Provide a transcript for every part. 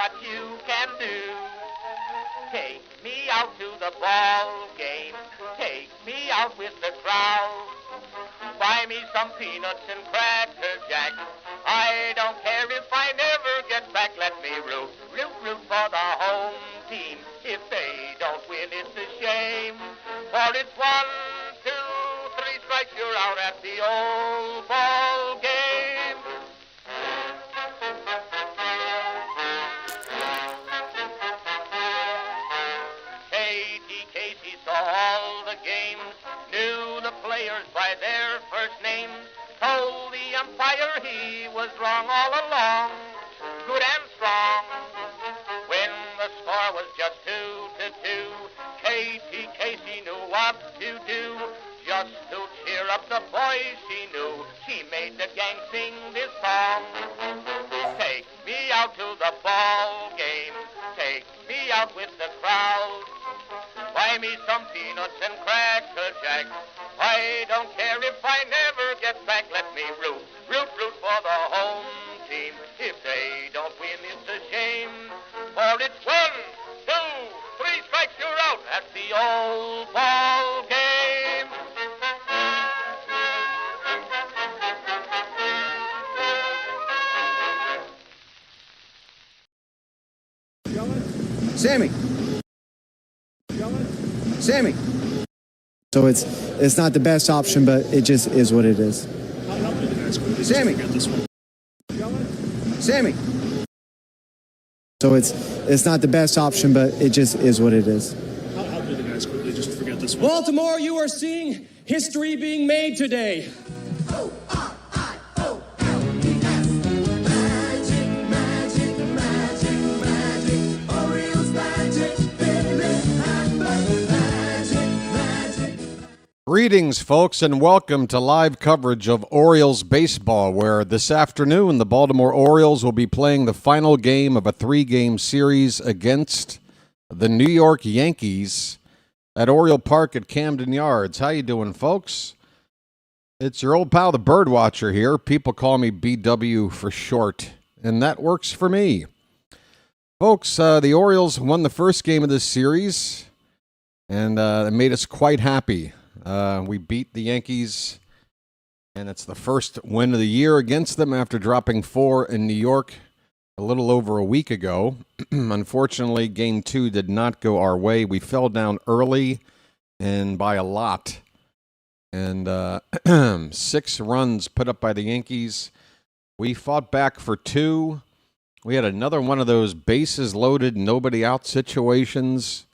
what you can do. Take me out to the ball game. Take me out with the crowd. Buy me some peanuts and cracker jack. I don't care if I never get back. Let me root for the home team. If they don't win, it's a shame. For it's 1, 2, 3 strikes, you're out at the old ball game. Casey saw all the games, knew the players by their first names, told the umpire he was wrong all along, good and strong. When the score was just 2-2, Casey knew what to do. Just to cheer up the boys she knew, she made the gang sing this song. Take me out to the ball game, take me out with the crowd. Buy me some peanuts and cracker jack. I don't care if I never get back. Let me root for the home team. If they don't win, it's a shame. For it's 1, 2, 3 strikes, you're out at the old ball game. Sammy. So it's not the best option, but it just is what it is. Sammy. So it's not the best option, but it just is what it is. How do the guys quickly just forget this one? Baltimore, you are seeing history being made today. O-R-I-O-L-E-S. Magic, magic, magic, magic. Orioles magic. Philip Hamburg magic. Greetings, folks, and welcome to live coverage of Orioles baseball, where this afternoon the Baltimore Orioles will be playing the final game of a 3-game series against the New York Yankees at Oriole Park at Camden Yards. How you doing, folks? It's your old pal, the Birdwatcher here. People call me BW for short, and that works for me. Folks, the Orioles won the first game of this series, and it made us quite happy. We beat the Yankees, and it's the first win of the year against them after dropping 4 in New York a little over a week ago. Unfortunately, Game 2 did not go our way. We fell down early and by a lot. And 6 runs put up by the Yankees. We fought back for 2. We had another one of those bases loaded, nobody out situations.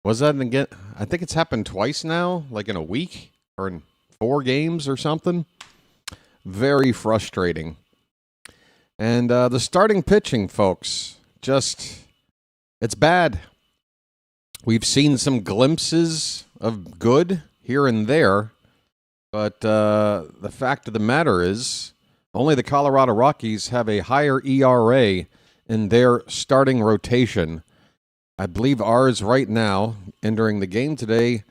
Was that again? I think it's happened twice now, like in a week or in 4 games or something. Very frustrating. And the starting pitching, folks, it's bad. We've seen some glimpses of good here and there, but the fact of the matter is only the Colorado Rockies have a higher ERA in their starting rotation. I believe ours right now, entering the game today,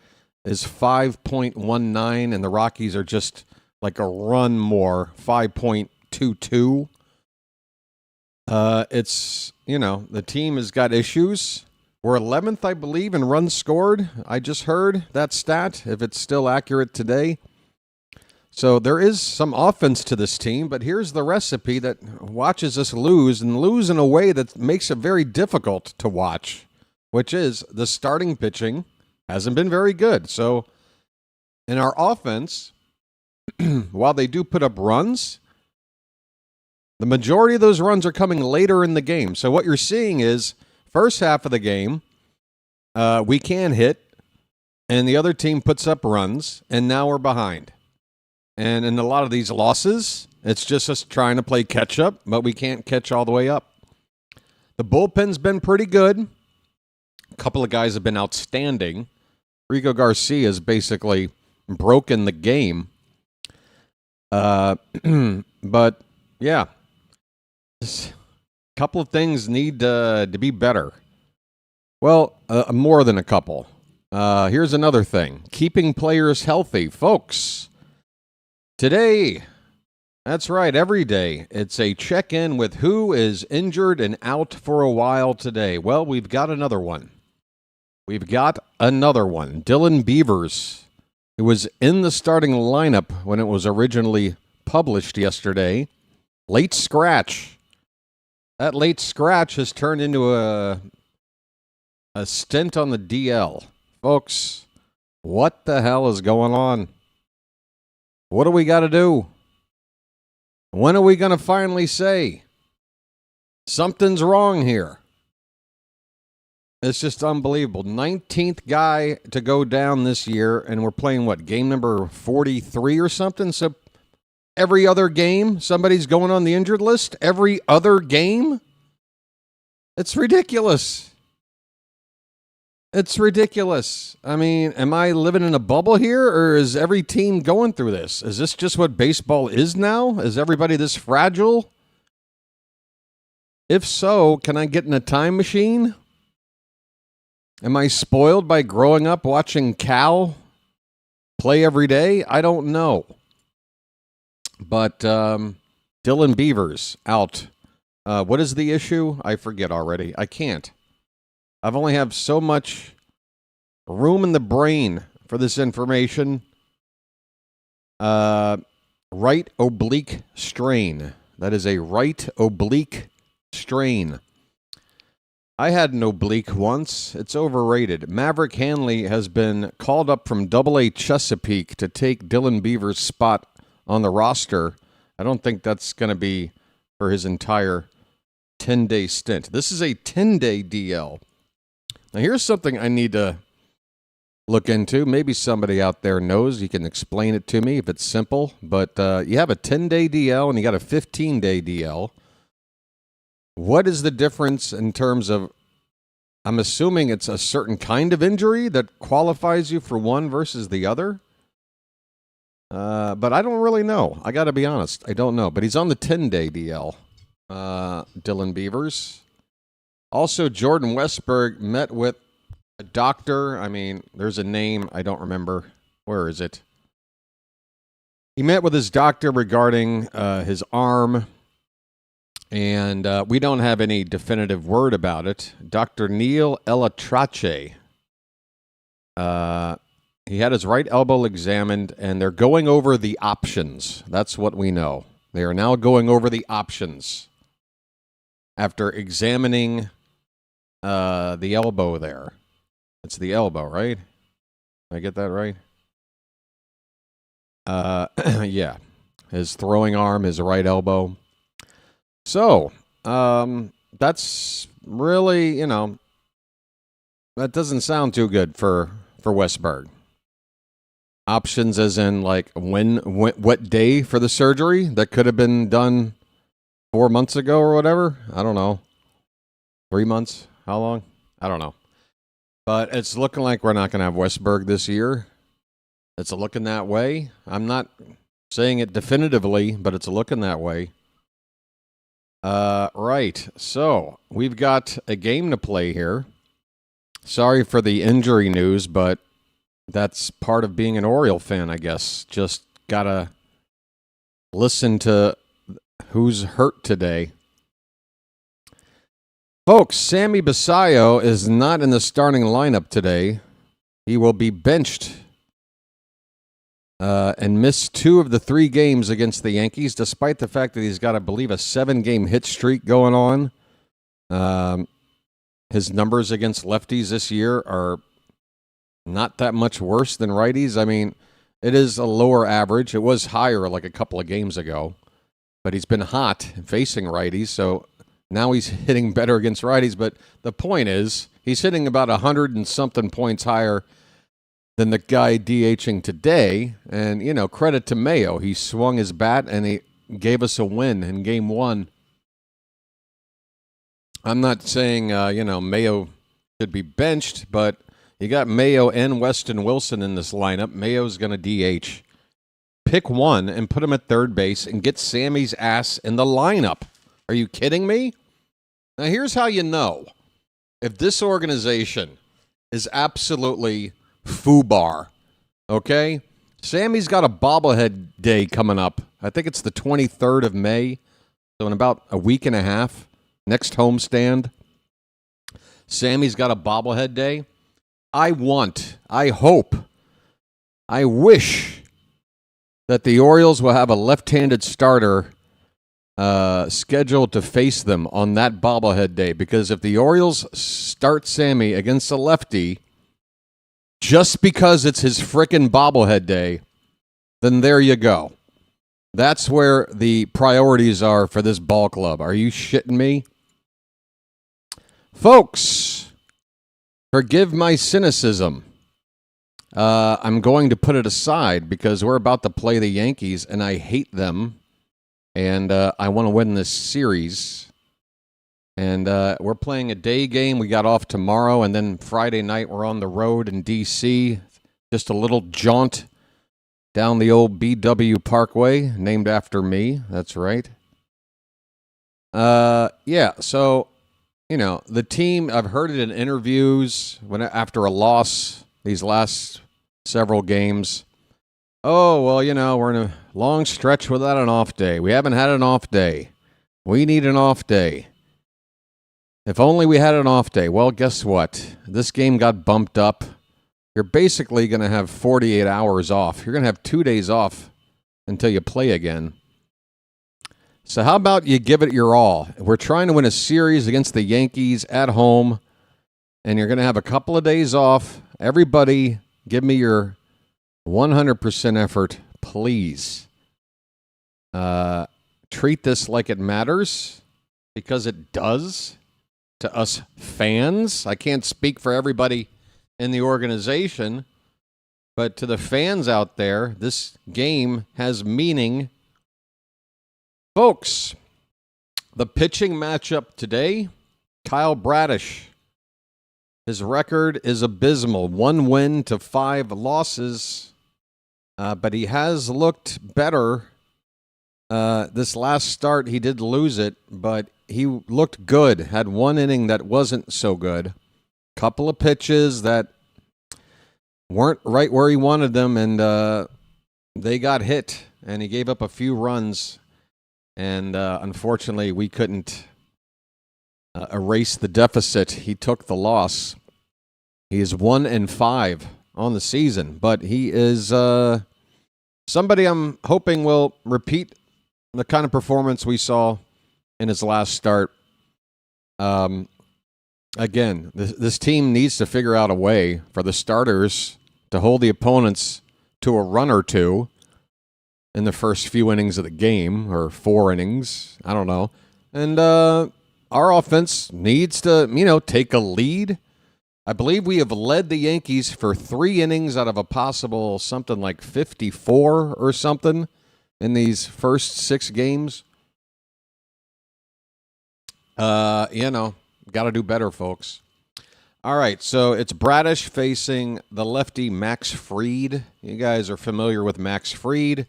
is 5.19, and the Rockies are just like a run more, 5.22. The team has got issues. We're 11th, I believe, in runs scored. I just heard that stat, if it's still accurate today. So there is some offense to this team, but here's the recipe that watches us lose, and lose in a way that makes it very difficult to watch, which is the starting pitching hasn't been very good. So in our offense, while they do put up runs, the majority of those runs are coming later in the game. So what you're seeing is first half of the game, we can hit, and the other team puts up runs, and now we're behind. And in a lot of these losses, it's just us trying to play catch up, but we can't catch all the way up. The bullpen's been pretty good. A couple of guys have been outstanding. Rico Garcia has basically broken the game. But, yeah. A couple of things need to be better. Well, more than a couple. Here's another thing. Keeping players healthy. Folks, today That's right. Every day, it's a check-in with who is injured and out for a while today. Well, we've got another one. Dylan Beavers, who was in the starting lineup when it was originally published yesterday. Late scratch. That late scratch has turned into a stint on the DL. Folks, what the hell is going on? What do we got to do? When are we going to finally say something's wrong here? It's just unbelievable. 19th guy to go down this year, and we're playing, what, game number 43 or something? So every other game, somebody's going on the injured list? Every other game? It's ridiculous. It's ridiculous. I mean, am I living in a bubble here, or is every team going through this? Is this just what baseball is now? Is everybody this fragile? If so, can I get in a time machine? Am I spoiled by growing up watching Cal play every day? I don't know. But Dylan Beavers out. What is the issue? I forget already. I can't. I've only have so much room in the brain for this information. Right oblique strain. That is a right oblique strain. I had an oblique once. It's overrated. Maverick Hanley has been called up from Double-A Chesapeake to take Dylan Beavers' spot on the roster. I don't think that's going to be for his entire 10-day stint. This is a 10-day DL. Now, here's something I need to look into. Maybe somebody out there knows. You can explain it to me if it's simple. But you have a 10-day DL and you got a 15-day DL. What is the difference in terms of, I'm assuming it's a certain kind of injury that qualifies you for one versus the other? But I don't really know. I got to be honest. I don't know. But he's on the 10-day DL, Dylan Beavers. Also, Jordan Westberg met with a doctor. I mean, there's a name. I don't remember. Where is it? He met with his doctor regarding his arm. And we don't have any definitive word about it. Dr. Neil Elatrache. He had his right elbow examined, and they're going over the options. That's what we know. They are now going over the options after examining the elbow there. It's the elbow, right? Did I get that right? Yeah. His throwing arm, his right elbow. So, that's really, that doesn't sound too good for Westberg. Options as in, like, what day for the surgery that could have been done 4 months ago or whatever? I don't know. 3 months? How long? I don't know. But it's looking like we're not going to have Westberg this year. It's looking that way. I'm not saying it definitively, but it's looking that way. Right. So we've got a game to play here. Sorry for the injury news, but that's part of being an Oriole fan, I guess. Just gotta listen to who's hurt today. Folks, Sammy Basayo is not in the starting lineup today. He will be benched and miss 2 of the 3 games against the Yankees, despite the fact that he's got, I believe, a 7-game hit streak going on. His numbers against lefties this year are not that much worse than righties. I mean, it is a lower average. It was higher like a couple of games ago, but he's been hot facing righties, so now he's hitting better against righties. But the point is, he's hitting about 100 and something points higher than the guy DHing today. And, credit to Mayo. He swung his bat and he gave us a win in game 1. I'm not saying, Mayo should be benched, but you got Mayo and Weston Wilson in this lineup. Mayo's going to DH. Pick one and put him at third base and get Sammy's ass in the lineup. Are you kidding me? Now, here's how you know if this organization is absolutely FUBAR, okay? Sammy's got a bobblehead day coming up. I think it's the 23rd of May, so in about a week and a half, next homestand. Sammy's got a bobblehead day. I hope, I wish that the Orioles will have a left-handed starter scheduled to face them on that bobblehead day, because if the Orioles start Sammy against a lefty just because it's his frickin' bobblehead day, then there you go. That's where the priorities are for this ball club. Are you shitting me? Folks, forgive my cynicism. I'm going to put it aside because we're about to play the Yankees, and I hate them, and I want to win this series. And we're playing a day game. We got off tomorrow, and then Friday night we're on the road in D.C., just a little jaunt down the old BW Parkway, named after me. That's right. Yeah, so, you know, the team, I've heard it in interviews after a loss these last several games. Oh, well, you know, we're in a long stretch without an off day. We haven't had an off day. We need an off day. If only we had an off day. Well, guess what? This game got bumped up. You're basically going to have 48 hours off. You're going to have 2 days off until you play again. So how about you give it your all? We're trying to win a series against the Yankees at home, and you're going to have a couple of days off. Everybody, give me your 100% effort, please. Treat this like it matters, because it does to us fans. I can't speak for everybody in the organization, but to the fans out there, this game has meaning. Folks, the pitching matchup today, Kyle Bradish. His record is abysmal, 1 win to 5 losses, but he has looked better. This last start, he did lose it, but he looked good. Had 1 inning that wasn't so good. Couple of pitches that weren't right where he wanted them, and they got hit, and he gave up a few runs, and unfortunately, we couldn't erase the deficit. He took the loss. He is 1-5 on the season, but he is somebody I'm hoping will repeat the kind of performance we saw in his last start. Again, this team needs to figure out a way for the starters to hold the opponents to a run or two in the first few innings of the game, or 4 innings. I don't know. And our offense needs to, take a lead. I believe we have led the Yankees for 3 innings out of a possible something like 54 or something in these first 6 games. Got to do better, folks. All right, so it's Bradish facing the lefty Max Fried. You guys are familiar with Max Fried.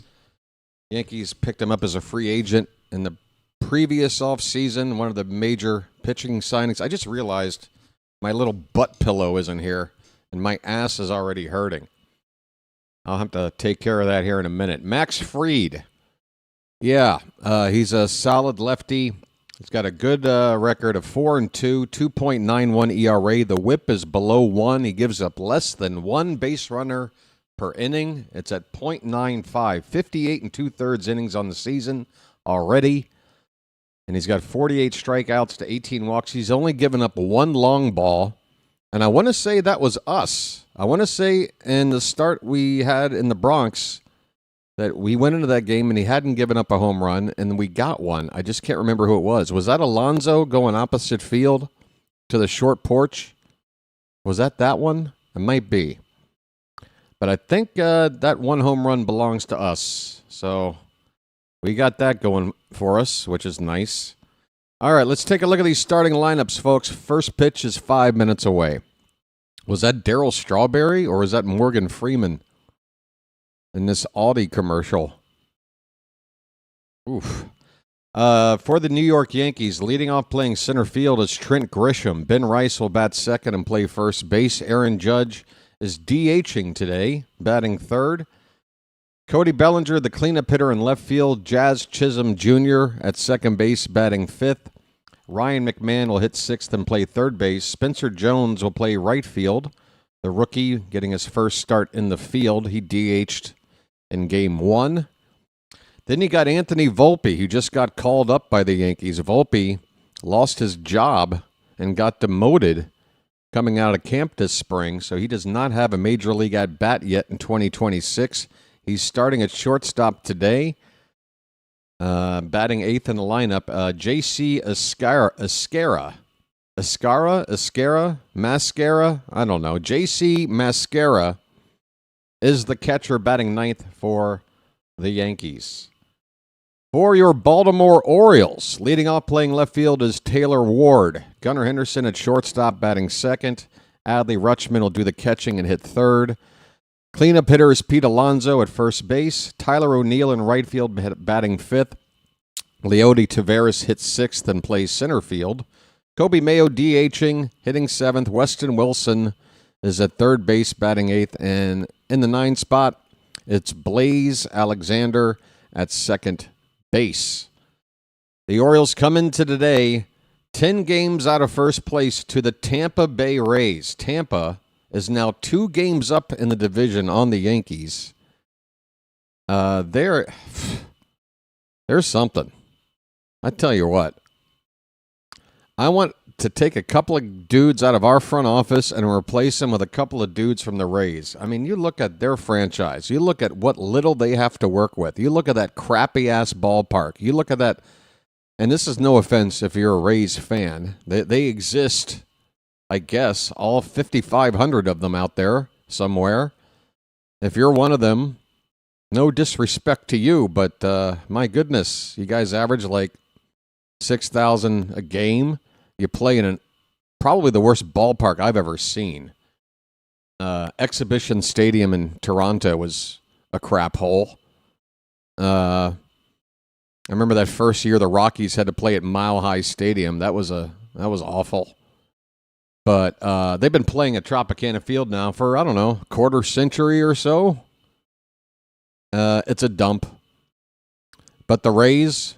Yankees picked him up as a free agent in the previous offseason, one of the major pitching signings. I just realized my little butt pillow isn't here, and my ass is already hurting. I'll have to take care of that here in a minute. Max Fried. Yeah, he's a solid lefty. He's got a good record of 4-2, 2.91 ERA. The whip is below 1. He gives up less than 1 base runner per inning. It's at .95. 58 2/3 innings on the season already. And he's got 48 strikeouts to 18 walks. He's only given up 1 long ball. And I want to say that was us. I want to say in the start we had in the Bronx that we went into that game and he hadn't given up a home run, and we got one. I just can't remember who it was. Was that Alonso going opposite field to the short porch? Was that one? It might be. But I think that 1 home run belongs to us. So we got that going for us, which is nice. All right, let's take a look at these starting lineups, folks. First pitch is 5 minutes away. Was that Darryl Strawberry or was that Morgan Freeman in this Audi commercial? Oof. For the New York Yankees, leading off playing center field is Trent Grisham. Ben Rice will bat second and play first base. Aaron Judge is DHing today, batting third. Cody Bellinger, the cleanup hitter in left field. Jazz Chisholm Jr. at second base, batting fifth. Ryan McMahon will hit sixth and play third base. Spencer Jones will play right field. The rookie getting his first start in the field. He DH'd in game one. Then you got Anthony Volpe, who just got called up by the Yankees. Volpe lost his job and got demoted coming out of camp this spring, so he does not have a major league at bat yet in 2026. He's starting at shortstop today, batting eighth in the lineup. J.C. Mascara, I don't know. J.C. Mascara is the catcher, batting ninth for the Yankees. For your Baltimore Orioles, leading off playing left field is Taylor Ward. Gunnar Henderson at shortstop, batting second. Adley Rutschman will do the catching and hit third. Cleanup hitter is Pete Alonso at first base. Tyler O'Neill in right field, batting fifth. Leody Taveras hits sixth and plays center field. Kobe Mayo DHing, hitting seventh. Weston Wilson is at third base, batting eighth. And in the ninth spot, it's Blaze Alexander at second base. The Orioles come into today 10 games out of first place to the Tampa Bay Rays. Tampa is now 2 games up in the division on the Yankees. There's something. I tell you what. I want to take a couple of dudes out of our front office and replace them with a couple of dudes from the Rays. I mean, you look at their franchise. You look at what little they have to work with. You look at that crappy-ass ballpark. You look at that, and this is no offense if you're a Rays fan. They exist, I guess, all 5,500 of them out there somewhere. If you're one of them, no disrespect to you, but my goodness, you guys average like 6,000 a game. You play in probably the worst ballpark I've ever seen. Exhibition Stadium in Toronto was a crap hole. I remember that first year the Rockies had to play at Mile High Stadium. That was awful. But they've been playing at Tropicana Field now for, I don't know, a quarter century or so. It's a dump. But the Rays,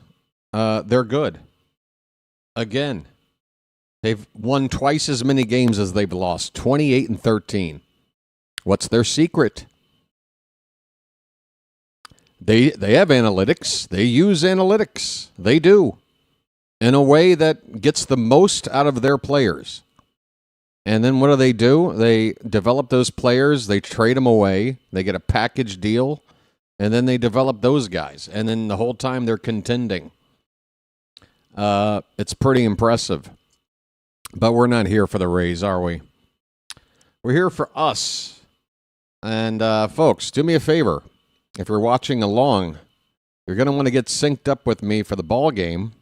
they're good. Again, they've won twice as many games as they've lost, 28-13. What's their secret? They have analytics. They use analytics. They do. In a way that gets the most out of their players. And then what do? They develop those players. They trade them away. They get a package deal. And then they develop those guys. And then the whole time they're contending. It's pretty impressive. But we're not here for the Rays, are we? We're here for us. And, folks, do me a favor. If you're watching along, you're going to want to get synced up with me for the ball game.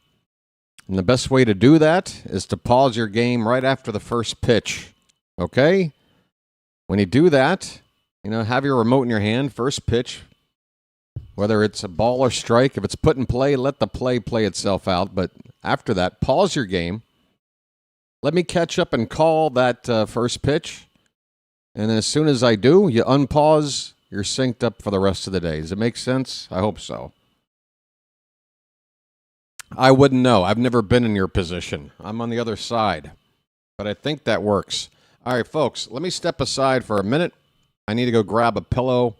And the best way to do that is to pause your game right after the first pitch. Okay? When you do that, have your remote in your hand, first pitch. Whether it's a ball or strike, if it's put in play, let the play itself out. But after that, pause your game. Let me catch up and call that first pitch. And as soon as I do, you unpause, you're synced up for the rest of the day. Does it make sense? I hope so. I wouldn't know. I've never been in your position. I'm on the other side. But I think that works. All right, folks, let me step aside for a minute. I need to go grab a pillow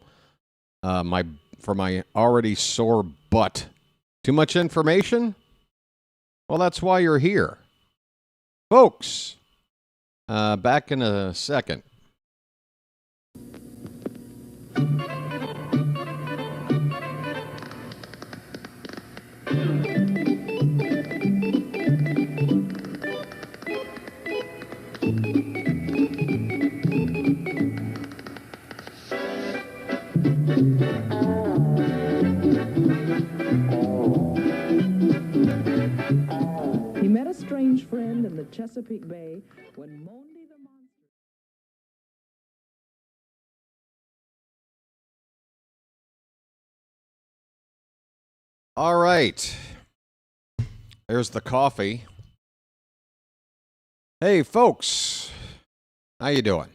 for my already sore butt. Too much information? Well, that's why you're here. Folks, back in a second. He met a strange friend in the Chesapeake Bay when Mondi the monster. All right. There's the coffee. Hey, folks. How you doing?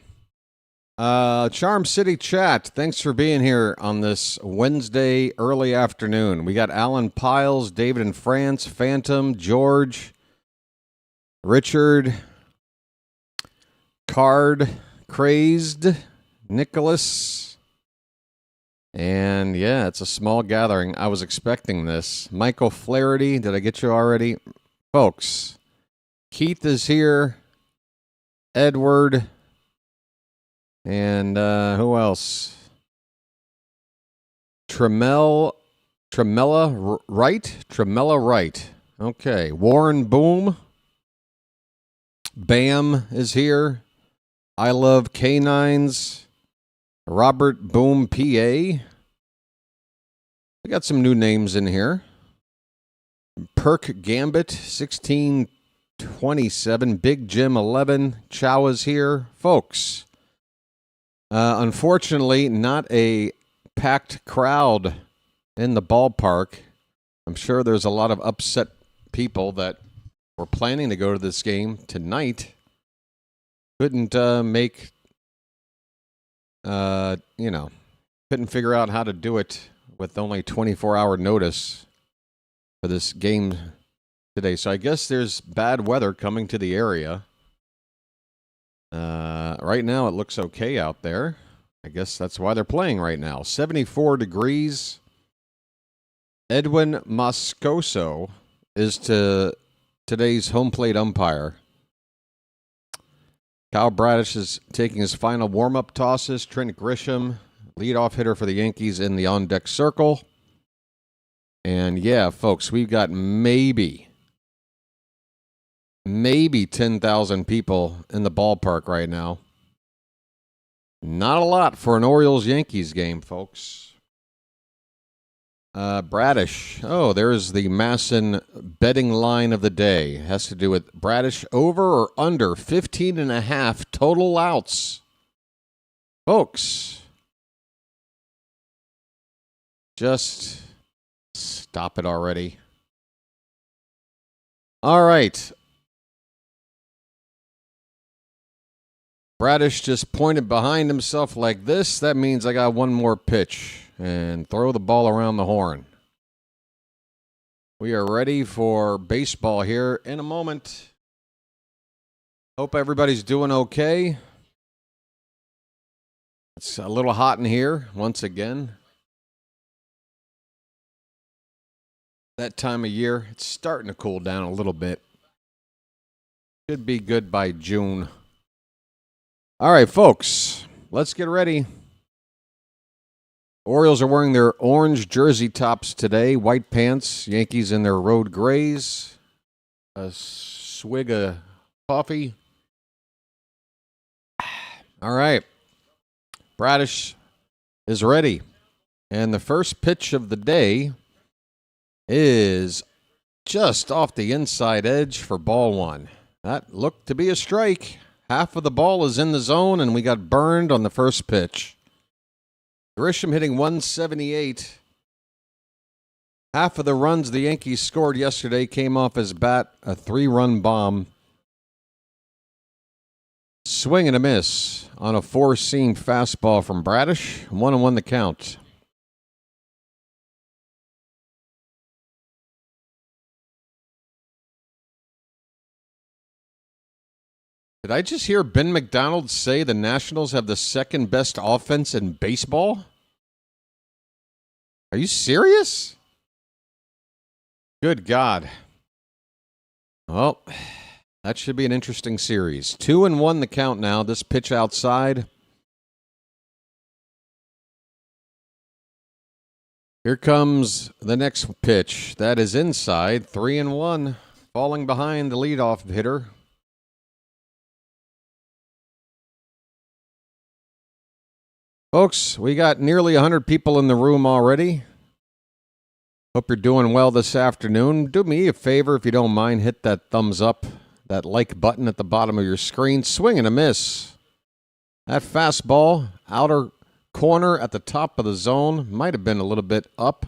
Charm City Chat, thanks for being here on this Wednesday early afternoon. We got Alan Piles, David in France, Phantom, George, Richard, Card, Crazed, Nicholas, and yeah, it's a small gathering. I was expecting this. Michael Flaherty, did I get you already? Folks, Keith is here, Edward, and who else? Tremella Wright. Okay. Warren Boom. Bam is here. I Love Canines. Robert Boom PA. We got some new names in here. Perk Gambit 1627. Big Jim 11. Chow is here. Folks. Unfortunately, not a packed crowd in the ballpark. I'm sure there's a lot of upset people that were planning to go to this game tonight. Couldn't couldn't figure out how to do it with only 24-hour notice for this game today. So I guess there's bad weather coming to the area. Right now it looks okay out there. I guess that's why they're playing right now. 74 degrees. Edwin Moscoso is today's home plate umpire. Kyle Bradish is taking his final warm-up tosses. Trent Grisham, leadoff hitter for the Yankees, in the on-deck circle. And yeah, folks, we've got maybe 10,000 people in the ballpark right now. Not a lot for an Orioles-Yankees game, folks. Bradish. Oh, there's the Masson betting line of the day. It has to do with Bradish over or under 15.5 total outs. Folks, just stop it already. All right. Bradish just pointed behind himself like this. That means I got one more pitch. And throw the ball around the horn. We are ready for baseball here in a moment. Hope everybody's doing okay. It's a little hot in here once again. That time of year, it's starting to cool down a little bit. Should be good by June. All right, folks, let's get ready. Orioles are wearing their orange jersey tops today, white pants. Yankees in their road grays. A swig of coffee. All right. Bradish is ready. And the first pitch of the day is just off the inside edge for ball one. That looked to be a strike. Half of the ball is in the zone, and we got burned on the first pitch. Grisham hitting 178. Half of the runs the Yankees scored yesterday came off his bat, a 3-run bomb. Swing and a miss on a 4-seam fastball from Bradish. 1-1 the count. Did I just hear Ben McDonald say the Nationals have the second best offense in baseball? Are you serious? Good God. Well, that should be an interesting series. 2-1 the count now. This pitch outside. Here comes the next pitch. That is inside. 3-1. Falling behind the leadoff hitter. Folks, we got nearly 100 people in the room already. Hope you're doing well this afternoon. Do me a favor, if you don't mind, hit that thumbs up, that like button at the bottom of your screen. Swing and a miss. That fastball, outer corner at the top of the zone, might have been a little bit up.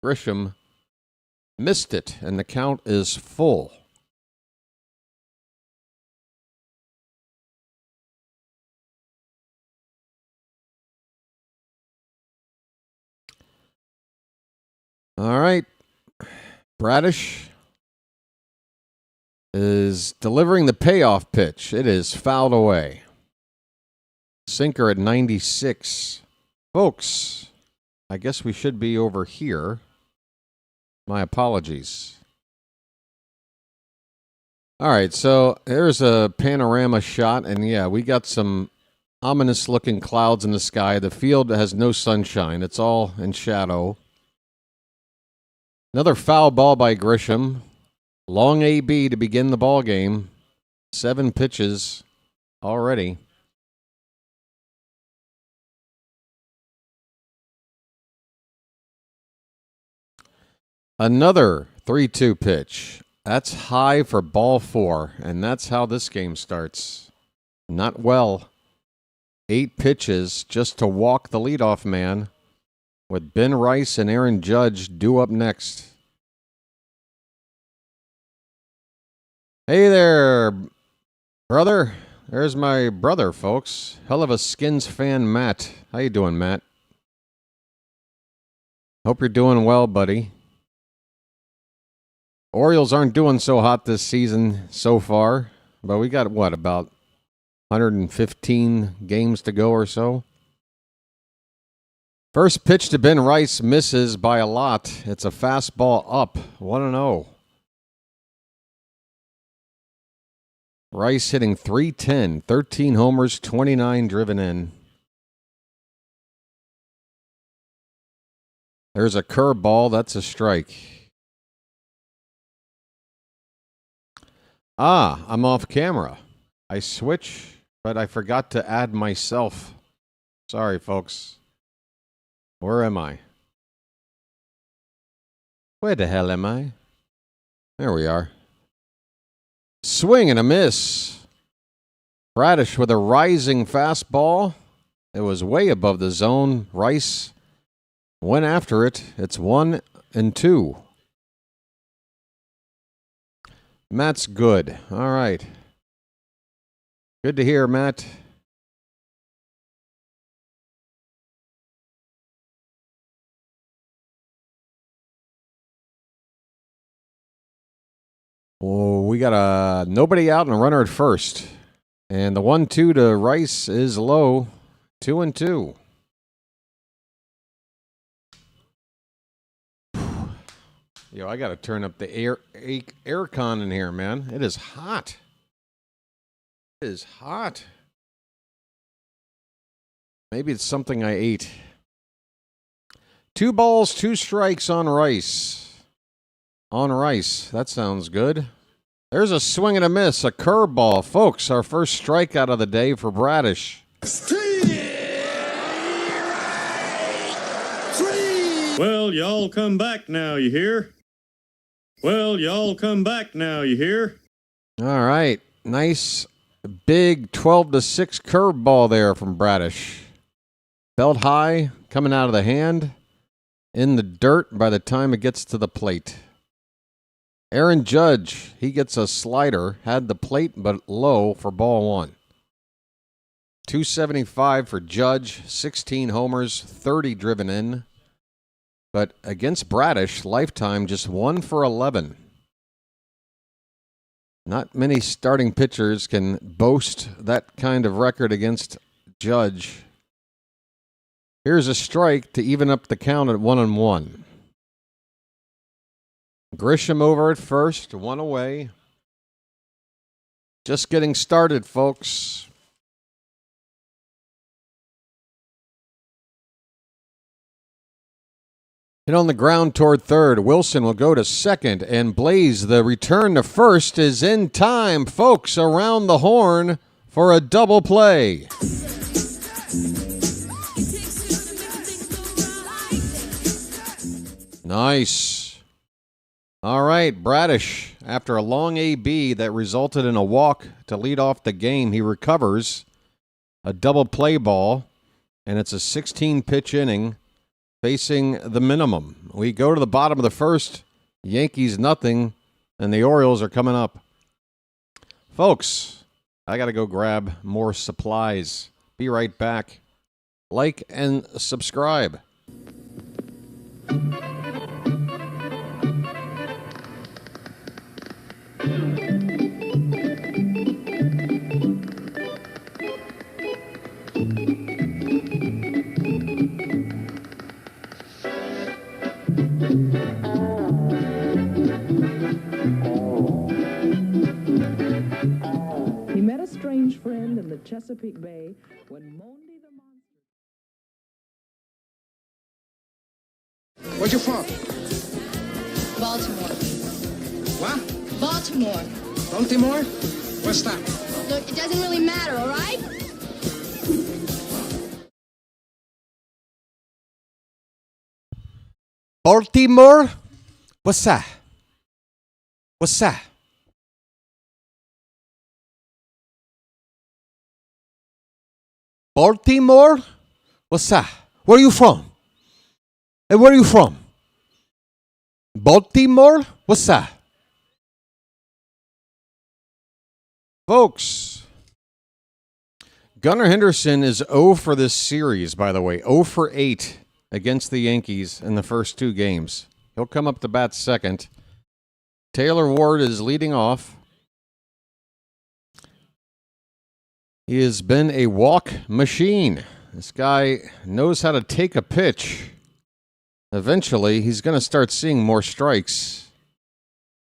Grisham missed it, and the count is full. All right. Bradish is delivering the payoff pitch. It is fouled away. Sinker at 96. Folks, I guess we should be over here. My apologies. All right, so there's a panorama shot, and yeah, we got some ominous-looking clouds in the sky. The field has no sunshine. It's all in shadow. Another foul ball by Grisham. Long AB to begin the ball game. 7 pitches already. Another 3-2 pitch. That's high for ball 4, and that's how this game starts. Not well. 8 pitches just to walk the leadoff man, with Ben Rice and Aaron Judge due up next. Hey there, brother. There's my brother, folks. Hell of a Skins fan, Matt. How you doing, Matt? Hope you're doing well, buddy. Orioles aren't doing so hot this season so far, but we got, what, about 115 games to go or so? First pitch to Ben Rice misses by a lot. It's a fastball up, 1-0. Rice hitting .310, 13 homers, 29 driven in. There's a curveball. That's a strike. I'm off camera. I switch, but I forgot to add myself. Sorry, folks. Where am I? Where the hell am I? There we are. Swing and a miss. Bradish with a rising fastball. It was way above the zone. Rice went after it. It's 1-2. Matt's good. All right. Good to hear, Matt. Oh, we got nobody out and a runner at first. And the 1-2 to Rice is low. 2-2. Yo, I got to turn up the aircon in here, man. It is hot. It is hot. Maybe it's something I ate. 2 balls, 2 strikes on Rice. On Rice. That sounds good. There's a swing and a miss, a curveball. Folks, our first strikeout of the day for Bradish. Well, y'all come back now, you hear? Well, y'all come back now, you hear? All right. Nice big 12-6 curveball there from Bradish. Felt high, coming out of the hand, in the dirt by the time it gets to the plate. Aaron Judge, he gets a slider, had the plate but low for ball 1. 275 for Judge, 16 homers, 30 driven in. But against Bradish, lifetime just 1 for 11. Not many starting pitchers can boast that kind of record against Judge. Here's a strike to even up the count at 1-1. Grisham over at first, 1 away. Just getting started, folks. Hit on the ground toward third. Wilson will go to second, and Blaze, the return to first, is in time. Folks, around the horn for a double play. Nice. All right, Bradish, after a long AB that resulted in a walk to lead off the game, he recovers a double play ball, and it's a 16-pitch inning. Facing the minimum. We go to the bottom of the first. Yankees nothing, and the Orioles are coming up. Folks, I got to go grab more supplies. Be right back. Like and subscribe. in the Chesapeake Bay when Monday the Monster... Where you from? Baltimore. What? Baltimore. Baltimore? What's that? Look, it doesn't really matter, all right? Baltimore? What's that? What's that? Baltimore? What's that? Where are you from? Hey, where are you from? Baltimore? What's that? Folks, Gunnar Henderson is 0 for this series, by the way. 0 for 8 against the Yankees in the first two games. He'll come up to bat second. Taylor Ward is leading off. He has been a walk machine. This guy knows how to take a pitch. Eventually, he's going to start seeing more strikes.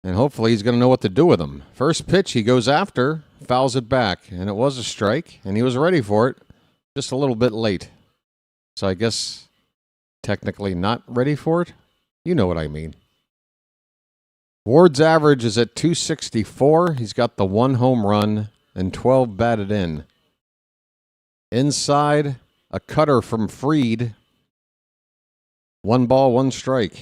And hopefully, he's going to know what to do with them. First pitch, he goes after, fouls it back. And it was a strike, and he was ready for it. Just a little bit late. So I guess technically not ready for it. You know what I mean. Ward's average is at 264. He's got the 1 home run and 12 batted in. Inside, a cutter from Fried. 1 ball, 1 strike.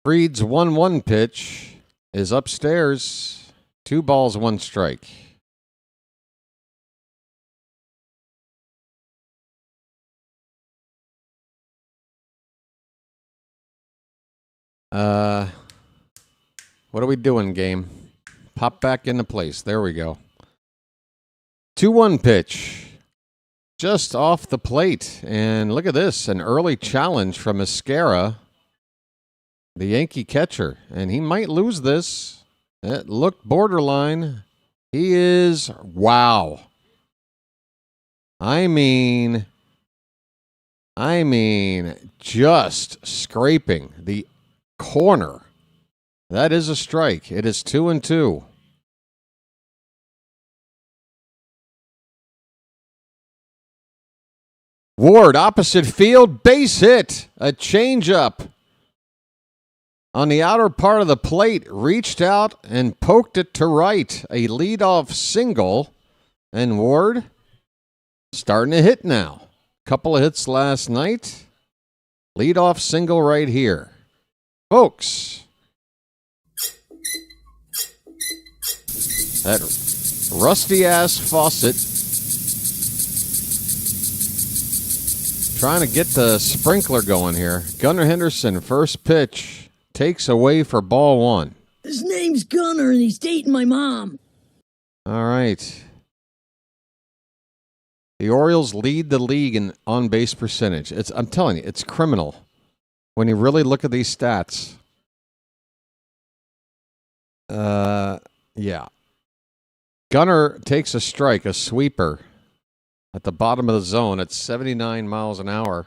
Fried's 1-1 pitch is upstairs. 2 balls, 1 strike. What are we doing, game? Pop back into place. There we go. 2-1 pitch. Just off the plate. And look at this. An early challenge from Mascara, the Yankee catcher. And he might lose this. It looked borderline. He is, wow. I mean, just scraping the corner. That is a strike. It is 2-2. Ward, opposite field, base hit. A changeup on the outer part of the plate, reached out and poked it to right. A leadoff single. And Ward starting to hit now. Couple of hits last night. Leadoff single right here. Folks, that rusty-ass faucet trying to get the sprinkler going here. Gunnar Henderson, first pitch, takes away for ball 1. His name's Gunnar, and he's dating my mom. All right. The Orioles lead the league in on-base percentage. I'm telling you, it's criminal when you really look at these stats. Yeah. Gunnar takes a strike, a sweeper, at the bottom of the zone at 79 miles an hour.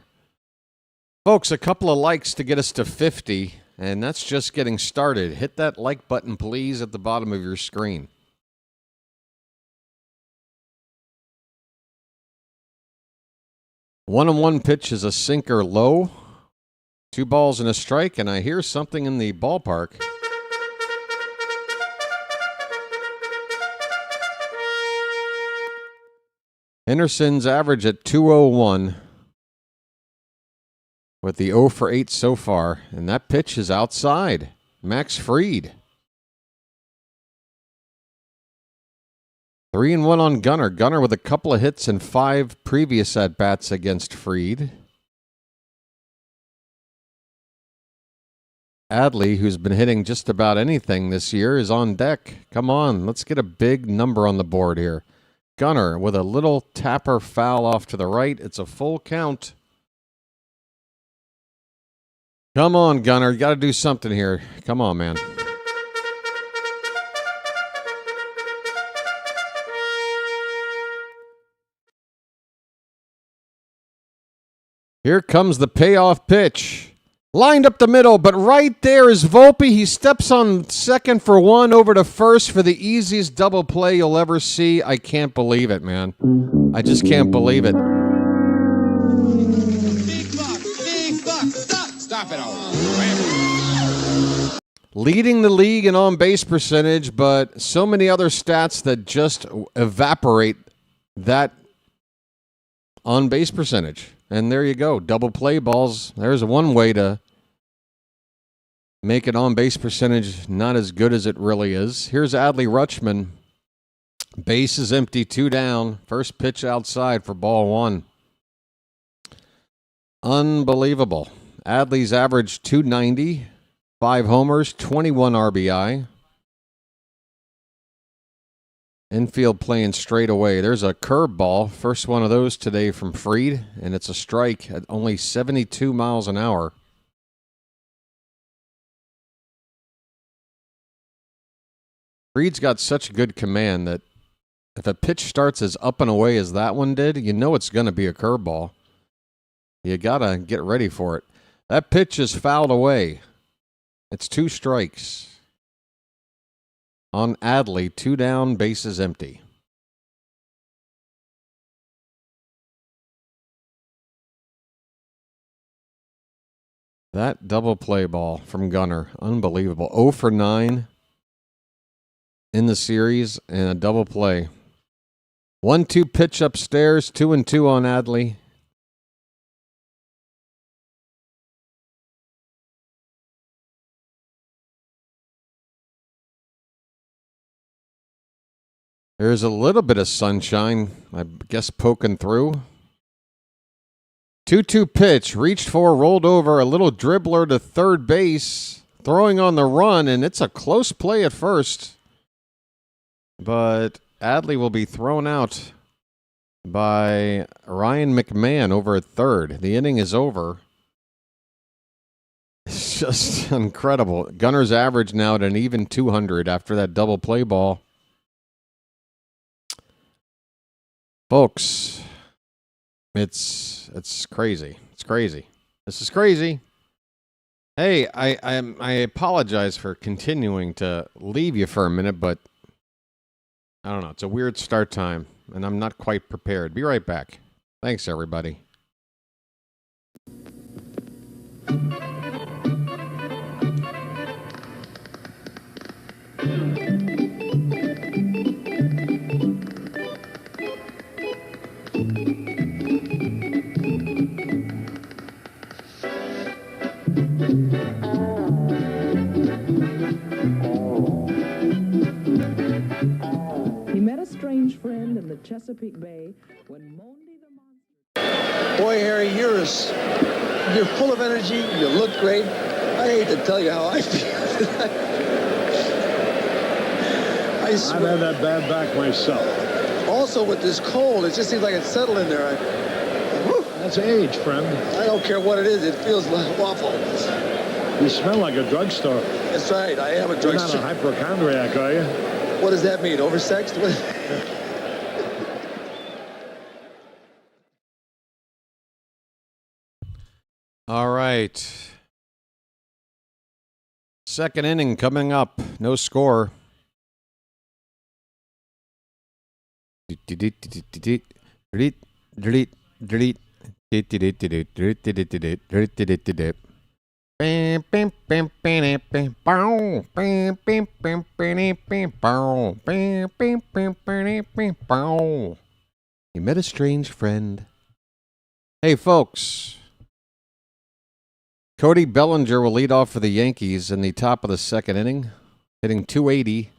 Folks, a couple of likes to get us to 50, and that's just getting started. Hit that like button, please, at the bottom of your screen. One pitch is a sinker low. 2 balls and a strike, and I hear something in the ballpark. Henderson's average at 201 with the 0 for 8 so far, and that pitch is outside. Max Fried. 3-1 on Gunnar. Gunnar with a couple of hits and 5 previous at-bats against Fried. Adley, who's been hitting just about anything this year, is on deck. Come on, let's get a big number on the board here. Gunnar with a little tapper foul off to the right. It's a full count. Come on, Gunnar. You got to do something here. Come on, man. Here comes the payoff pitch. Lined up the middle, but right there is Volpe. He steps on second for one, over to first for the easiest double play you'll ever see. I can't believe it, man. I just can't believe it. Big buck, stop it all. Leading the league in on-base percentage, but so many other stats that just evaporate that on-base percentage. And there you go. Double play balls. There's one way to make an on-base percentage not as good as it really is. Here's Adley Rutschman. Base is empty, 2 down. First pitch outside for ball 1. Unbelievable. Adley's averaged 290, 5 homers, 21 RBI. Infield playing straight away. There's a curveball. First one of those today from Fried, and it's a strike at only 72 miles an hour. Fried's got such good command that if a pitch starts as up and away as that one did, you know it's going to be a curveball. You got to get ready for it. That pitch is fouled away. It's 2 strikes. On Adley, 2 down, bases empty. That double play ball from Gunnar, unbelievable. 0 for 9 in the series and a double play. 1-2 pitch upstairs, 2-2 on Adley. There's a little bit of sunshine, I guess, poking through. 2-2 pitch, reached for, rolled over, a little dribbler to third base, throwing on the run, and it's a close play at first. But Adley will be thrown out by Ryan McMahon over at third. The inning is over. It's just incredible. Gunner's average now at an even 200 after that double play ball. Folks, it's crazy. It's crazy. This is crazy. Hey, I apologize for continuing to leave you for a minute, but I don't know. It's a weird start time, and I'm not quite prepared. Be right back. Thanks, everybody. He met a strange friend in the Chesapeake Bay when Monday the Monster... Boy, Harry, you're full of energy. You look great. I hate to tell you how I feel. I swear. I've had that bad back myself. Also, with this cold, it just seems like it's settled in there. That's age, friend. I don't care what it is. It feels awful. You smell like a drugstore. That's right. I am a You're drugstore. not a hypochondriac, are you? What does that mean? Oversexed? All right. Second inning coming up. No score. You met a strange friend. Hey, folks. Cody Bellinger will lead off for the Yankees in the top of the second inning, hitting .280.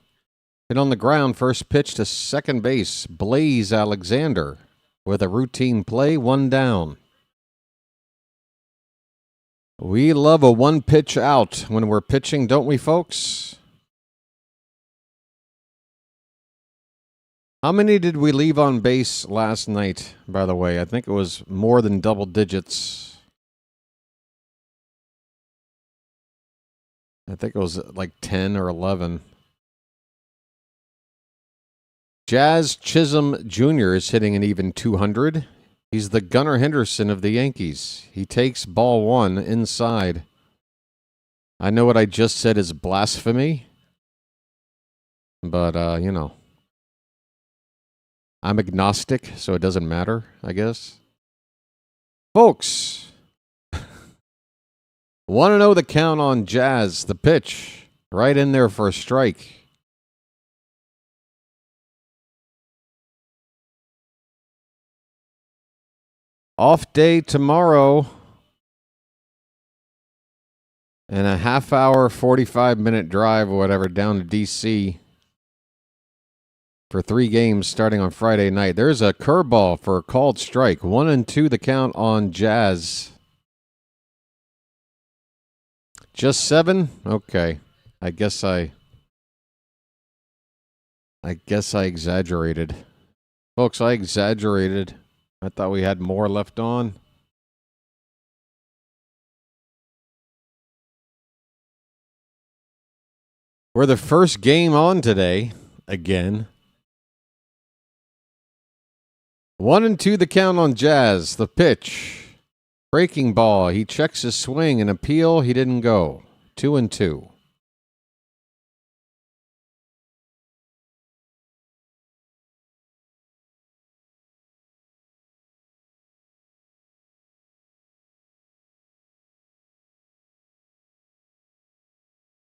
Hit on the ground, first pitch to second base, Blaze Alexander with a routine play, 1 down. We love a 1 pitch out when we're pitching, don't we, folks? How many did we leave on base last night, by the way? I think it was more than double digits. I think it was like 10 or 11. Jazz Chisholm Jr. is hitting an even 200. He's the Gunnar Henderson of the Yankees. He takes ball one inside. I know what I just said is blasphemy, but, you know, I'm agnostic, so it doesn't matter, I guess. Folks, want to know the count on Jazz, the pitch, right in there for a strike. Off day tomorrow. And a half hour, 45-minute drive or whatever down to D.C. for 3 games starting on Friday night. There's a curveball for a called strike. 1-2 the count on Jazz. Just 7? Okay. I guess I exaggerated. Folks, I exaggerated. I thought we had more left on. We're the first game on today, again. 1-2 the count on Jazz. The pitch. Breaking ball. He checks his swing. An appeal. He didn't go. 2-2.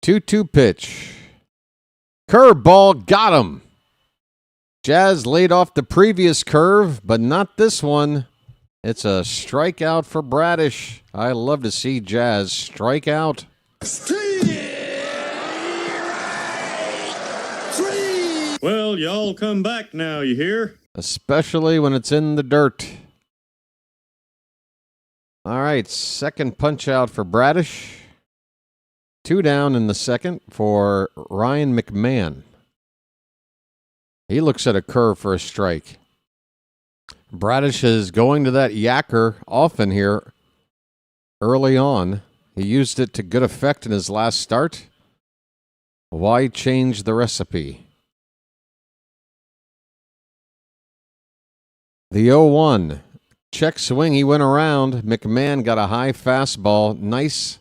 Two-two pitch. Curveball got him. Jazz laid off the previous curve, but not this one. It's a strikeout for Bradish. I love to see Jazz strike out. Well, y'all come back now, you hear? Especially when it's in the dirt. All right, second punch out for Bradish. 2 down in the second for Ryan McMahon. He looks at a curve for a strike. Bradish is going to that yacker often here early on. He used it to good effect in his last start. Why change the recipe? The 0-1. Check swing. He went around. McMahon got a high fastball. Nice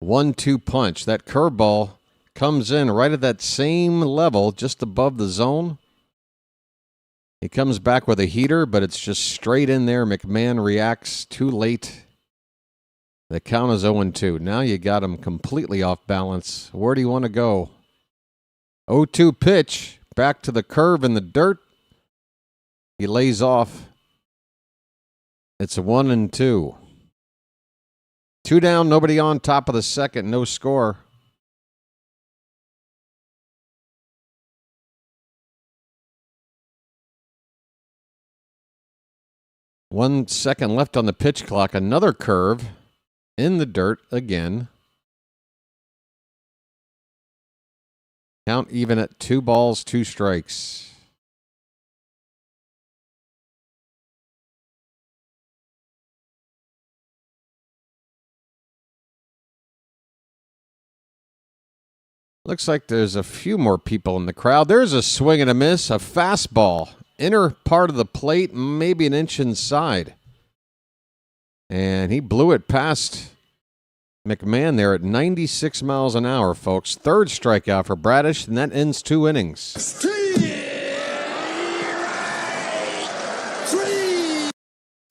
1-2 punch. That curveball comes in right at that same level, just above the zone. He comes back with a heater, but it's just straight in there. McMahon reacts too late. The count is 0-2. Now you got him completely off balance. Where do you want to go? 0-2 pitch. Back to the curve in the dirt. He lays off. It's a 1-2. 2 down, nobody on, top of the second, no score. One second left on the pitch clock. Another curve in the dirt again. Count even at 2 balls, 2 strikes. Looks like there's a few more people in the crowd. There's a swing and a miss, a fastball. Inner part of the plate, maybe an inch inside. And he blew it past McMahon there at 96 miles an hour, folks. Third strikeout for Bradish, and that ends 2 innings.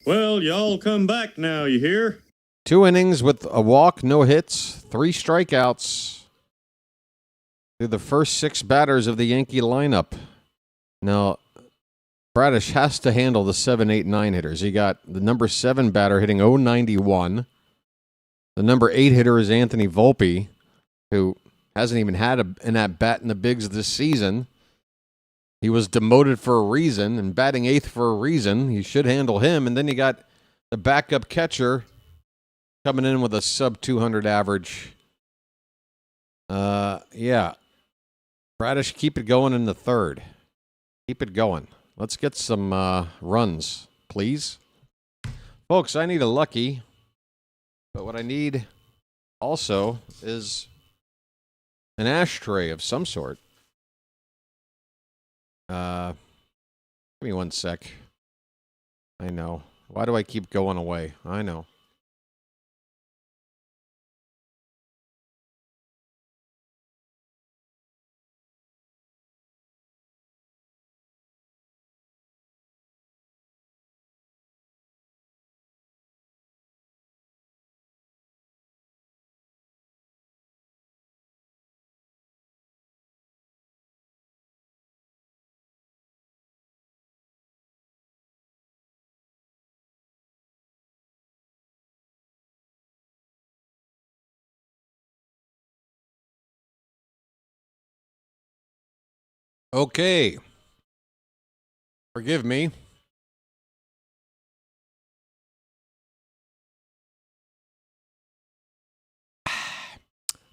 Well, y'all come back now, you hear? 2 innings with a walk, no hits, 3 strikeouts. Through the first 6 batters of the Yankee lineup. Now, Bradish has to handle the 7, 8, 9 hitters. He got the number 7 batter hitting 091. The number 8 hitter is Anthony Volpe, who hasn't even had an at-bat in the bigs this season. He was demoted for a reason and batting 8th for a reason. You should handle him. And then you got the backup catcher coming in with a sub-200 average. Yeah. Bradish, keep it going in the third. Keep it going. Let's get some runs, please. Folks, I need a lucky, but what I need also is an ashtray of some sort. Give me one sec. I know. Why do I keep going away? I know. Okay. Forgive me.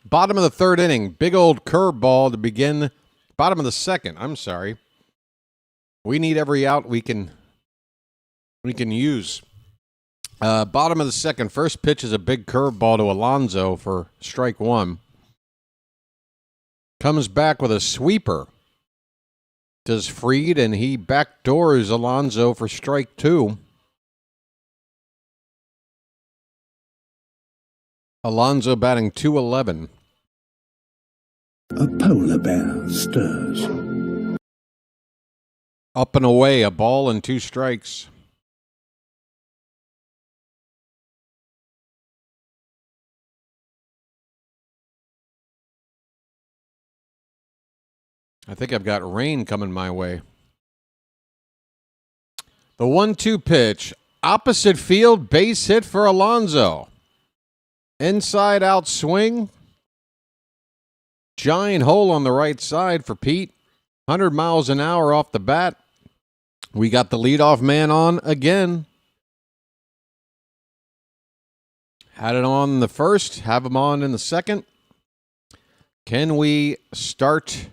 Bottom of the third inning. Big old curveball to begin. Bottom of the second. I'm sorry. We need every out we can use. Bottom of the second. First pitch is a big curveball to Alonso for strike one. Comes back with a sweeper. Does Fried, and he backdoors Alonso for strike two. Alonso batting .211. A polar bear stirs. Up and away, a ball and 2 strikes. I think I've got rain coming my way. The 1-2 pitch. Opposite field, base hit for Alonso. Inside out swing. Giant hole on the right side for Pete. 100 miles an hour off the bat. We got the leadoff man on again. Had it on in the first, have him on in the second. Can we start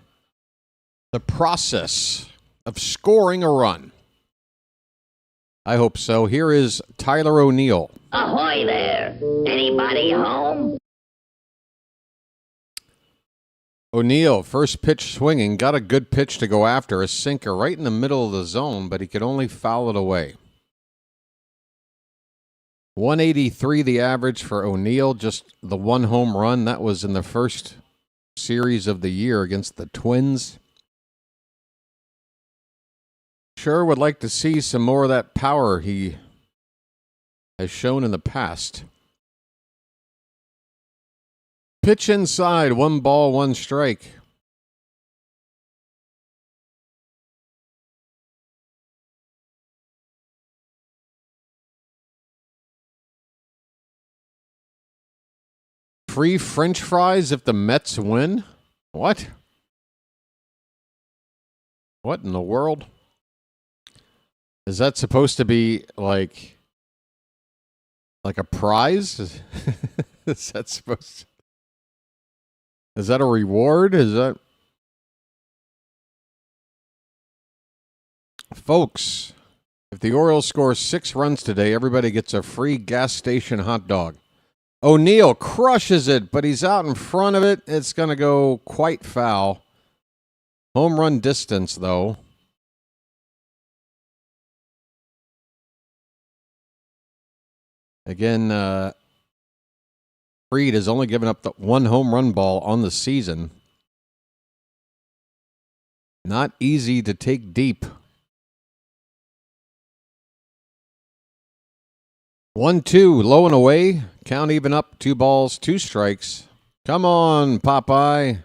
the process of scoring a run? I hope so. Here is Tyler O'Neill. Ahoy there! Anybody home? O'Neill, first pitch swinging, got a good pitch to go after, a sinker right in the middle of the zone, but he could only foul it away. 183 the average for O'Neill, just the 1 home run. That was in the first series of the year against the Twins. Sure would like to see some more of that power he has shown in the past. Pitch inside, 1 ball, 1 strike. Free French fries if the Mets win? What? What in the world? Is that supposed to be like a prize? Is that supposed to... Is that a reward? Is that... Folks, if the Orioles score 6 runs today, everybody gets a free gas station hot dog. O'Neill crushes it, but he's out in front of it. It's going to go quite foul. Home run distance, though. Again, Fried has only given up the 1 home run ball on the season. Not easy to take deep. 1-2, low and away. Count even up, 2 balls, 2 strikes. Come on, Popeye.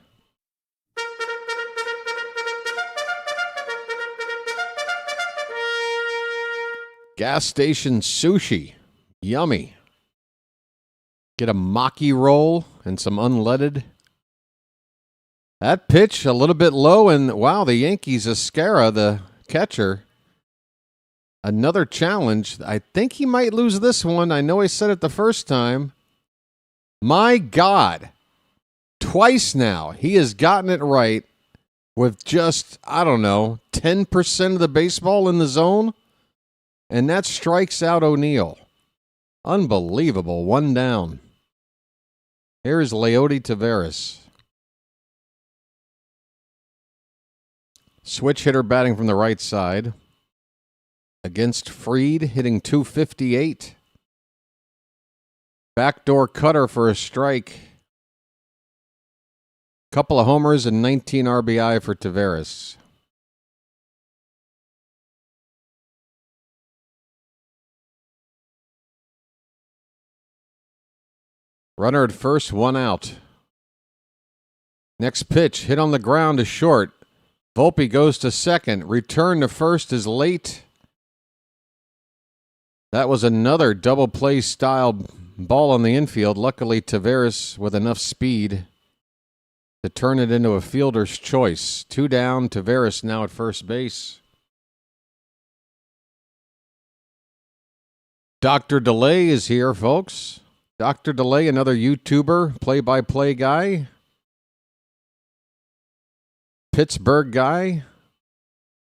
Gas station sushi. Yummy. Get a maki roll and some unleaded. That pitch a little bit low, and wow, the Yankees, Escara, the catcher. Another challenge. I think he might lose this one. I know I said it the first time. My God. Twice now. He has gotten it right with just, 10% of the baseball in the zone. And that strikes out O'Neill. Unbelievable. 1 down. Here is Leody Taveras. Switch hitter batting from the right side. against Fried, hitting .258. Backdoor cutter for a strike. Couple of homers and 19 RBI for Taveras. Runner at first, 1 out. Next pitch, hit on the ground is short. Volpe goes to second. Return to first is late. That was another double play style ball on the infield. Luckily, Taveras with enough speed to turn it into a fielder's choice. 2 down, Taveras now at first base. Dr. Delay is here, folks. Dr. Delay, another YouTuber, play-by-play guy. Pittsburgh guy.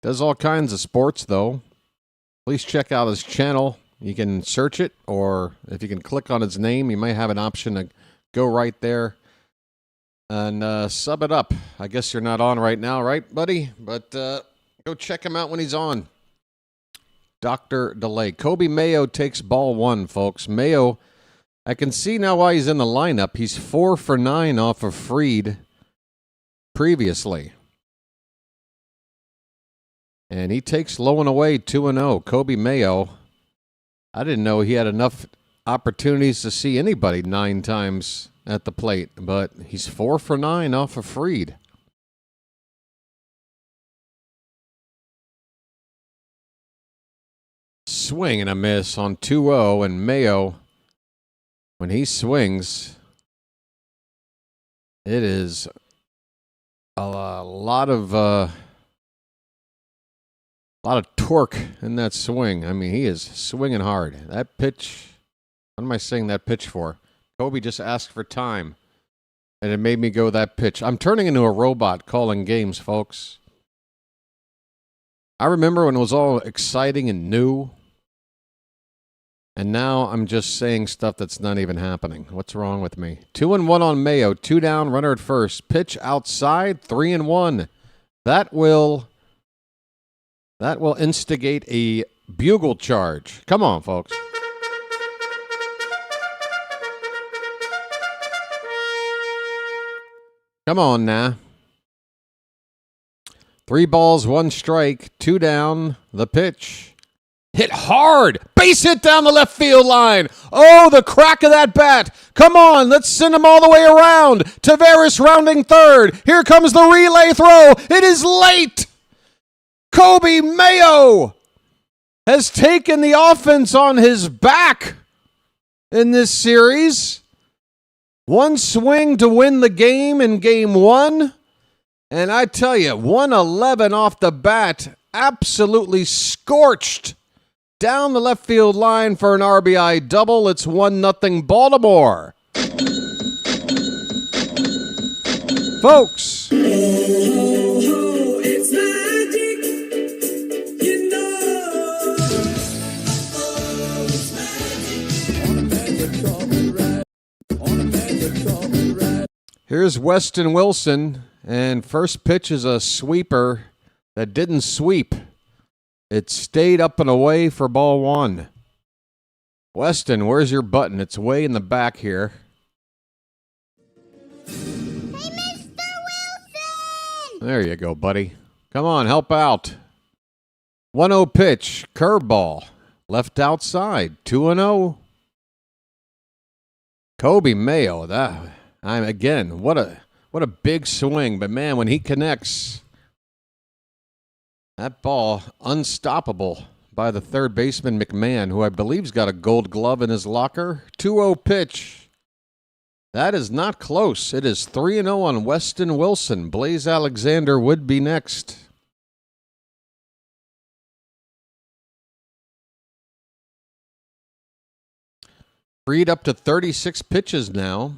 Does all kinds of sports, though. Please check out his channel. You can search it, or if you can click on his name, you might have an option to go right there and sub it up. I guess you're not on right now, right, buddy? But go check him out when he's on. Dr. Delay. Kobe Mayo takes ball 1, folks. Mayo, I can see now why he's in the lineup. He's 4 for 9 off of Fried previously. And he takes low and away 2-0. Kobe Mayo. I didn't know he had enough opportunities to see anybody 9 times at the plate, but he's 4 for 9 off of Fried. Swing and a miss on 2-0, and Mayo, when he swings, it is a lot of torque in that swing. I mean, he is swinging hard. That pitch, what am I saying that pitch for? Kobe just asked for time, and it made me go that pitch. I'm turning into a robot calling games, folks. I remember when it was all exciting and new, and now I'm just saying stuff that's not even happening. What's wrong with me? 2-1 on Mayo. 2 down, runner at first. Pitch outside, 3-1. That will instigate a bugle charge. Come on, folks. Come on now. 3 balls, 1 strike, 2 down, the pitch. Hit hard. Base hit down the left field line. Oh, the crack of that bat. Come on, let's send him all the way around. Taveras rounding third. Here comes the relay throw. It is late. Kobe Mayo has taken the offense on his back in this series. 1 swing to win the game in game 1. And I tell you, 111 off the bat, absolutely scorched down the left field line for an RBI double. It's 1-0 Baltimore. Folks. It's magic, you know. It's magic. Here's Weston Wilson, and first pitch is a sweeper that didn't sweep. It stayed up and away for ball 1. Weston, where's your button? It's way in the back here. Hey, Mr. Wilson! There you go, buddy. Come on, help out. 1-0 pitch, curveball, left outside, 2-0. Kobe Mayo, what a big swing, but man, when he connects, that ball unstoppable by the third baseman McMahon, who I believe's got a gold glove in his locker. 2-0 pitch. That is not close. It is 3-0 on Weston Wilson. Blaze Alexander would be next. Freed up to 36 pitches now.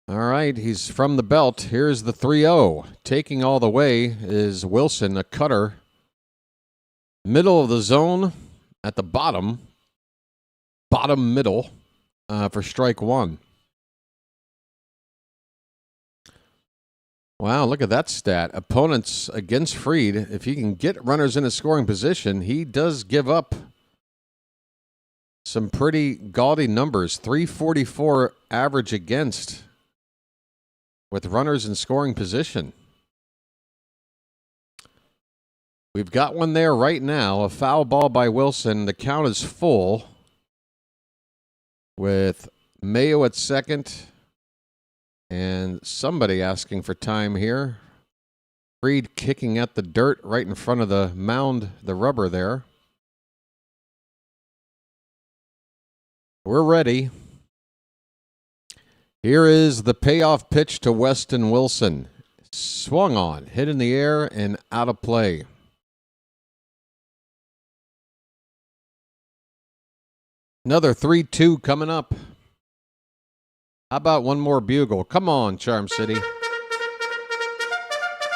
All right, he's from the belt. Here's the 3-0. Taking all the way is Wilson, a cutter. Middle of the zone at the bottom middle for strike 1. Wow, look at that stat. Opponents against Fried, if he can get runners in a scoring position, he does give up some pretty gaudy numbers. 344 average against with runners in scoring position. We've got one there right now. A foul ball by Wilson. The count is full with Mayo at second and somebody asking for time here. Fried kicking at the dirt right in front of the mound, the rubber there. We're ready. Here is the payoff pitch to Weston Wilson. Swung on, hit in the air, and out of play. Another 3-2 coming up. How about one more bugle? Come on, Charm City.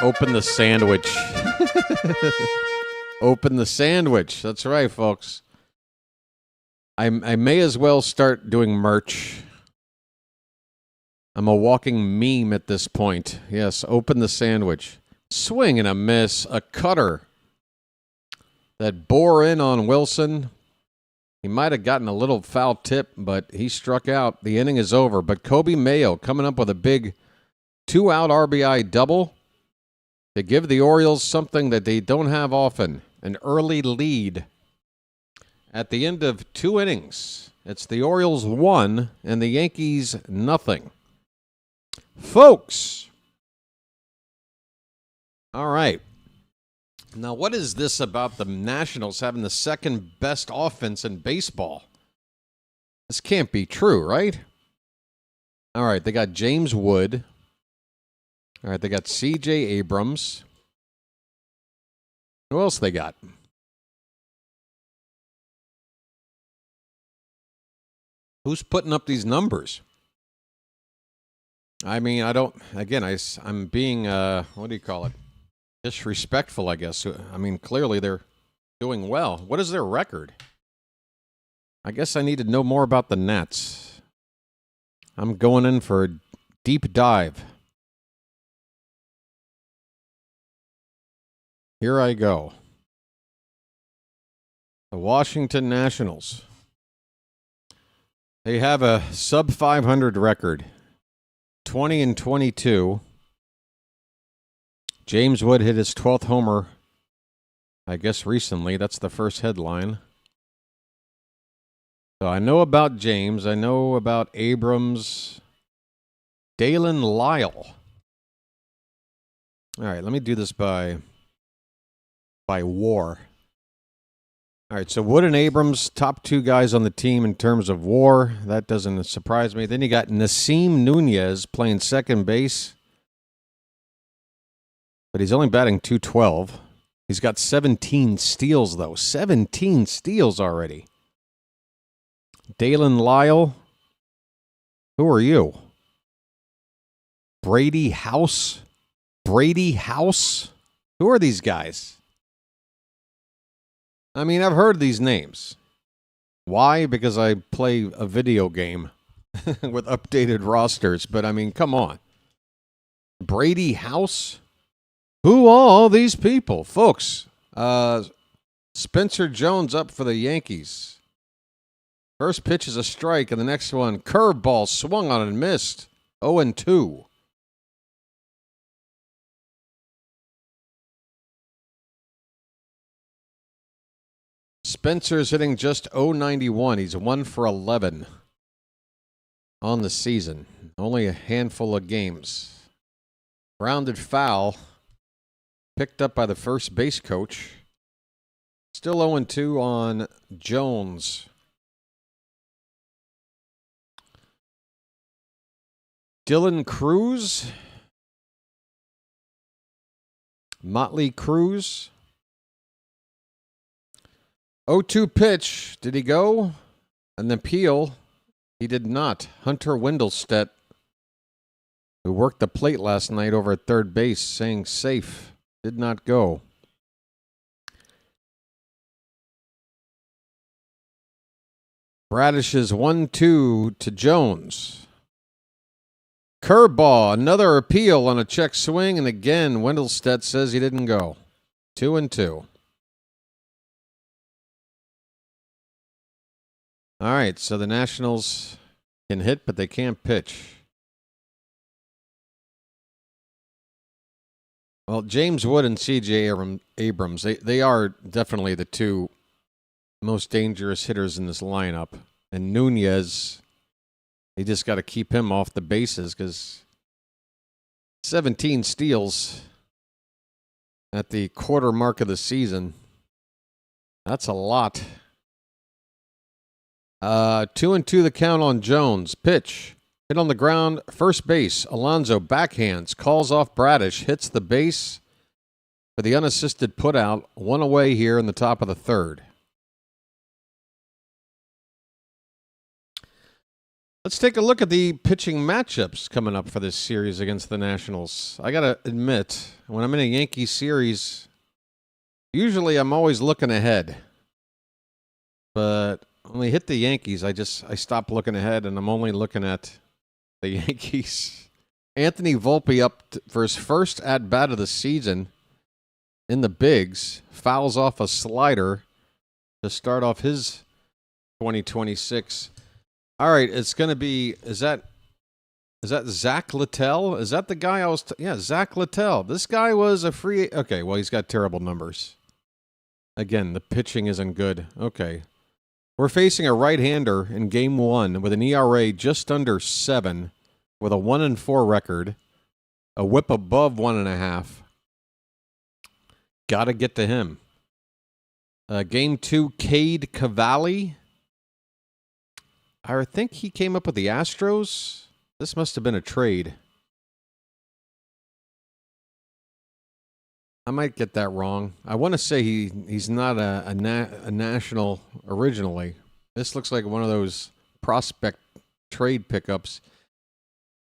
Open the sandwich. Open the sandwich. That's right, folks. I may as well start doing merch. I'm a walking meme at this point. Yes, open the sandwich. Swing and a miss. A cutter that bore in on Wilson. He might have gotten a little foul tip, but he struck out. The inning is over. But Kobe Mayo coming up with a big 2-out RBI double to give the Orioles something that they don't have often, an early lead. At the end of 2 innings, it's the Orioles 1 and the Yankees nothing. Folks, all right. Now, what is this about the Nationals having the second best offense in baseball? This can't be true, right? All right, they got James Wood. All right, they got C.J. Abrams. Who else they got? Who's putting up these numbers? I mean, I'm being, what do you call it? Disrespectful, I guess. I mean, clearly they're doing well. What is their record? I guess I need to know more about the Nats. I'm going in for a deep dive. Here I go. The Washington Nationals. They have a sub 500 record. 20-22. James Wood hit his 12th homer, I guess recently. That's the first headline. So I know about James. I know about Abrams. Dalen Lyle. All right, let me do this by WAR. All right, so Wood and Abrams, top 2 guys on the team in terms of WAR. That doesn't surprise me. Then you got Nasim Nunez playing second base. But he's only batting .212. He's got 17 steals, though. 17 steals already. Dalen Lyle. Who are you? Brady House? Brady House? Who are these guys? I mean, I've heard these names. Why? Because I play a video game with updated rosters. But, I mean, come on. Brady House? Who are all these people? Folks, Spencer Jones up for the Yankees. First pitch is a strike, and the next one, curveball, swung on and missed. 0-2. Spencer's hitting just .091. He's 1 for 11 on the season. Only a handful of games. Grounded foul. Picked up by the first base coach. Still 0-2 on Jones. Dylan Cruz. Motley Cruz. 0-2 pitch. Did he go? And then Peel. He did not. Hunter Wendelstedt, who worked the plate last night over at third base, saying safe. Did not go. Bradish is 1-2 to Jones. Curveball, another appeal on a check swing, and again, Wendelstedt says he didn't go. 2-2. All right, so the Nationals can hit, but they can't pitch. Well, James Wood and C.J. Abrams, they are definitely the two most dangerous hitters in this lineup. And Nunez, they just got to keep him off the bases because 17 steals at the quarter mark of the season. That's a lot. 2-2 the count on Jones. Pitch. Hit on the ground, first base. Alonso backhands, calls off Bradish, hits the base for the unassisted putout. One away here in the top of the third. Let's take a look at the pitching matchups coming up for this series against the Nationals. I got to admit, when I'm in a Yankee series, usually I'm always looking ahead. But when we hit the Yankees, I stop looking ahead and I'm only looking at the Yankees. Anthony Volpe up for his first at-bat of the season in the bigs. Fouls off a slider to start off his 2026. All right, it's going to be, is that Zach Littell? Is that the guy I was, Zach Littell. This guy was a free, okay, well, he's got terrible numbers. Again, the pitching isn't good. Okay. We're facing a right-hander in Game 1 with an ERA just under 7, with a 1-4 record, a whip above 1.5. Got to get to him. Game 2, Cade Cavalli. I think he came up with the Astros. This must have been a trade. I might get that wrong. I want to say he's not a national originally. This looks like one of those prospect trade pickups.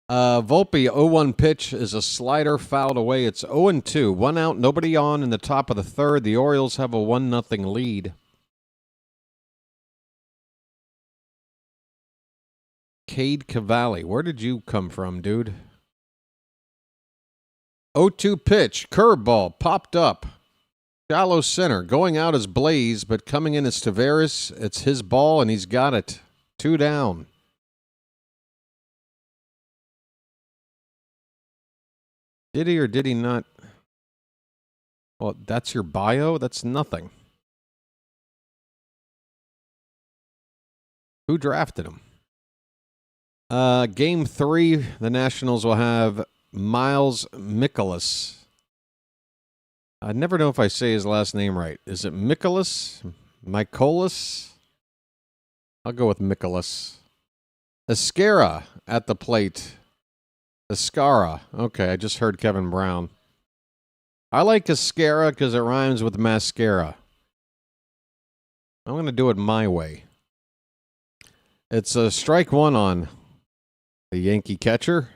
Volpe, 0-1 pitch is a slider fouled away. It's 0-2. 1 out, nobody on in the top of the third. The Orioles have a 1-0 lead. Cade Cavalli, where did you come from, dude? 0-2 pitch, curveball, popped up. Shallow center, going out as Blaze, but coming in as Taveras. It's his ball, and he's got it. 2 down. Did he or did he not? Well, that's your bio? That's nothing. Who drafted him? Game 3, the Nationals will have Miles Mikolas. I never know if I say his last name right. Is it Mikolas? Mykolas? I'll go with Mikolas. Escara at the plate. Escara. Okay, I just heard Kevin Brown. I like Escara because it rhymes with mascara. I'm going to do it my way. It's a strike 1 on the Yankee catcher.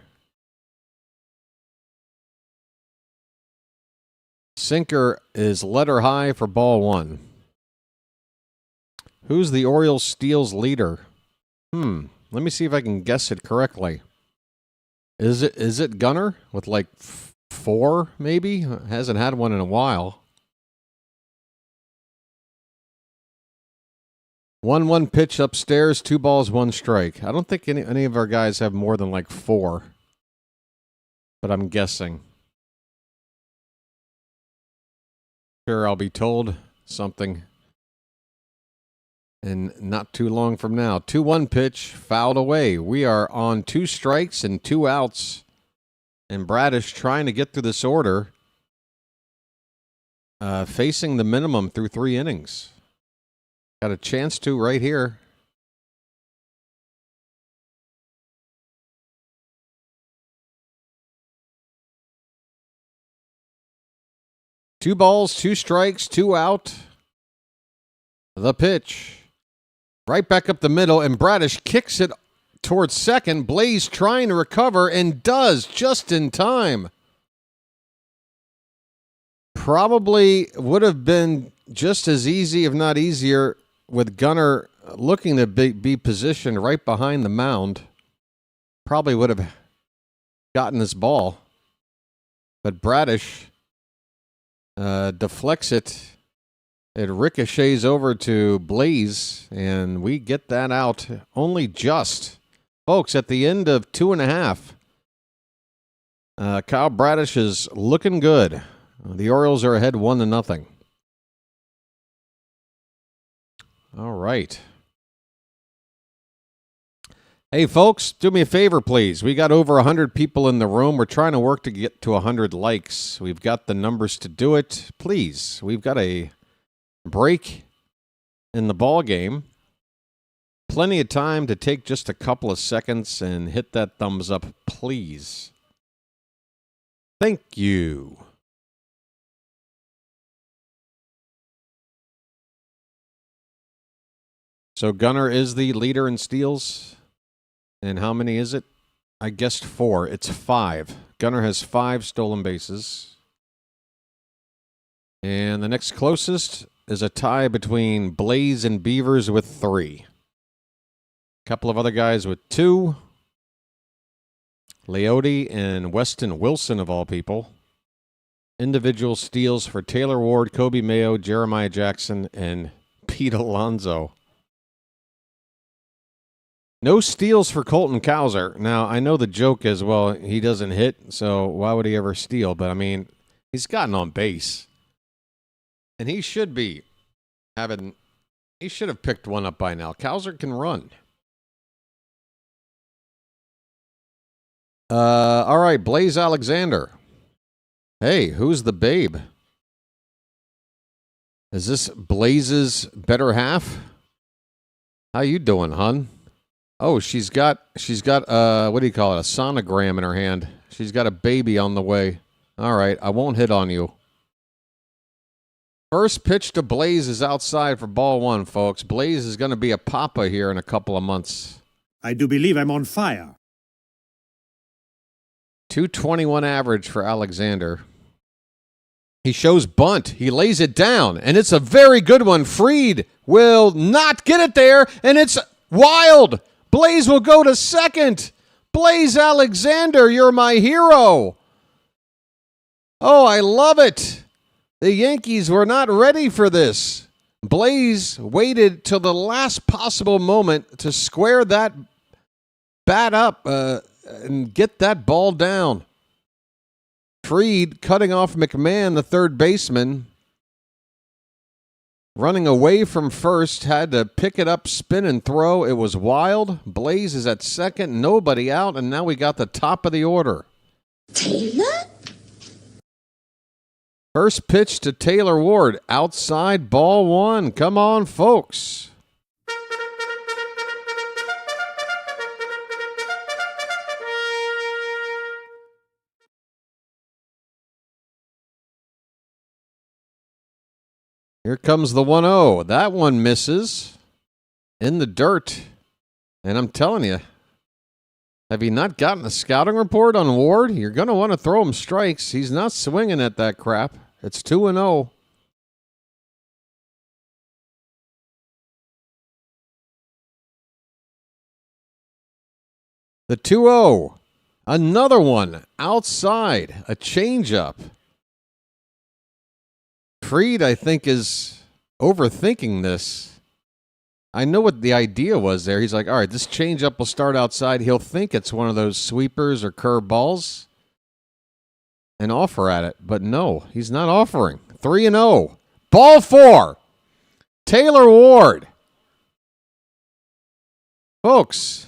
Sinker is letter high for ball 1. Who's the Orioles steals leader? Let me see if I can guess it correctly. Is it Gunnar with like 4 maybe? Hasn't had one in a while. 1-1 pitch upstairs, 2 balls, 1 strike. I don't think any of our guys have more than like 4. But I'm guessing. Sure, I'll be told something. And not too long from now. 2-1 pitch, fouled away. We are on 2 strikes and 2 outs. And Bradish trying to get through this order. Facing the minimum through 3 innings. Got a chance to right here. Two balls, 2 strikes, 2 out. The pitch. Right back up the middle, and Bradish kicks it towards second. Blaze trying to recover, and does just in time. Probably would have been just as easy, if not easier, with Gunnar looking to be positioned right behind the mound. Probably would have gotten this ball. But Bradish deflects it. It ricochets over to Blaze, and we get that out only just. Folks, at the end of 2.5, Kyle Bradish is looking good. The Orioles are ahead 1-0. All right. Hey, folks, do me a favor, please. We got over 100 people in the room. We're trying to work to get to 100 likes. We've got the numbers to do it. Please, we've got a break in the ball game. Plenty of time to take just a couple of seconds and hit that thumbs up, please. Thank you. So Gunnar is the leader in steals. And how many is it? I guessed 4. It's 5. Gunnar has 5 stolen bases. And the next closest is a tie between Blaze and Beavers with 3. A couple of other guys with 2. Leote and Weston Wilson, of all people. Individual steals for Taylor Ward, Kobe Mayo, Jeremiah Jackson, and Pete Alonso. No steals for Colton Cowser. Now, I know the joke is, well, he doesn't hit, so why would he ever steal? But, I mean, he's gotten on base. And he should be having... He should have picked one up by now. Cowser can run. All right, Blaze Alexander. Hey, who's the babe? Is this Blaze's better half? How you doing, hon? Oh, she's got what do you call it? A sonogram in her hand. She's got a baby on the way. All right, I won't hit on you. First pitch to Blaze is outside for ball 1, folks. Blaze is going to be a papa here in a couple of months. I do believe I'm on fire. 221 average for Alexander. He shows bunt. He lays it down, and it's a very good one. Fried will not get it there, and it's wild. Blaze will go to second. Blaze Alexander, you're my hero. Oh, I love it. The Yankees were not ready for this. Blaze waited till the last possible moment to square that bat up and get that ball down. Fried cutting off McMahon, the third baseman. Running away from first, had to pick it up, spin, and throw. It was wild. Blaze is at second, nobody out, and now we got the top of the order. Taylor? First pitch to Taylor Ward, outside ball 1. Come on, folks. Here comes the 1-0. That one misses in the dirt. And I'm telling you, have you not gotten a scouting report on Ward? You're going to want to throw him strikes. He's not swinging at that crap. It's 2-0. The 2-0. Another one outside. A changeup. Fried, I think, is overthinking this. I know what the idea was there. He's like, all right, this changeup will start outside. He'll think it's one of those sweepers or curve balls and offer at it. But no, he's not offering. 3-0. Ball 4. Taylor Ward. Folks,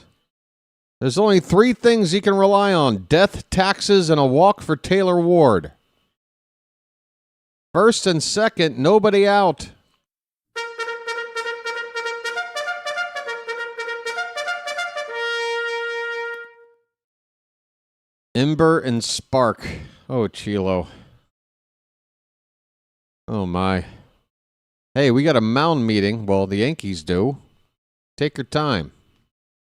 there's only 3 things you can rely on. Death, taxes, and a walk for Taylor Ward. First and second, nobody out. Ember and Spark. Oh, Chilo. Oh, my. Hey, we got a mound meeting. Well, the Yankees do. Take your time.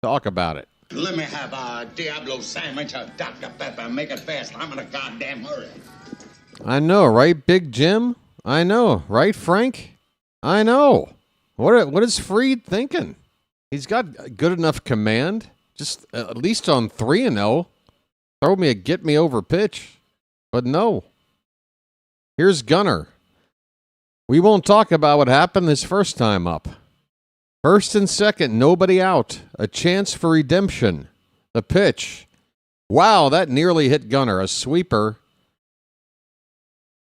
Talk about it. Let me have a Diablo sandwich of Dr. Pepper. Make it fast. I'm in a goddamn hurry. I know, right, Big Jim? I know, right, Frank? I know. What is Fried thinking? He's got good enough command, just at least on 3-0. throw me a get-me-over pitch. But no. Here's Gunnar. We won't talk about what happened his first time up. First and second, nobody out. A chance for redemption. The pitch. Wow, that nearly hit Gunnar. A sweeper.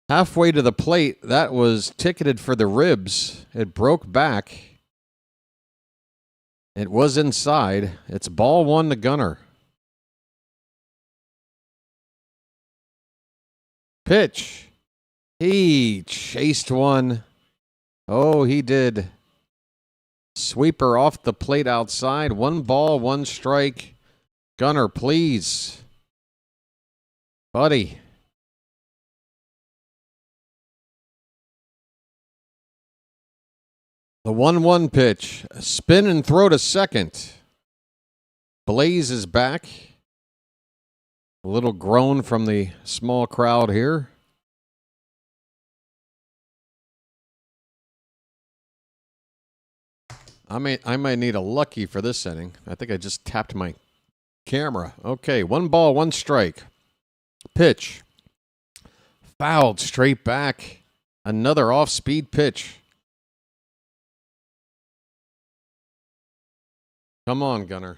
Halfway to the plate, that was ticketed for the ribs. It broke back. It was inside. It's ball one to Gunnar. Pitch. He chased one. Oh, he did. Sweeper off the plate outside. 1 ball, 1 strike. Gunnar, please. Buddy. The 1-1 pitch. Spin and throw to second. Blaze is back. A little groan from the small crowd here. I might need a lucky for this inning. I think I just tapped my camera. Okay, 1 ball, 1 strike. Pitch. Fouled straight back. Another off-speed pitch. Come on, Gunnar.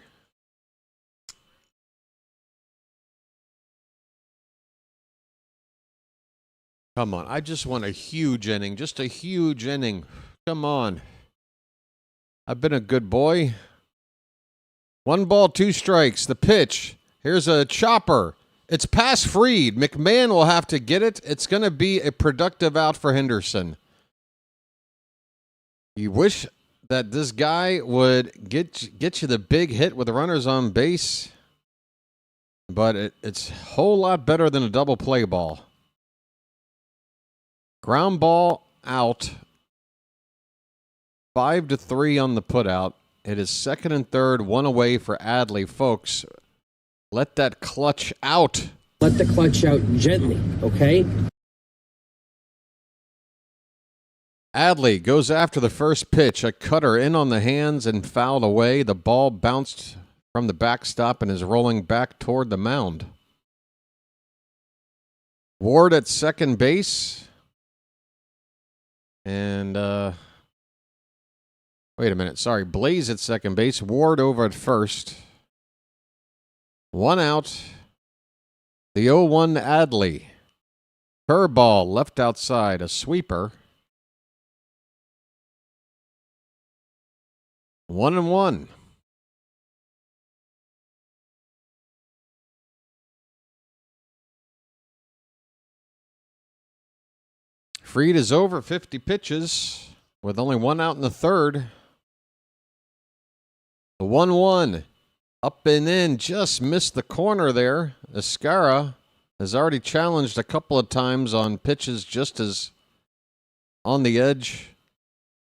Come on. I just want a huge inning. Just a huge inning. Come on. I've been a good boy. 1 ball, 2 strikes. The pitch. Here's a chopper. It's past Freed. McMahon will have to get it. It's going to be a productive out for Henderson. You wish that this guy would get you the big hit with the runners on base, but it's a whole lot better than a double play ball. Ground ball out. 5-3 on the putout. It is second and third, 1 away for Adley. Folks, let that clutch out. Let the clutch out gently, okay? Adley goes after the first pitch. A cutter in on the hands and fouled away. The ball bounced from the backstop and is rolling back toward the mound. Ward at second base. And, wait a minute. Sorry. Blaze at second base. Ward over at first. 1 out. The 0-1 Adley. Curveball left outside. A sweeper. 1-1. Freed is over 50 pitches with only 1 out in the third. The 1-1. Up and in. Just missed the corner there. Escara has already challenged a couple of times on pitches just as on the edge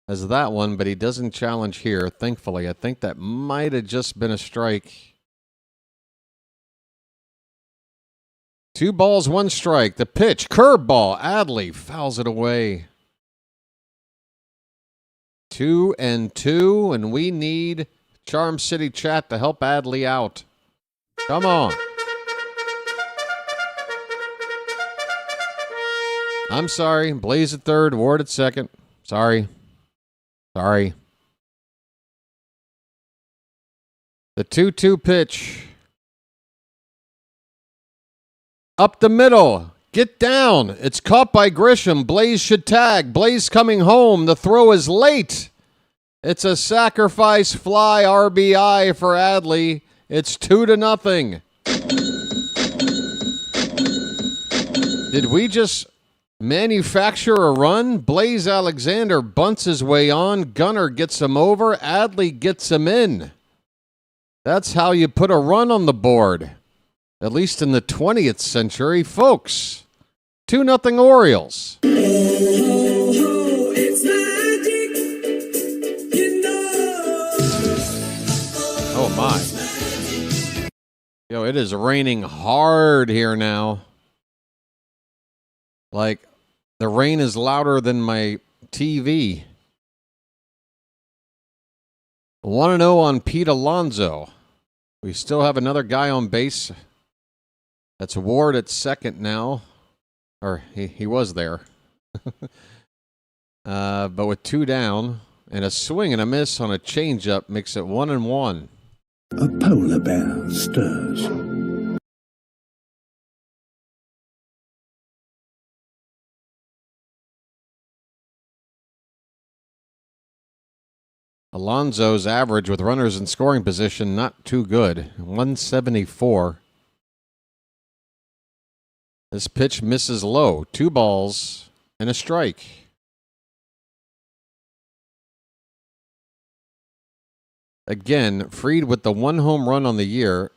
as that one, but he doesn't challenge here, thankfully. I think that might have just been a strike. 2 balls, 1 strike. The pitch, curveball. Adley fouls it away. 2-2, and we need Charm City Chat to help Adley out. Come on. I'm sorry. Blaze at third, Ward at second. Sorry. The 2-2 pitch. Up the middle. Get down. It's caught by Grisham. Blaze should tag. Blaze coming home. The throw is late. It's a sacrifice fly RBI for Adley. It's 2-0. Did we just manufacture a run? Blaze Alexander bunts his way on. Gunnar gets him over. Adley gets him in. That's how you put a run on the board. At least in the 20th century. Folks, 2-0 Orioles. Oh, my. Yo, it is raining hard here now. Like, the rain is louder than my TV. 1-0 on Pete Alonso. We still have another guy on base. That's Ward at second now. Or he was there. But with 2 down and a swing and a miss on a changeup makes it 1-1. A polar bear stirs. Alonso's average with runners in scoring position not too good. 174. This pitch misses low. 2 balls and a strike. Again, Fried with the 1 home run on the year.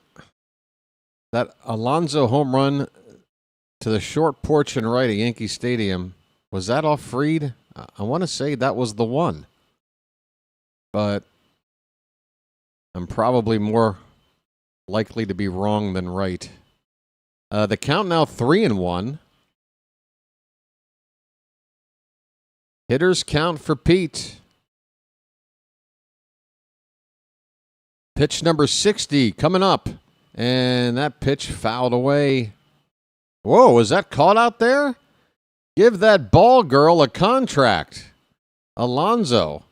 That Alonso home run to the short porch and right at Yankee Stadium, was that off Fried? I want to say that was the one. But I'm probably more likely to be wrong than right. The count now 3-1. Hitters count for Pete. Pitch number 60 coming up. And that pitch fouled away. Whoa, was that caught out there? Give that ball girl a contract. Alonso.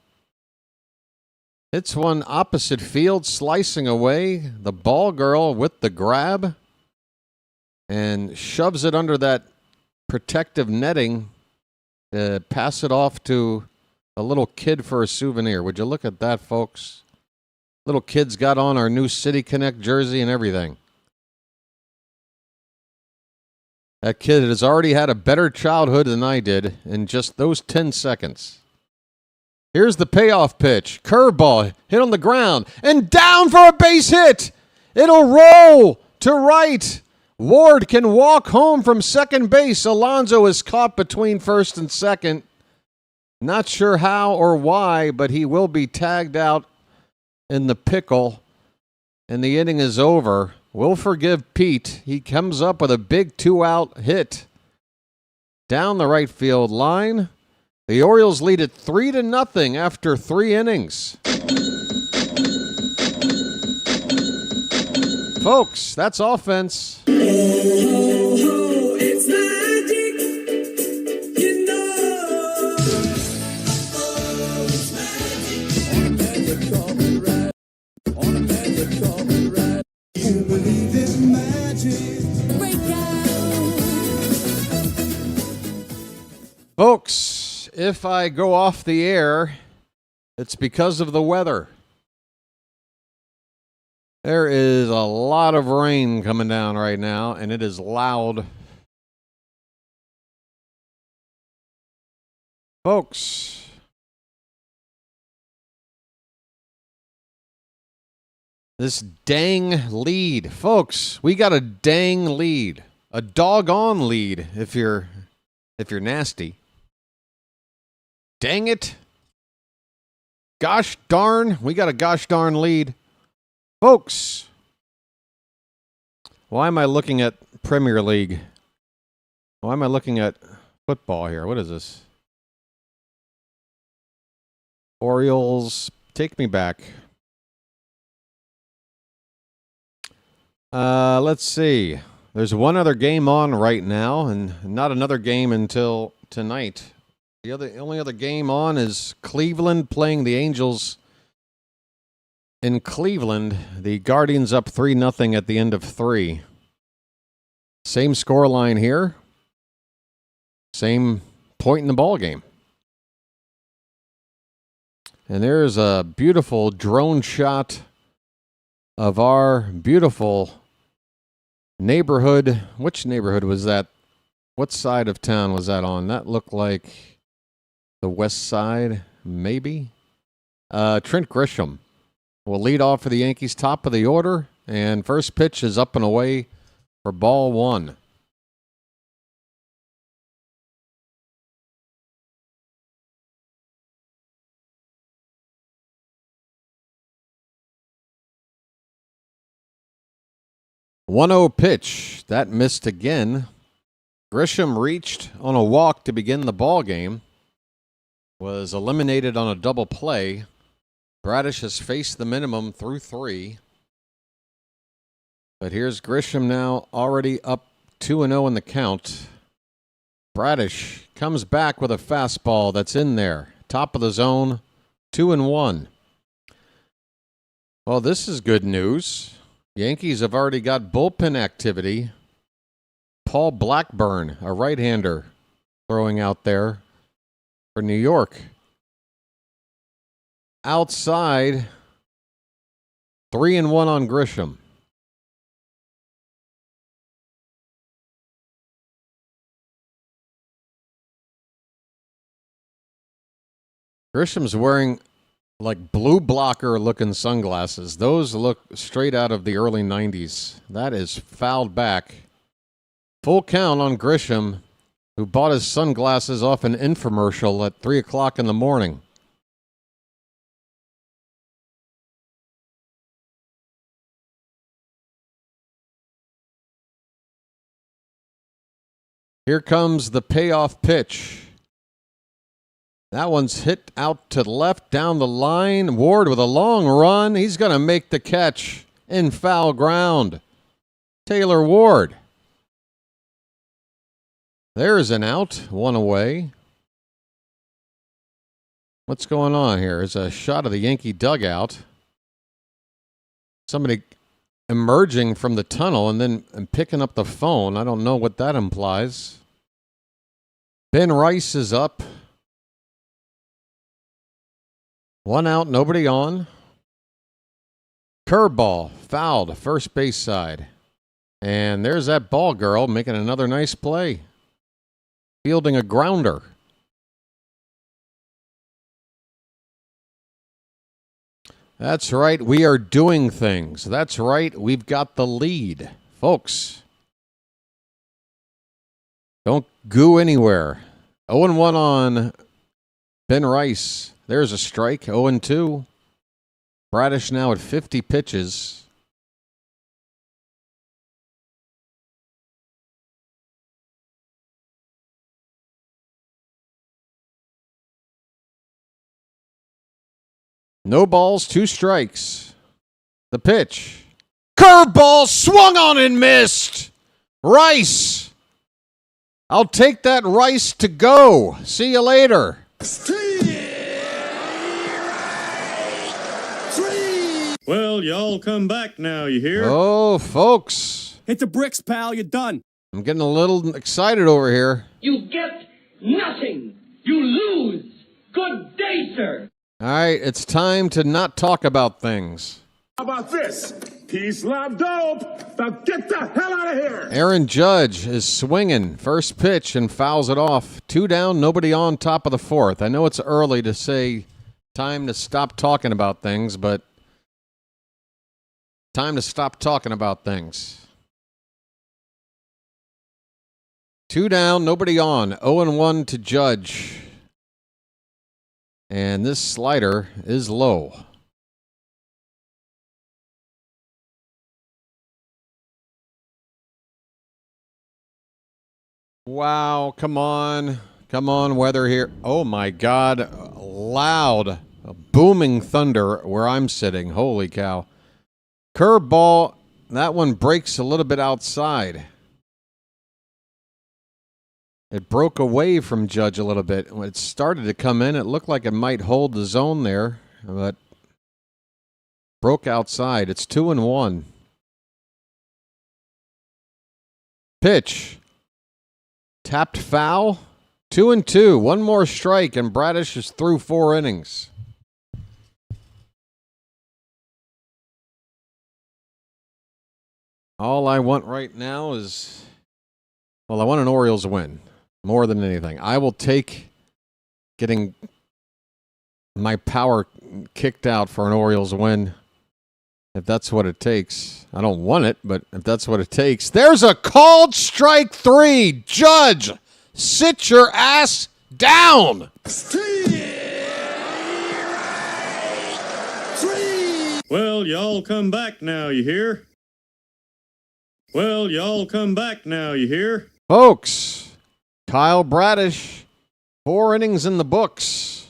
Hits one opposite field, slicing away. The ball girl with the grab. And shoves it under that protective netting to pass it off to a little kid for a souvenir. Would you look at that, folks? Little kid's got on our new City Connect jersey and everything. That kid has already had a better childhood than I did in just those 10 seconds. Here's the payoff pitch. Curveball hit on the ground and down for a base hit. It'll roll to right. Ward can walk home from second base. Alonso is caught between first and second. Not sure how or why, but he will be tagged out in the pickle, and the inning is over. We'll forgive Pete. He comes up with a big 2-out hit down the right field line. The Orioles lead it 3-0 after 3 innings. Folks, that's offense. Ho, ho, ho, it's magic, you know. Oh, it's magic. On a magic carpet ride. On a magic carpet ride. You believe in magic. Breakdown. Folks, if I go off the air, it's because of the weather. There is a lot of rain coming down right now, and it is loud. Folks, this dang lead. Folks, we got a dang lead. A doggone lead if you're nasty. Dang it. Gosh darn, we got a gosh darn lead. Folks, why am I looking at Premier League? Why am I looking at football here? What is this? Orioles, take me back. Let's see. There's one other game on right now, and not another game until tonight. The only other game on is Cleveland playing the Angels. In Cleveland, the Guardians up 3-0 at the end of 3. Same scoreline here. Same point in the ball game. And there's a beautiful drone shot of our beautiful neighborhood. Which neighborhood was that? What side of town was that on? That looked like the west side, maybe. Trent Grisham will lead off for the Yankees, top of the order, and first pitch is up and away for ball 1. One-oh pitch. That missed again. Grisham reached on a walk to begin the ball game. Was eliminated on a double play. Bradish has faced the minimum through 3. But here's Grisham now, already up 2-0 in the count. Bradish comes back with a fastball that's in there. Top of the zone, 2-1. Well, this is good news. Yankees have already got bullpen activity. Paul Blackburn, a right-hander, throwing out there for New York. Outside, 3-1 on Grisham. Grisham's wearing like blue blocker looking sunglasses. Those look straight out of the early 90s. That is fouled back. Full count on Grisham, who bought his sunglasses off an infomercial at 3 o'clock in the morning. Here comes the payoff pitch. That one's hit out to the left, down the line. Ward with a long run. He's going to make the catch in foul ground. Taylor Ward. There's an out, one away. What's going on here? There's a shot of the Yankee dugout. Somebody emerging from the tunnel and then picking up the phone. I don't know what that implies. Ben Rice is up. One out, nobody on. Curveball, fouled, first base side. And there's that ball girl making another nice play. Fielding a grounder. That's right, we are doing things. That's right, we've got the lead. Folks, don't go anywhere. 0-1 on Ben Rice. There's a strike, 0-2. Bradish now at 50 pitches. No balls, 2 strikes. The pitch. Curveball swung on and missed. Rice. I'll take that Rice to go. See you later. Well, y'all come back now, you hear? Oh, folks. Hit the bricks, pal. You're done. I'm getting a little excited over here. You get nothing. You lose. Good day, sir. All right, it's time to not talk about things. How about this? Peace, love, dope. Now get the hell out of here. Aaron Judge is swinging. First pitch and fouls it off. 2 down, nobody on, top of the 4th. I know it's early to say time to stop talking about things, but time to stop talking about things. 2 down, nobody on. 0-1 to Judge. And this slider is low. Wow, come on. Come on, weather here. Oh, my God. Loud, booming thunder where I'm sitting. Holy cow. Curveball, that one breaks a little bit outside. It broke away from Judge a little bit. When it started to come in, it looked like it might hold the zone there, but broke outside. It's 2-1. Pitch. Tapped foul. 2-2. One more strike, and Bradish is through 4 innings. All I want right now is, well, I want an Orioles win more than anything. I will take getting my power kicked out for an Orioles win if that's what it takes. I don't want it, but if that's what it takes. There's a called strike 3. Judge, sit your ass down. Well, y'all come back now, you hear? Well, y'all come back now, you hear? Folks, Kyle Bradish, 4 innings in the books.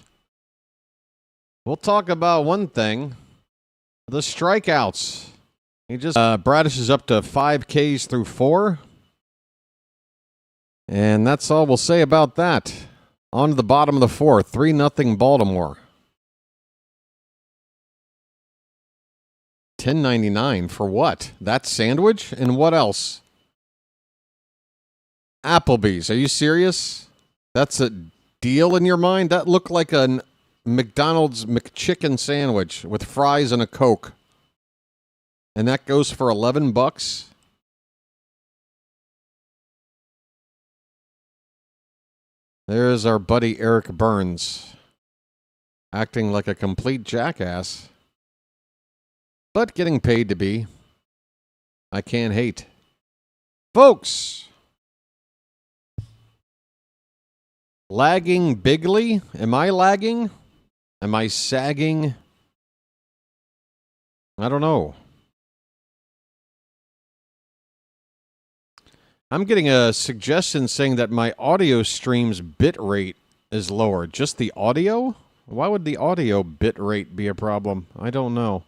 We'll talk about one thing, the strikeouts. He just Bradish is up to 5 Ks through 4. And that's all we'll say about that. On to the bottom of the 4th, 3-0 Baltimore. $10.99 for what? That sandwich? And what else? Applebee's. Are you serious? That's a deal in your mind? That looked like a McDonald's McChicken sandwich with fries and a Coke. And that goes for $11? There's our buddy Eric Burns, acting like a complete jackass, but getting paid to be. I can't hate. Folks, lagging bigly? Am I lagging? Am I sagging? I don't know. I'm getting a suggestion saying that my audio stream's bit rate is lower. Just the audio? Why would the audio bit rate be a problem? I don't know.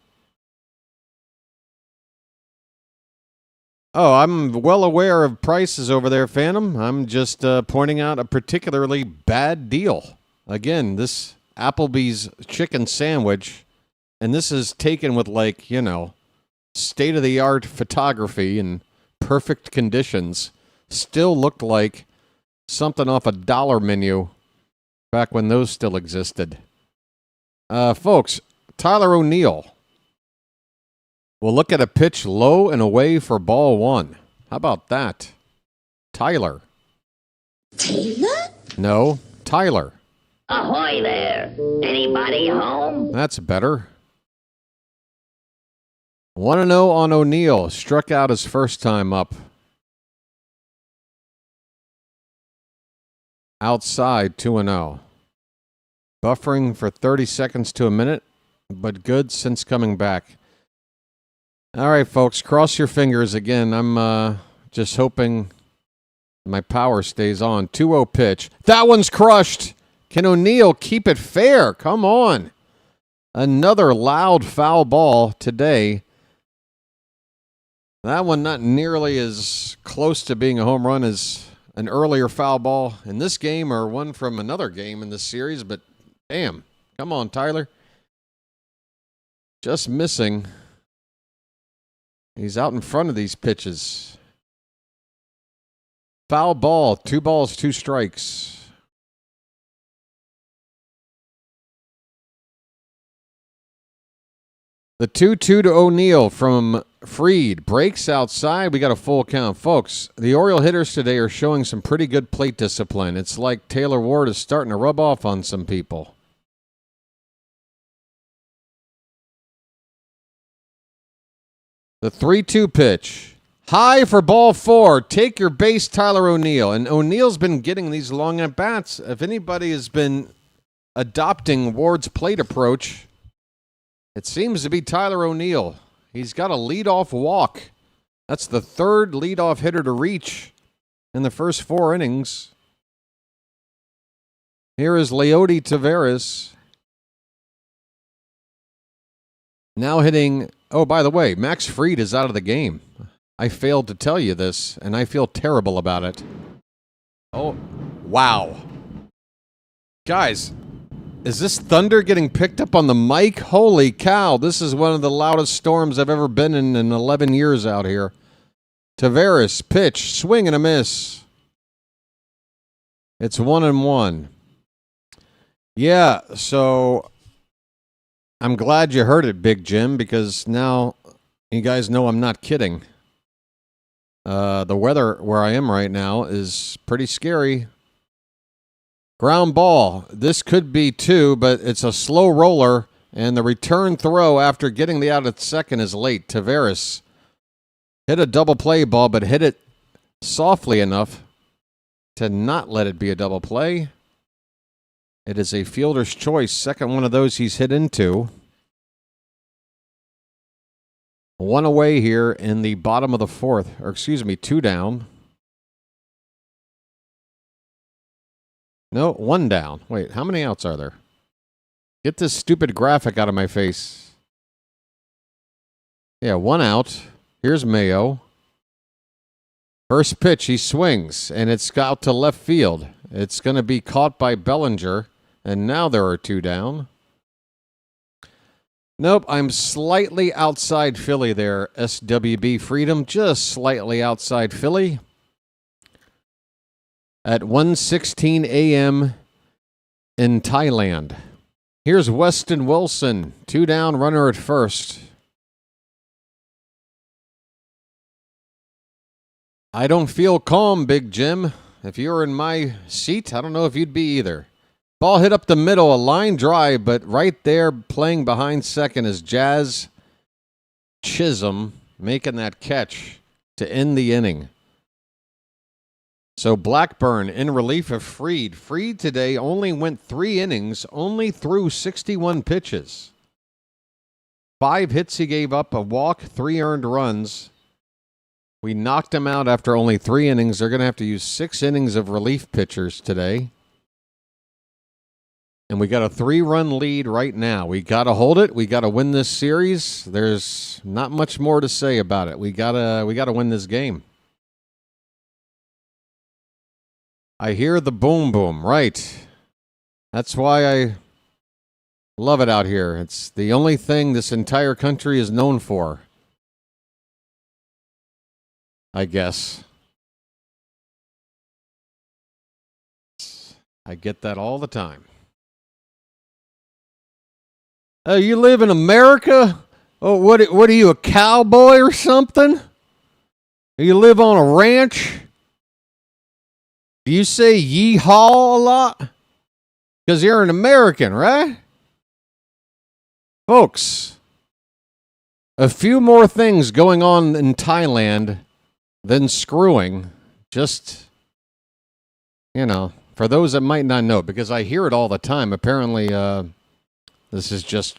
Oh, I'm well aware of prices over there, Phantom. I'm just pointing out a particularly bad deal. Again, this Applebee's chicken sandwich, and this is taken with, like, you know, state-of-the-art photography and perfect conditions, still looked like something off a dollar menu back when those still existed. Folks, Tyler O'Neill will look at a pitch low and away for ball 1. How about that? Tyler. Taylor? No, Tyler. Ahoy there! Anybody home? That's better. 1-0 on O'Neill. Struck out his first time up. Outside, 2-0. Buffering for 30 seconds to a minute, but good since coming back. All right, folks, cross your fingers again. I'm just hoping my power stays on. 2-0 pitch. That one's crushed. Can O'Neill keep it fair? Come on. Another loud foul ball today. That one not nearly as close to being a home run as an earlier foul ball in this game or one from another game in this series, but damn. Come on, Tyler. Just missing. He's out in front of these pitches. Foul ball, 2 balls, 2 strikes. The 2-2 to O'Neill from Freed. Breaks outside. We got a full count. Folks, the Oriole hitters today are showing some pretty good plate discipline. It's like Taylor Ward is starting to rub off on some people. The 3-2 pitch. High for ball 4. Take your base, Tyler O'Neill. And O'Neill's been getting these long at-bats. If anybody has been adopting Ward's plate approach, it seems to be Tyler O'Neill. He's got a leadoff walk. That's the 3rd leadoff hitter to reach in the first 4 innings. Here is Leody Taveras. Now hitting... Oh, by the way, Max Fried is out of the game. I failed to tell you this, and I feel terrible about it. Oh, wow. Guys, is this thunder getting picked up on the mic? Holy cow, this is one of the loudest storms I've ever been in 11 years out here. Taveras, pitch, swing and a miss. It's 1-1. Yeah, so I'm glad you heard it, Big Jim, because now you guys know I'm not kidding. The weather where I am right now is pretty scary. Ground ball. This could be 2, but it's a slow roller, and the return throw after getting the out at second is late. Taveras hit a double play ball, but hit it softly enough to not let it be a double play. It is a fielder's choice. Second one of those he's hit into. 1 away here in the bottom of the 4th. Or excuse me, 2 down. No, 1 down. Wait, how many outs are there? Get this stupid graphic out of my face. Yeah, 1 out. Here's Mayo. First pitch, he swings, and it's out to left field. It's going to be caught by Bellinger, and now there are 2 down. Nope, I'm slightly outside Philly there, SWB Freedom, just slightly outside Philly. At 1:16 a.m. in Thailand. Here's Weston Wilson, 2 down, runner at first. I don't feel calm, Big Jim. If you were in my seat, I don't know if you'd be either. Ball hit up the middle, a line drive, but right there playing behind second is Jazz Chisholm making that catch to end the inning. So Blackburn in relief of Fried. Fried today only went 3 innings, only threw 61 pitches. 5 hits he gave up, a walk, 3 earned runs. We knocked him out after only 3 innings. They're going to have to use 6 innings of relief pitchers today. And we got a 3-run lead right now. We got to hold it. We got to win this series. There's not much more to say about it. We got to win this game. I hear the boom boom, right? That's why I love it out here. It's the only thing this entire country is known for, I guess. I get that all the time. Oh, you live in America? Oh, what are you, a cowboy or something? You live on a ranch? Do you say yeehaw a lot? Because you're an American, right? Folks, a few more things going on in Thailand than screwing. Just, for those that might not know, because I hear it all the time. Apparently, this is just,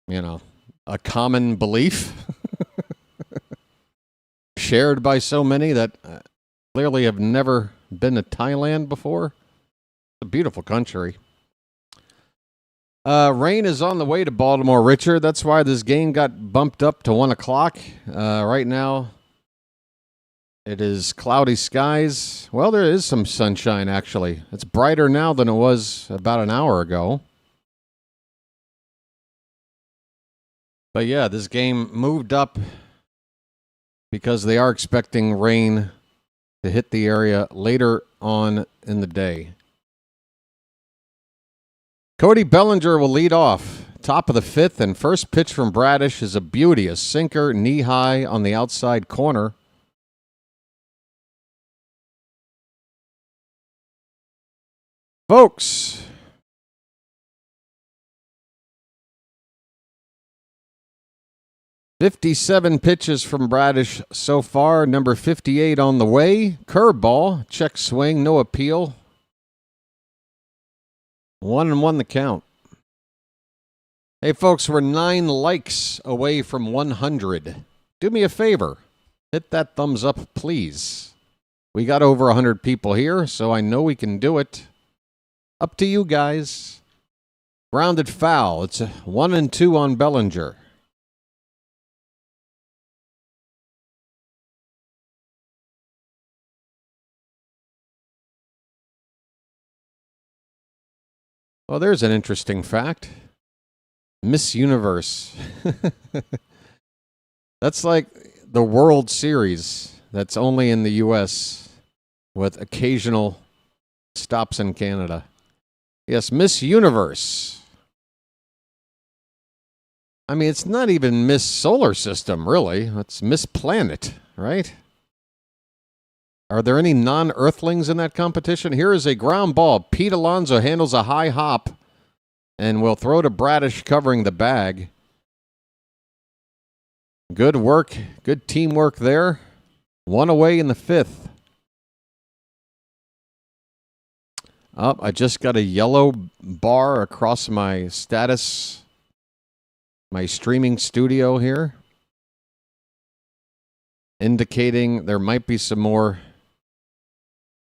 a common belief shared by so many that clearly have never been to Thailand before. It's a beautiful country. Rain is on the way to Baltimore, Richard. That's why this game got bumped up to 1 o'clock. Right now, it is cloudy skies. Well, there is some sunshine, actually. It's brighter now than it was about an hour ago. But yeah, this game moved up because they are expecting rain to hit the area later on in the day. Cody Bellinger will lead off. Top of the 5th, and first pitch from Bradish is a beauty. A sinker, knee-high on the outside corner. Folks, .57 pitches from Bradish so far. Number 58 on the way. Curveball, check swing, no appeal. 1-1 the count. Hey, folks, we're 9 likes away from 100. Do me a favor. Hit that thumbs up, please. We got over 100 people here, so I know we can do it. Up to you guys. Grounded foul. It's a 1-2 on Bellinger. Well, there's an interesting fact. Miss Universe. That's like the World Series. That's only in the U.S. with occasional stops in Canada. Yes, Miss Universe. I mean, it's not even Miss Solar System, really. It's Miss Planet, right? Are there any non-Earthlings in that competition? Here is a ground ball. Pete Alonso handles a high hop and will throw to Bradish covering the bag. Good work. Good teamwork there. 1 away in the 5th. Oh, I just got a yellow bar across my status, my streaming studio here, indicating there might be some more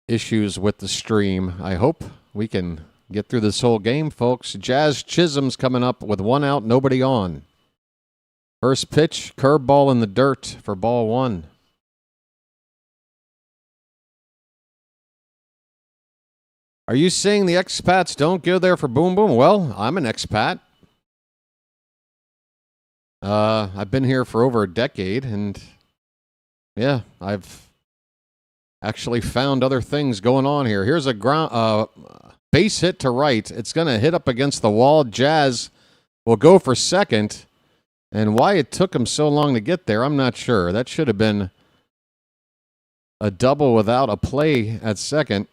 issues with the stream. I hope we can get through this whole game, folks. Jazz Chisholm's coming up with 1 out, nobody on. First pitch, curveball in the dirt for ball one. Are you saying the expats don't go there for boom boom? Well, I'm an expat. I've been here for over a decade, and yeah, I've actually found other things going on here. Here's a base hit to right. It's going to hit up against the wall. Jazz will go for second, and why it took him so long to get there, I'm not sure. That should have been a double without a play at second.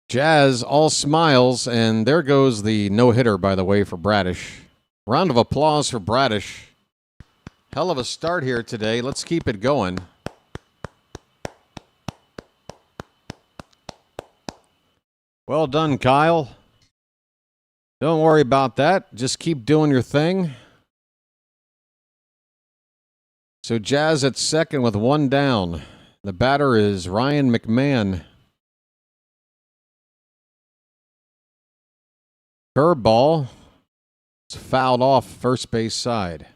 Jazz all smiles, and there goes the no-hitter, by the way, for Bradish. Round of applause for Bradish. Hell of a start here today. Let's keep it going. Well done, Kyle. Don't worry about that. Just keep doing your thing. So Jazz at second with one down. The batter is Ryan McMahon. Curveball. It's fouled off first base side.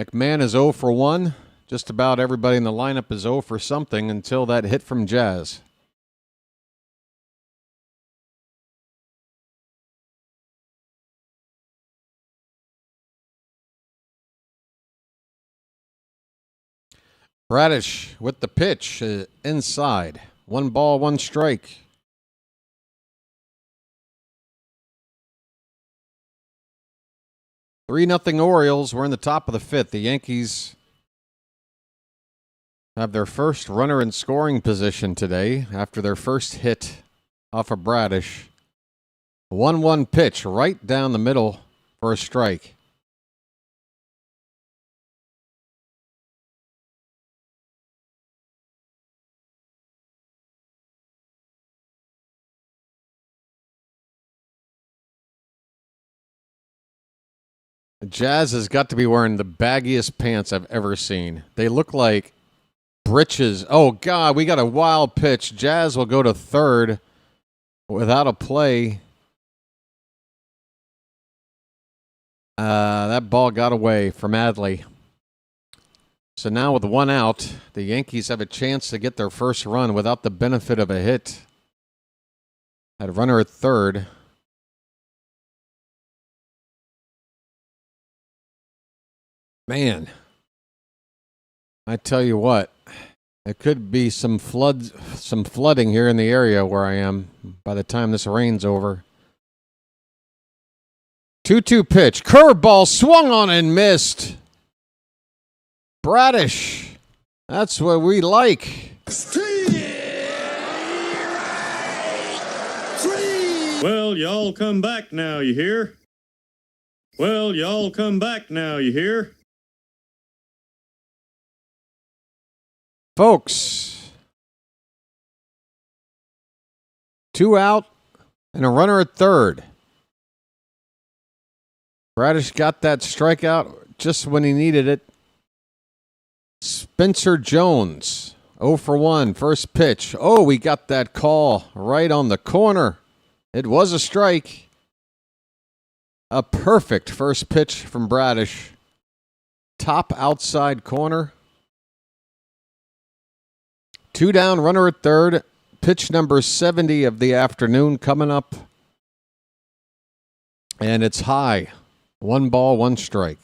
McMahon is 0 for 1. Just about everybody in the lineup is 0 for something until that hit from Jazz. Bradish with the pitch inside. 1 ball, 1 strike. Three 0 Orioles. We're in the top of the 5th. The Yankees have their first runner in scoring position today after their first hit off of Bradish. 1-1 pitch right down the middle for a strike. Jazz has got to be wearing the baggiest pants I've ever seen. They look like britches. Oh, God, we got a wild pitch. Jazz will go to third without a play. That ball got away from Adley. So now with 1 out, the Yankees have a chance to get their first run without the benefit of a hit. Had runner at third. Man, I tell you what, it could be some flooding here in the area where I am by the time this rain's over. 2-2 pitch, curveball swung on and missed. Bradish, that's what we like. Well, y'all come back now, you hear? Well, y'all come back now, you hear? Folks, 2 out and a runner at third. Bradish got that strikeout just when he needed it. Spencer Jones, 0 for 1, first pitch. Oh, we got that call right on the corner. It was a strike. A perfect first pitch from Bradish. Top outside corner. 2 down, runner at third. Pitch number 70 of the afternoon coming up. And it's high. 1 ball, 1 strike.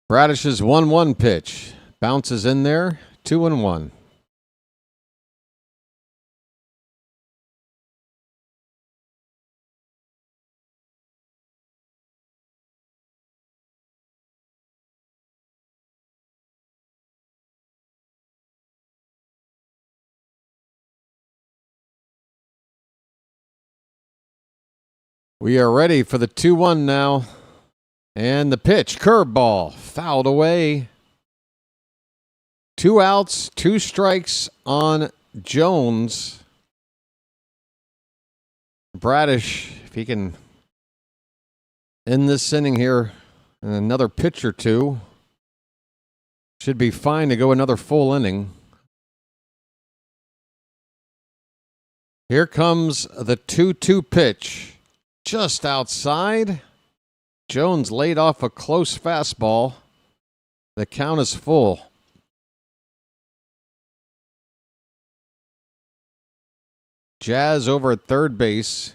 Bradish's 1-1 pitch. Bounces in there. 2-1. We are ready for the 2-1 now. And the pitch, curveball, fouled away. 2 outs, 2 strikes on Jones. Bradish, if he can end this inning here and another pitch or two, should be fine to go another full inning. Here comes the 2-2 pitch. Just outside. Jones laid off a close fastball. The count is full. Jazz over at third base.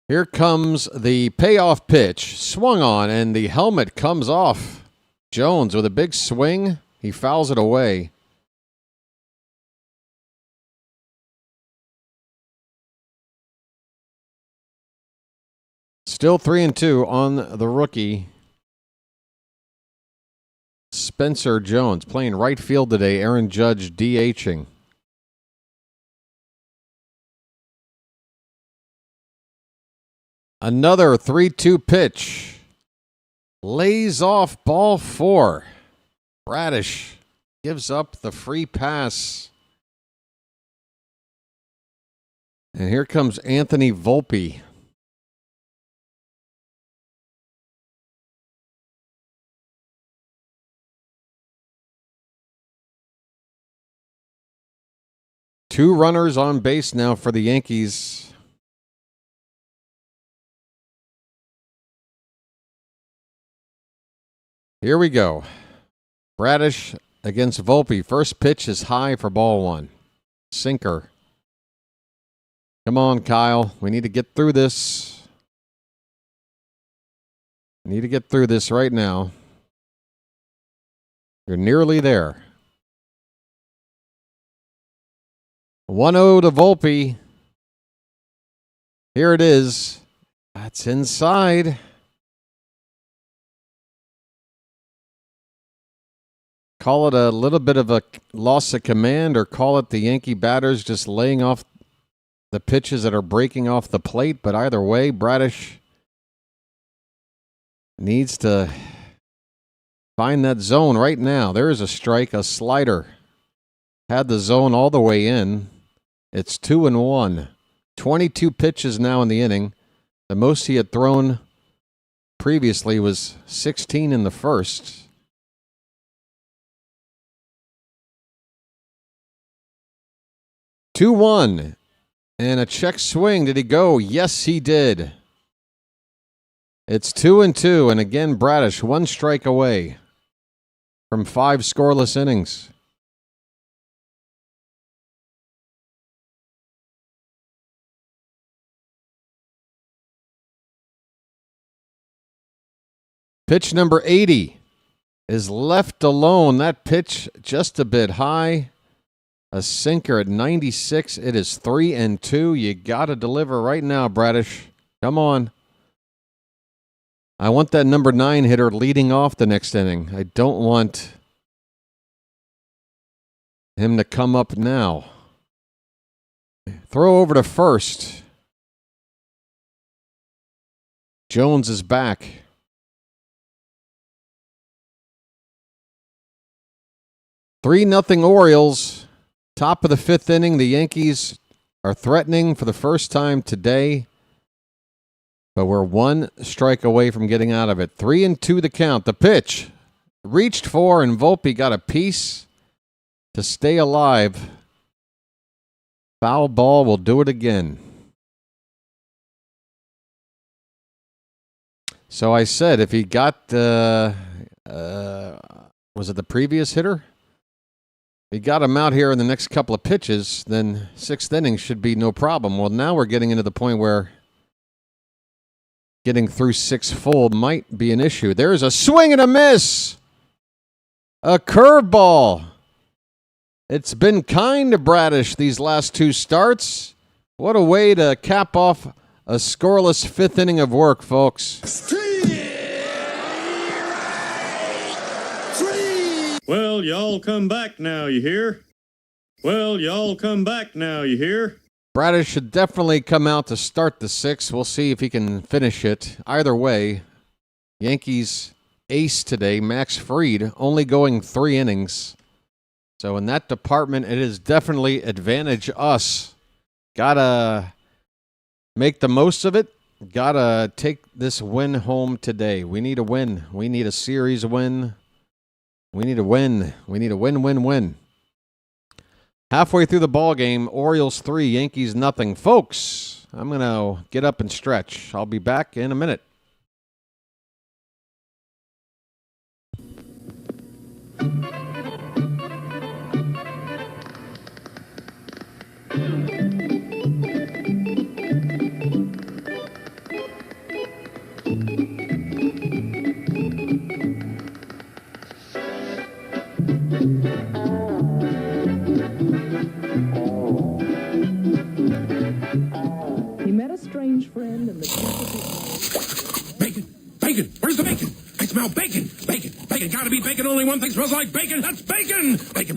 Here comes the payoff pitch. Swung on, and the helmet comes off. Jones with a big swing. He fouls it away. Still 3-2 on the rookie. Spencer Jones playing right field today. Aaron Judge DHing. Another 3-2 pitch. Lays off ball 4. Bradish gives up the free pass. And here comes Anthony Volpe. Two runners on base now for the Yankees. Here we go. Bradish against Volpe. First pitch is high for ball 1. Sinker. Come on, Kyle. We need to get through this. We need to get through this right now. You're nearly there. 1-0 to Volpe. Here it is. That's inside. Call it a little bit of a loss of command, or call it the Yankee batters just laying off the pitches that are breaking off the plate. But either way, Bradish needs to find that zone right now. There is a strike, a slider. Had the zone all the way in. It's 2-1. 22 pitches now in the inning. The most he had thrown previously was 16 in the first. Two-one. And a check swing. Did he go? Yes, he did. It's 2-2. And again, Bradish, 1 strike away from 5 scoreless innings. Pitch number 80 is left alone. That pitch just a bit high. A sinker at 96. It is 3-2. You got to deliver right now, Bradish. Come on. I want that number 9 hitter leading off the next inning. I don't want him to come up now. Throw over to first. Jones is back. 3-0 Orioles. Top of the 5th inning. The Yankees are threatening for the first time today, but we're 1 strike away from getting out of it. 3-2 the count. The pitch reached for, and Volpe got a piece to stay alive. Foul ball will do it again. So I said if he got, was it the previous hitter? He got him out here in the next couple of pitches, then 6th inning should be no problem. Well, now we're getting into the point where getting through 6 full might be an issue. There's a swing and a miss. A curveball. It's been kind to Bradish these last 2 starts. What a way to cap off a scoreless 5th inning of work, folks. Well, y'all come back now, you hear? Well, y'all come back now, you hear? Bradish should definitely come out to start the sixth. We'll see if he can finish it. Either way, Yankees ace today, Max Fried, only going 3 innings. So in that department, it is definitely advantage us. Gotta make the most of it. Gotta take this win home today. We need a win. We need a series win. We need a win. We need a win. Halfway through the ball game, Orioles 3, Yankees nothing. Folks, I'm going to get up and stretch. I'll be back in a minute. Strange friend in the Chesapeake Bay. Bacon! Where's the bacon? I smell bacon! Bacon! Gotta be bacon! Only one thing smells like bacon! That's bacon! Bacon!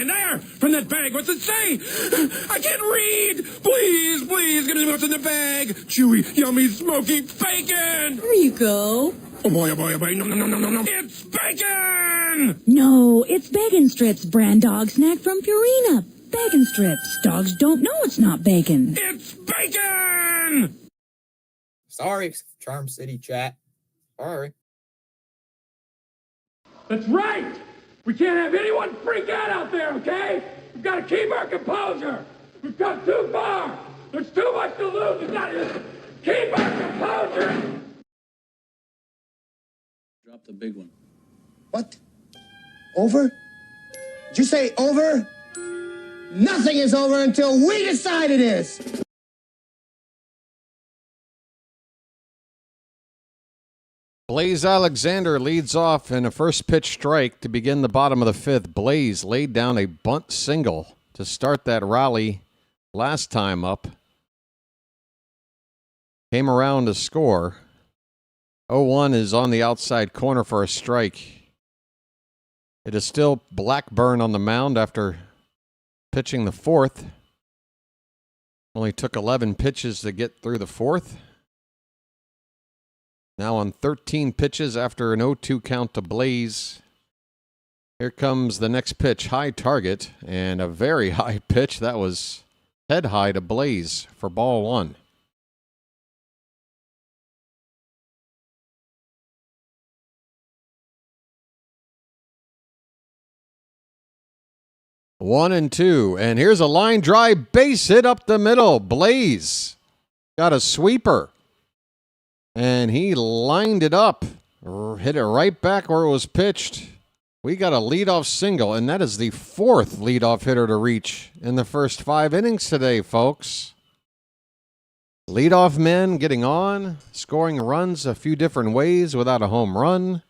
There! From that bag! What's it say? I can't read! Please! Give me what's in the bag! Chewy, yummy, smoky bacon! There you go. Oh boy! No! It's bacon! No, it's bacon strips, brand dog snack from Purina. Bacon strips. Dogs don't know it's not bacon. It's bacon! Sorry, Charm City chat. Sorry. That's right! We can't have anyone freak out there, okay? We've got to keep our composure. We've come too far. There's too much to lose. We've got to just keep our composure. Drop the big one. What? Over? Did you say over? Nothing is over until we decide it is. Blaze Alexander leads off in a first pitch strike to begin the bottom of the fifth. Blaze laid down a bunt single to start that rally last time up. Came around to score. 0-1 is on the outside corner for a strike. It is still Blackburn on the mound after pitching the fourth. Only took 11 pitches to get through the fourth. Now on 13 pitches after an 0-2 count to Blaze. Here comes the next pitch, high target, and a very high pitch. That was head high to Blaze for ball one. One and two, and here's a line drive base hit up the middle. Blaze got a sweeper, and he lined it up, hit it right back where it was pitched. We got a leadoff single, and that is the fourth leadoff hitter to reach in the first 5 innings today, folks. Leadoff men getting on, scoring runs a few different ways without a home run,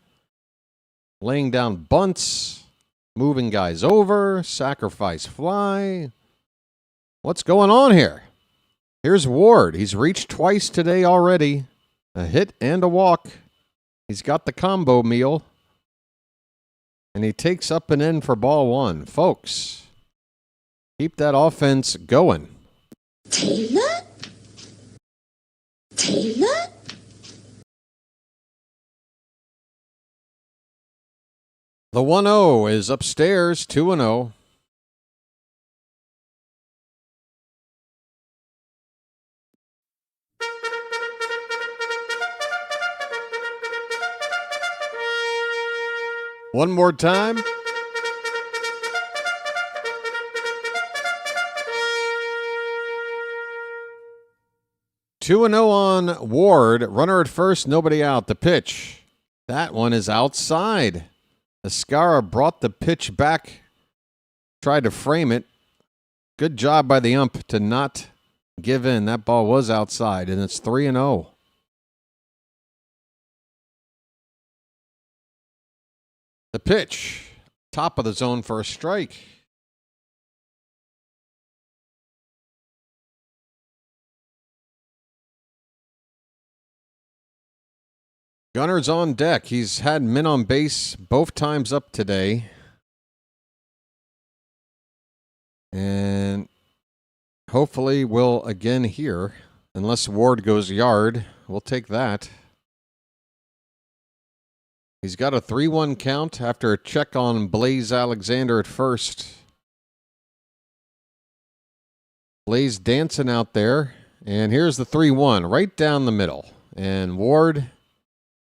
laying down bunts, moving guys over, sacrifice fly. What's going on here? Here's Ward. He's reached twice today already. A hit and a walk. He's got the combo meal. And he takes up and in for ball one. Folks, keep that offense going. Taylor? The 1-0 is upstairs, 2-0. One more time. Two and 0 on Ward. Runner at first, nobody out. The pitch. That one is outside. Escara brought the pitch back, tried to frame it. Good job by the ump to not give in. That ball was outside, and it's 3-0. The pitch, top of the zone for a strike. Gunner's on deck. He's had men on base both times up today. And hopefully will again here. Unless Ward goes yard, we'll take that. He's got a 3-1 count after a check on Blaze Alexander at first. Blaze dancing out there. And here's the 3-1 right down the middle. And Ward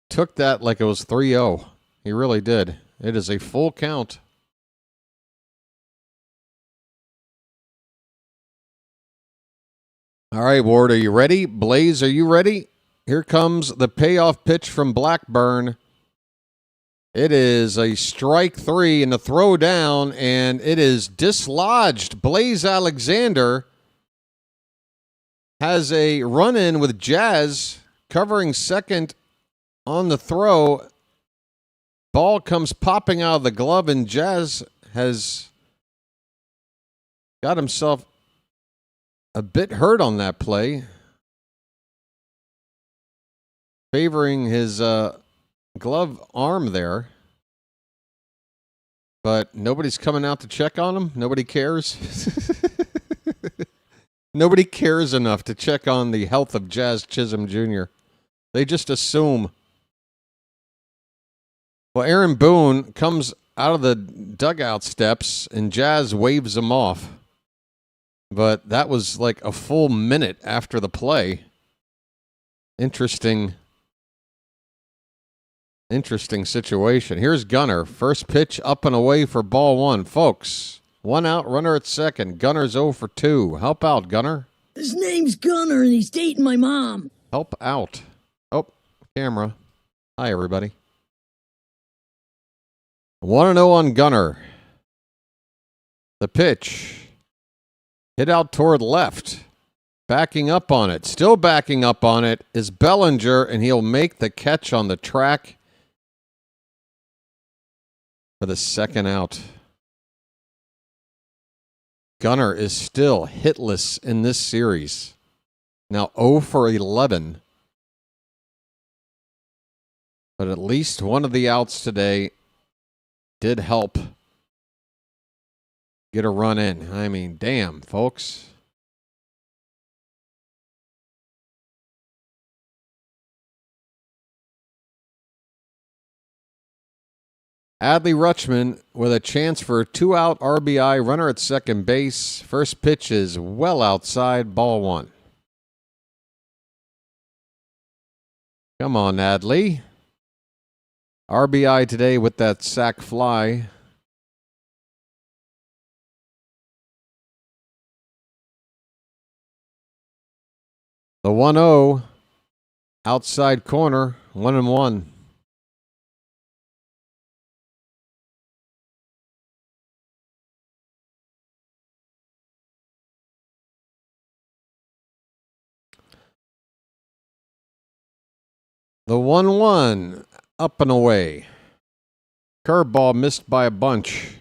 took that like it was 3-0. He really did. It is a full count. All right, Ward, are you ready? Blaze, are you ready? Here comes the payoff pitch from Blackburn. It is a strike 3 and a throw down, and it is dislodged. Blaze Alexander has a run-in with Jazz covering second on the throw. Ball comes popping out of the glove, and Jazz has got himself a bit hurt on that play, favoring his glove arm there. But nobody's coming out to check on him. Nobody cares. Nobody cares enough to check on the health of Jazz Chisholm Jr. They just assume. Well, Aaron Boone comes out of the dugout steps, and Jazz waves him off. But that was like a full minute after the play. Interesting situation. Here's Gunnar. First pitch up and away for ball 1. Folks, 1 out, runner at second. Gunner's 0 for 2. Help out, Gunnar. His name's Gunnar, and he's dating my mom. Help out. Oh, camera. Hi, everybody. 1-0 on Gunnar. The pitch. Hit out toward left. Backing up on it. Still backing up on it is Bellinger, and he'll make the catch on the track for the second out. Gunnar is still hitless in this series. Now 0 for 11. But at least one of the outs today did help get a run in. I mean, damn, folks. Adley Rutschman with a chance for a 2-out RBI, runner at second base. First pitch is well outside, ball 1. Come on, Adley. RBI today with that sac fly. The 1-0 outside corner, 1-1. The 1-1 up and away. Curveball missed by a bunch.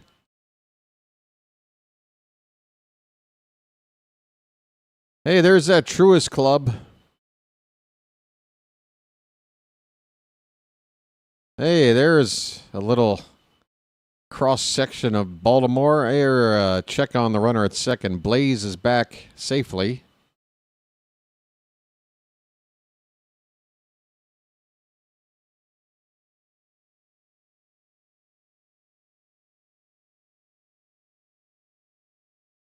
Hey, there's that Truist Club. Hey, there's a little cross-section of Baltimore. Here, check on the runner at second. Blaze is back safely.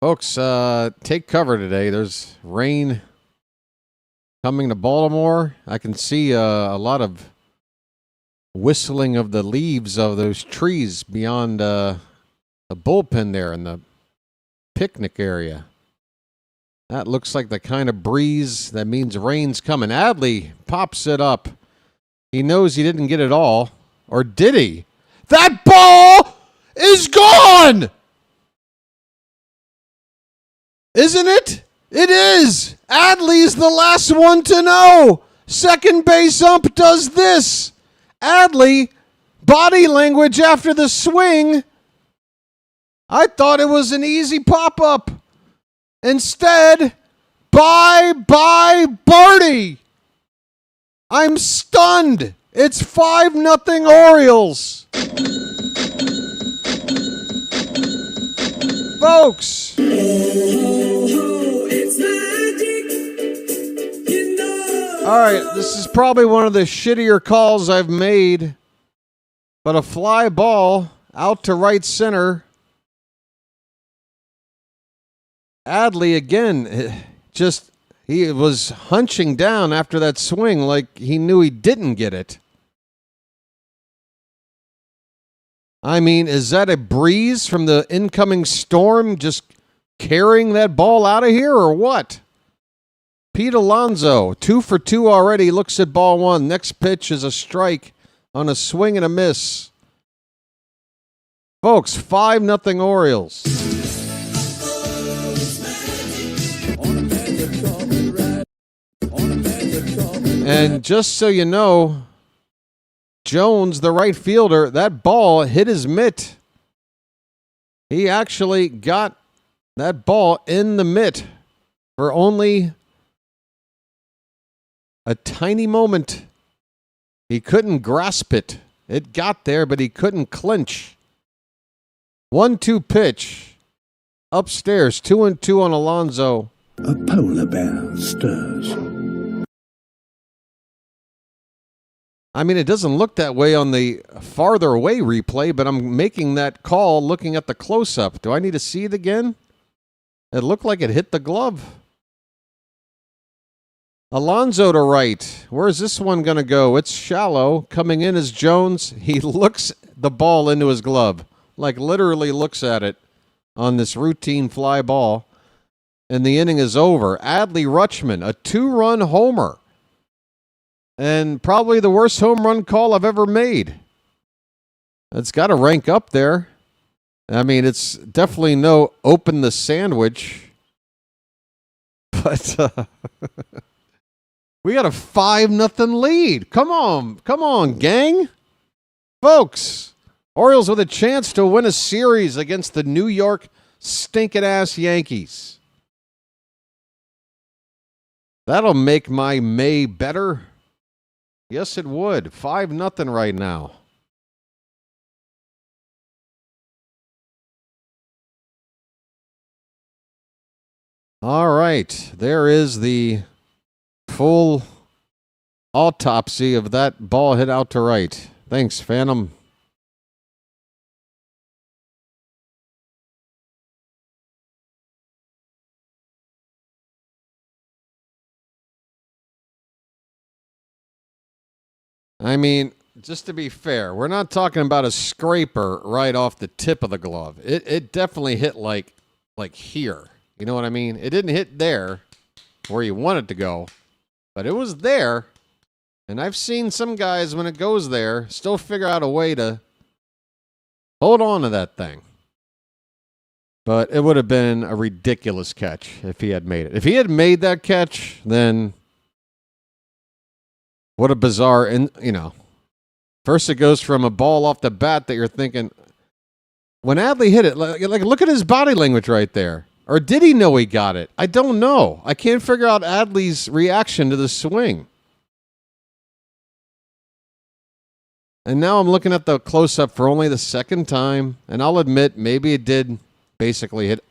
Folks, take cover today. There's rain coming to Baltimore. I can see a lot of whistling of the leaves of those trees beyond the bullpen there in the picnic area. That looks like the kind of breeze that means rain's coming. Adley pops it up. He knows he didn't get it all. Or did he? That ball is gone! Isn't it? It is. Adley's the last one to know. Second base ump does this. Adley, body language after the swing. I thought it was an easy pop-up. Instead, bye-bye birdie. I'm stunned. It's 5-0 Orioles. Folks. It's All right, this is probably one of the shittier calls I've made, but a fly ball out to right center. Adley again, he was hunching down after that swing like he knew he didn't get it. I mean, is that a breeze from the incoming storm just carrying that ball out of here or what? Pete Alonso, 2 for 2 already, looks at ball one. Next pitch is a strike on a swing and a miss. Folks, 5-0 Orioles. And just so you know, Jones, the right fielder, that ball hit his mitt. He actually got that ball in the mitt for only a tiny moment. He couldn't grasp it. It got there, but he couldn't clinch. 1-2 pitch. Upstairs, 2-2 on Alonso. A polar bear stirs. I mean, it doesn't look that way on the farther away replay, but I'm making that call looking at the close-up. Do I need to see it again? It looked like it hit the glove. Alonso to right. Where's this one going to go? It's shallow. Coming in is Jones. He looks the ball into his glove. Like literally looks at it on this routine fly ball. And the inning is over. Adley Rutschman, a 2-run homer. And probably the worst home run call I've ever made. It's got to rank up there. I mean, it's definitely no open the sandwich. But we got a 5-0 lead. Come on, gang. Folks, Orioles with a chance to win a series against the New York stinking-ass Yankees. That'll make my May better. Yes, it would. 5-0 right now. All right. There is the full autopsy of that ball hit out to right. Thanks, Phantom. I mean, just to be fair, we're not talking about a scraper right off the tip of the glove. It definitely hit like here. You know what I mean? It didn't hit there where you want it to go, but it was there. And I've seen some guys, when it goes there, still figure out a way to hold on to that thing. But it would have been a ridiculous catch if he had made it. If he had made that catch, then what a bizarre, and first it goes from a ball off the bat that you're thinking, when Adley hit it, like look at his body language right there. Or did he know he got it? I don't know. I can't figure out Adley's reaction to the swing. And now I'm looking at the close-up for only the second time, and I'll admit maybe it did basically hit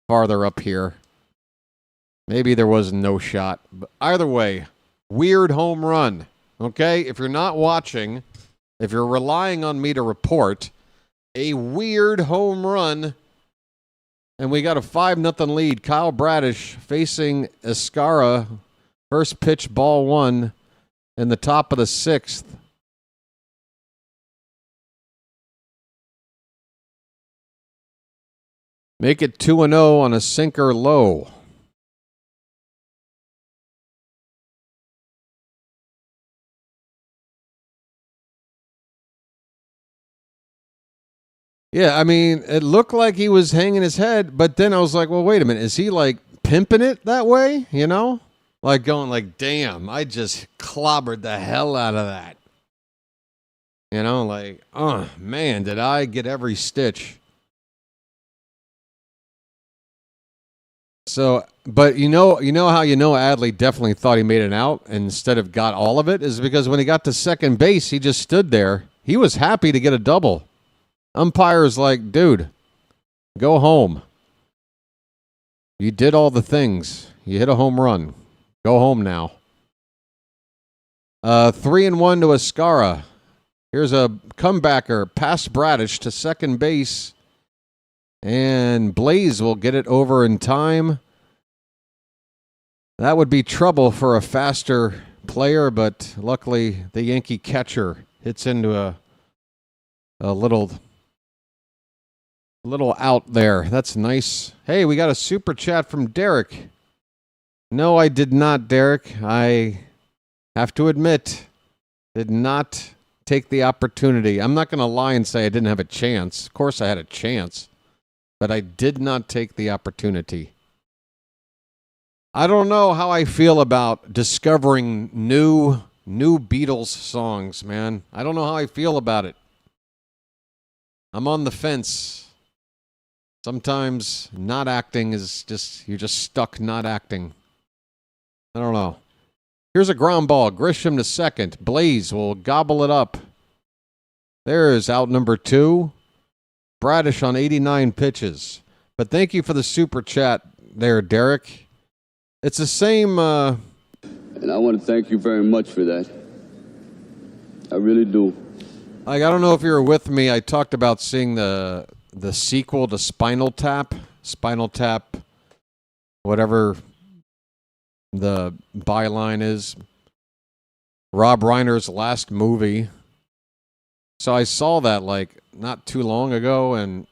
farther up here. Maybe there was no shot. But either way, weird home run, okay? If you're not watching, if you're relying on me to report, a weird home run, and we got a 5-0 lead. Kyle Bradish facing Escara. First pitch, ball one, in the top of the sixth. Make it 2-0 on a sinker low. Yeah, I mean, it looked like he was hanging his head, but then I was like, well, wait a minute. Is he like pimping it that way? You know? Like going like, damn, I just clobbered the hell out of that. You know, like, oh, man, did I get every stitch. So, but you know how Adley definitely thought he made an out instead of got all of it is because when he got to second base, he just stood there. He was happy to get a double. Umpire's like, dude, go home. You did all the things. You hit a home run. Go home now. 3-1 to Ascara. Here's a comebacker past Bradish to second base. And Blaze will get it over in time. That would be trouble for a faster player, but luckily the Yankee catcher hits into a little out there. That's nice. Hey, we got a super chat from Derek. No, I did not, Derek. I have to admit, did not take the opportunity. I'm not going to lie and say I didn't have a chance. Of course I had a chance, but I did not take the opportunity. I don't know how I feel about discovering new Beatles songs, man. I don't know how I feel about it. I'm on the fence. Sometimes not acting is just, you're just stuck not acting. I don't know. Here's a ground ball. Grisham to second. Blaze will gobble it up. There's out number 2. Bradish on 89 pitches. But thank you for the super chat there, Derek. It's the same... And I want to thank you very much for that. I really do. I don't know if you were with me. I talked about seeing the sequel to Spinal Tap. Spinal Tap, whatever the byline is. Rob Reiner's last movie. So I saw that like not too long ago, and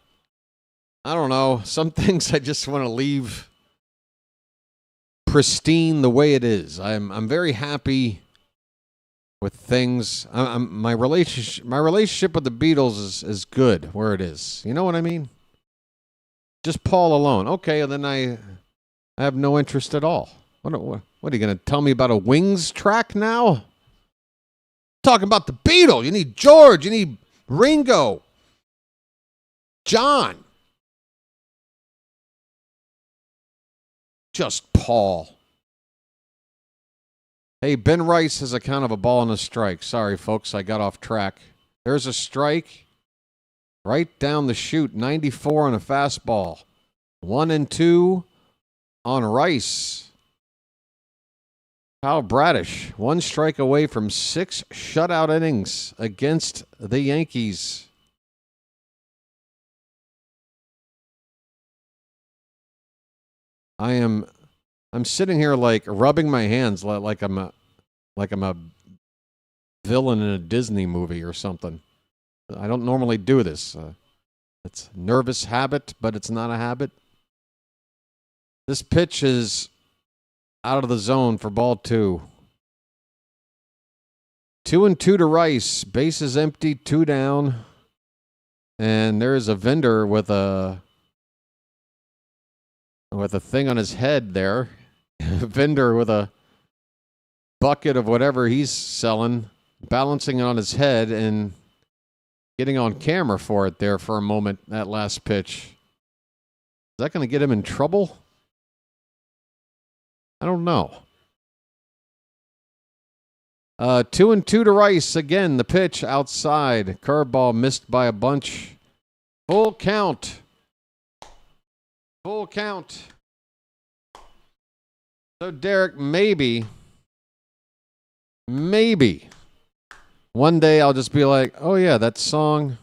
I don't know. Some things I just want to leave pristine the way it is. I'm very happy with things. My relationship with the Beatles is good where it is. You know what I mean? Just Paul alone. Okay, and then I have no interest at all. What are you going to tell me about a Wings track now? Talking about the Beatles. You need George. You need Ringo. John. Just Paul. Hey, Ben Rice has a count of a ball and a strike. Sorry, folks, I got off track. There's a strike right down the chute. 94 on a fastball. 1-2 on Rice. Kyle Bradish, 1 strike away from 6 shutout innings against the Yankees. I'm sitting here like rubbing my hands like I'm a villain in a Disney movie or something. I don't normally do this. It's a nervous habit, but it's not a habit. This pitch is out of the zone for ball 2. 2-2 to Rice. Bases empty, 2 down. And there's a vendor with a thing on his head there. Vendor with a bucket of whatever he's selling, balancing it on his head and getting on camera for it there for a moment, that last pitch. Is that going to get him in trouble? I don't know. 2-2 to Rice. Again, the pitch outside. Curveball missed by a bunch. Full count. Full count. So, Derek, maybe, one day I'll just be like, oh, yeah, that song,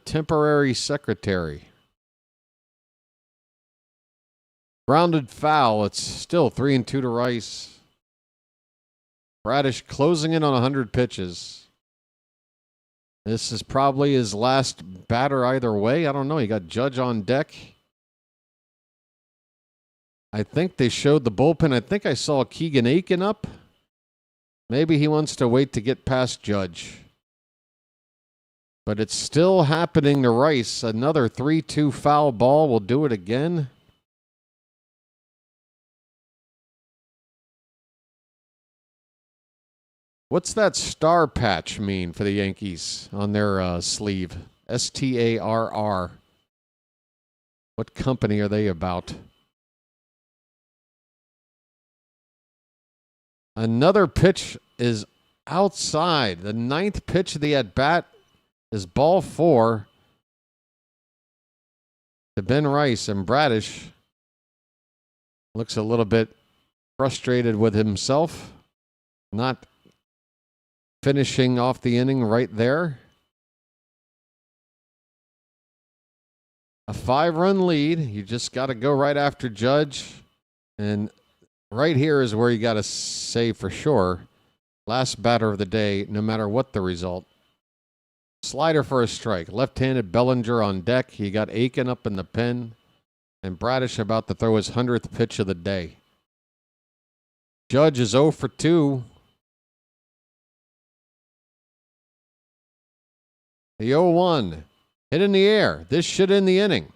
Temporary Secretary. Grounded foul. It's still 3-2 to Rice. Bradish closing in on 100 pitches. This is probably his last batter either way. I don't know. You got Judge on deck. I think they showed the bullpen. I think I saw Keegan Aiken up. Maybe he wants to wait to get past Judge. But it's still happening to Rice. Another 3-2 foul ball will do it again. What's that star patch mean for the Yankees on their sleeve? STARR. What company are they about? Another pitch is outside. The 9th pitch of the at-bat is ball 4 to Ben Rice, and Bradish looks a little bit frustrated with himself, not finishing off the inning right there. A 5-run lead. You just got to go right after Judge. And right here is where you got to say for sure, last batter of the day, no matter what the result. Slider for a strike. Left-handed Bellinger on deck. He got Aiken up in the pen. And Bradish about to throw his 100th pitch of the day. Judge is 0 for 2. The 0-1. Hit in the air. This should end the inning.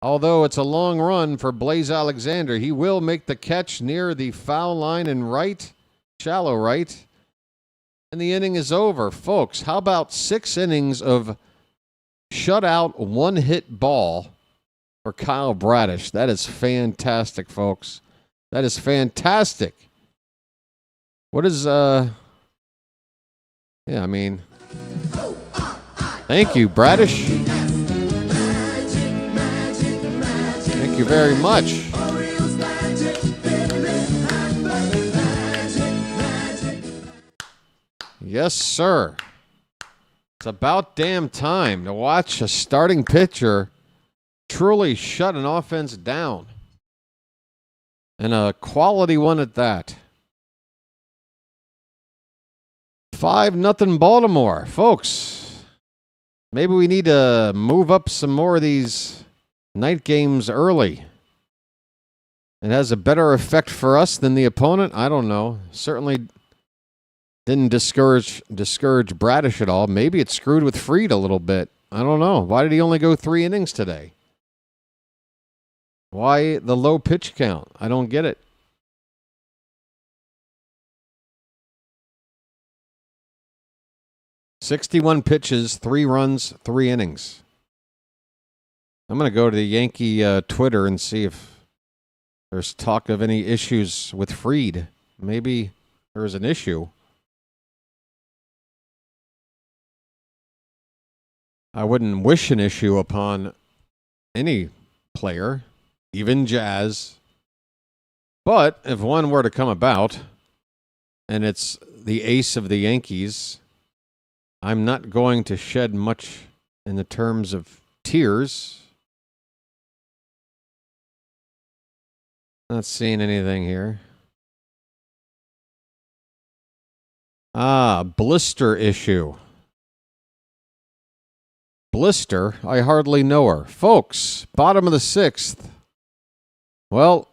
Although it's a long run for Blaze Alexander, he will make the catch near the foul line and right, shallow right. And the inning is over. Folks, how about 6 innings of shutout, one-hit ball for Kyle Bradish? That is fantastic, folks. That is fantastic. What is, thank you, Bradish. Thank you very much. Yes, sir. It's about damn time to watch a starting pitcher truly shut an offense down. And a quality one at that. 5-0 Baltimore. Folks, maybe we need to move up some more of these night games early. It has a better effect for us than the opponent. I don't know. Certainly didn't discourage Bradish at all. Maybe it screwed with Fried a little bit. I don't know. Why did he only go 3 innings today? Why the low pitch count? I don't get it. "61 pitches, 3 runs, 3 innings." I'm going to go to the Yankee Twitter and see if there's talk of any issues with Fried. Maybe there's an issue. I wouldn't wish an issue upon any player, even Jazz. But if one were to come about, and it's the ace of the Yankees, I'm not going to shed much in the terms of tears. Not seeing anything here. Blister issue. Blister? I hardly know her. Folks, bottom of the 6th. Well,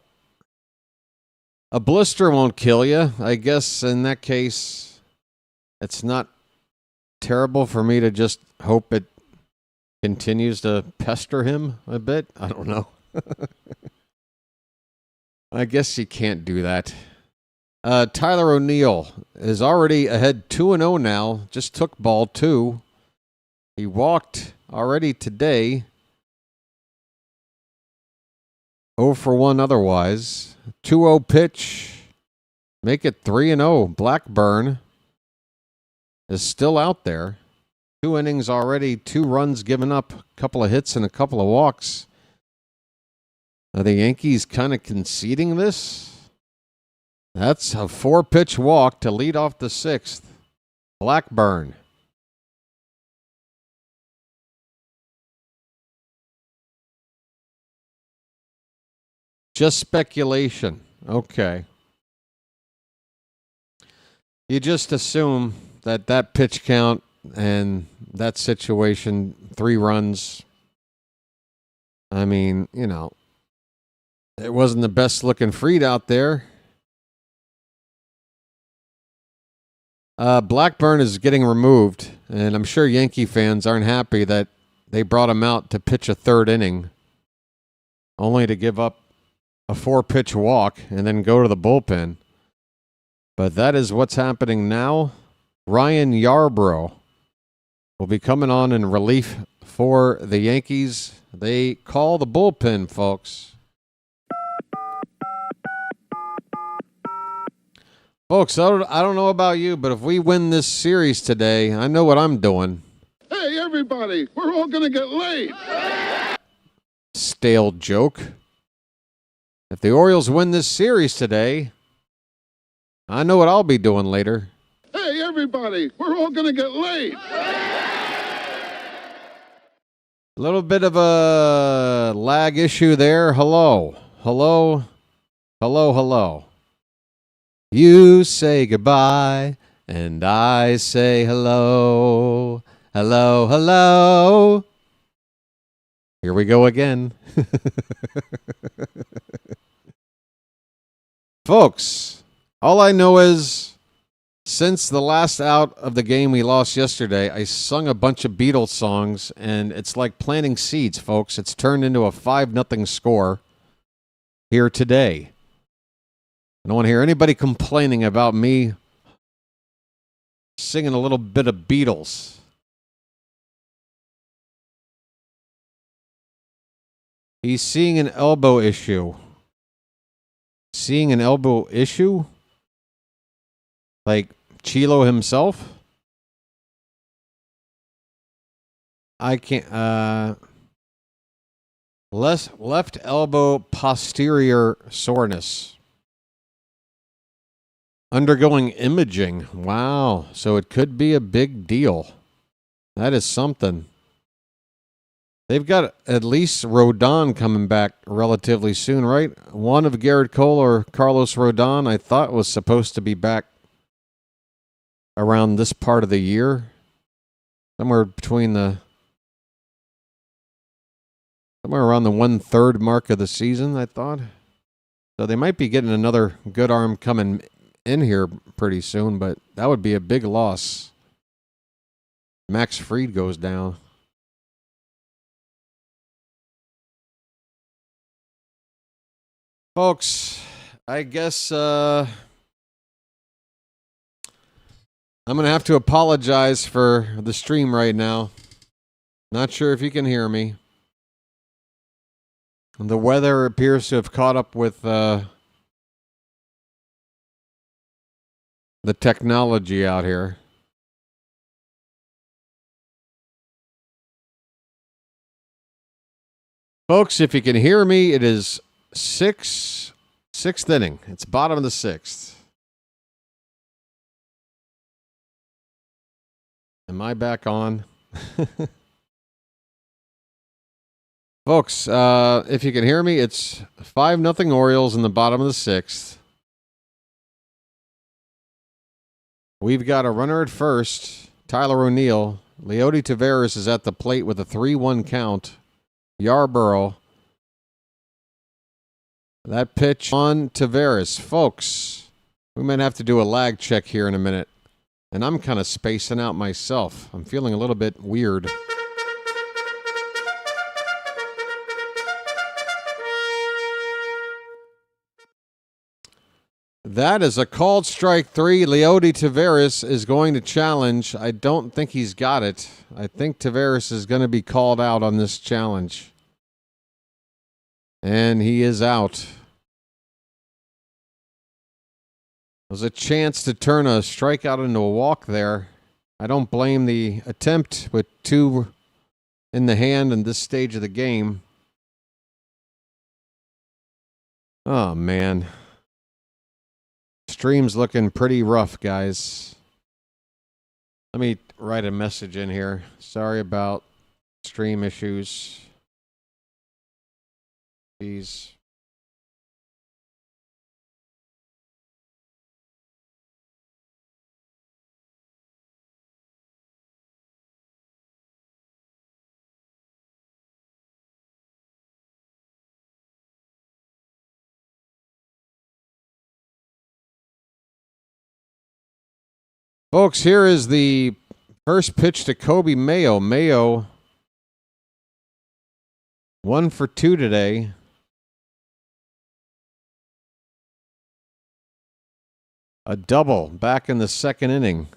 a blister won't kill you. I guess in that case, it's not terrible for me to just hope it continues to pester him a bit. I don't know. I guess you can't do that. Tyler O'Neill is already ahead 2-0 now. Just took ball 2. He walked already today. 0 for 1 otherwise. 2-0 pitch. Make it 3-0. Blackburn is still out there. 2 innings already. 2 runs given up. A couple of hits and a couple of walks. Are the Yankees kind of conceding this? That's a 4-pitch walk to lead off the 6th. Blackburn. Just speculation. Okay. You just assume that pitch count and that situation, 3 runs. I mean, you know, it wasn't the best looking Fried out there. Blackburn is getting removed, and I'm sure Yankee fans aren't happy that they brought him out to pitch a 3rd inning, only to give up a 4-pitch walk and then go to the bullpen. But that is what's happening now. Ryan Yarbrough will be coming on in relief for the Yankees. They call the bullpen, folks. Folks, I don't know about you, but if we win this series today, I know what I'm doing. Hey, everybody, we're all going to get laid. Stale joke. If the Orioles win this series today, I know what I'll be doing later. Hey, everybody, we're all going to get laid. A little bit of a lag issue there. Hello. Hello. Hello, hello. You say goodbye, and I say hello. Hello, hello. Here we go again. Folks, all I know is since the last out of the game we lost yesterday, I sung a bunch of Beatles songs, and it's like planting seeds, folks. It's turned into a 5-0 score here today. I don't want to hear anybody complaining about me singing a little bit of Beatles. He's seeing an elbow issue. Seeing an elbow issue? Like Chilo himself? I can't. Left elbow posterior soreness. Undergoing imaging. Wow. So it could be a big deal. That is something. They've got at least Rodon coming back relatively soon, right? One of Garrett Cole or Carlos Rodon, I thought was supposed to be back around this part of the year. Somewhere around the 1/3 mark of the season, I thought. So they might be getting another good arm coming in here pretty soon, but that would be a big loss. Max Fried goes down. Folks, I guess I'm going to have to apologize for the stream right now. Not sure if you can hear me. The weather appears to have caught up with the technology out here. Folks, if you can hear me, it is sixth inning. It's bottom of the 6th. Am I back on? Folks, if you can hear me, it's 5-0 Orioles in the bottom of the 6th. We've got a runner at first, Tyler O'Neill. Leody Taveras is at the plate with a 3-1 count. Yarborough. That pitch on Taveras. Folks, we might have to do a lag check here in a minute. And I'm kind of spacing out myself. I'm feeling a little bit weird. That is a called strike 3. Leody Taveras is going to challenge. I don't think he's got it. I think Taveras is going to be called out on this challenge. And he is out. There's a chance to turn a strikeout into a walk there. I don't blame the attempt with 2 in the hand in this stage of the game. Oh, man. Stream's looking pretty rough, guys. Let me write a message in here. Sorry about stream issues. Please. Folks, here is the first pitch to Kobe Mayo. Mayo 1 for 2 today. A double back in the 2nd inning.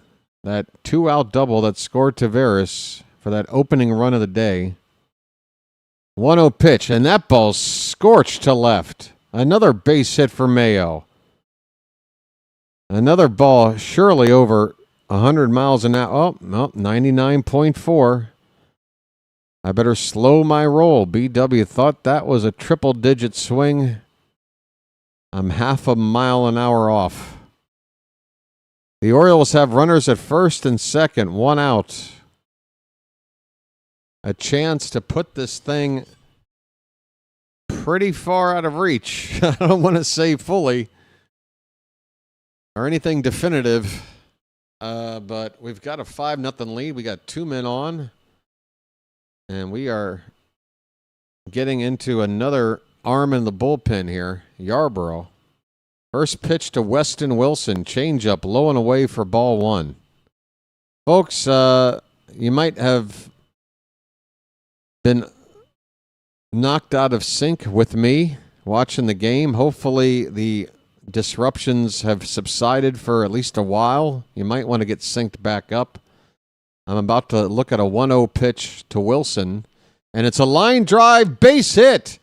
That 2-out double that scored Taveras for that opening run of the day. 1-0 pitch, and that ball's scorched to left. Another base hit for Mayo. Another ball surely over 100 miles an hour. Oh, no, 99.4. I better slow my roll. BW thought that was a triple-digit swing I'm half a mile an hour off. The Orioles have runners at first and second, 1 out. A chance to put this thing pretty far out of reach. I don't want to say fully or anything definitive, but we've got a 5-0 lead. We got 2 men on, and we are getting into another arm in the bullpen here. Yarborough. First pitch to Weston Wilson. Changeup low and away for ball 1. Folks, you might have been knocked out of sync with me watching the game. Hopefully the disruptions have subsided for at least a while. You might want to get synced back up. I'm about to look at a 1-0 pitch to Wilson, and it's a line drive base hit.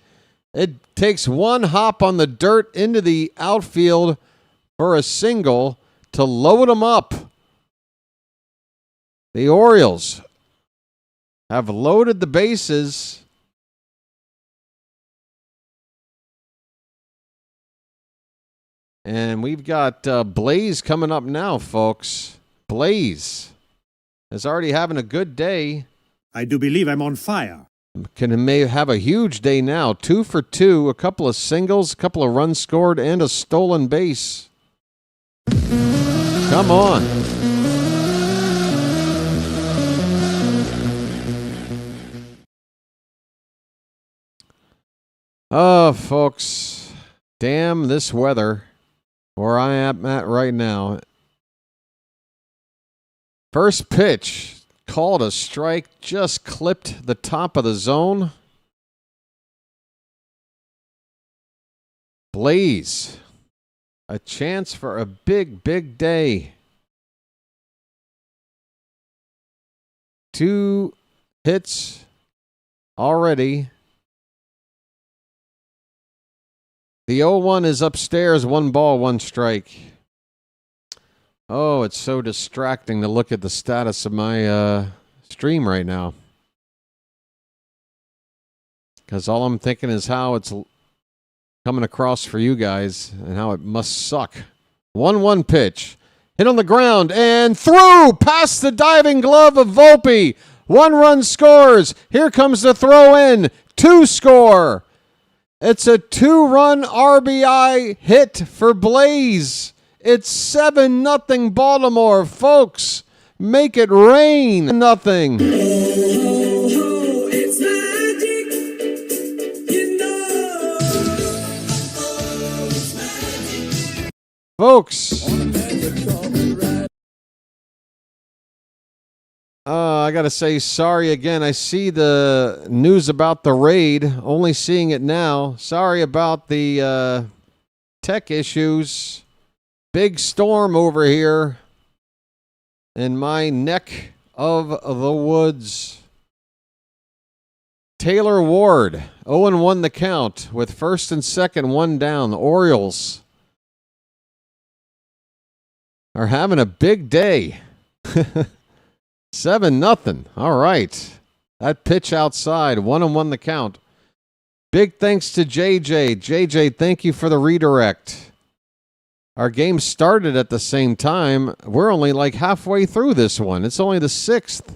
It takes one hop on the dirt into the outfield for a single to load them up. The Orioles have loaded the bases. And we've got Blaze coming up now, folks. Blaze is already having a good day. I do believe I'm on fire. May have a huge day now. 2 for 2, a couple of singles, a couple of runs scored, and a stolen base. Come on. Oh, folks. Damn this weather. Where I am at right now. First pitch. Called a strike, just clipped the top of the zone. Blaze, a chance for a big, big day. 2 hits already. The 0-1 is upstairs, 1 ball, 1 strike. Oh, it's so distracting to look at the status of my stream right now. Because all I'm thinking is how it's coming across for you guys and how it must suck. 1-1 pitch. Hit on the ground and through past the diving glove of Volpe. 1 run scores. Here comes the throw in. 2 score. It's a 2-run RBI hit for Blaze. It's 7-0 Baltimore, folks. Make it rain. Nothing. It's magic, you know. Folks. I got to say sorry again. I see the news about the raid, only seeing it now. Sorry about the tech issues. Big storm over here in my neck of the woods. Taylor Ward, 0-1 the count with first and second, 1 down. The Orioles are having a big day. 7-0. All right. That pitch outside, 1-1 the count. Big thanks to JJ. JJ, thank you for the redirect. Our game started at the same time. We're only like halfway through this one. It's only the 6th.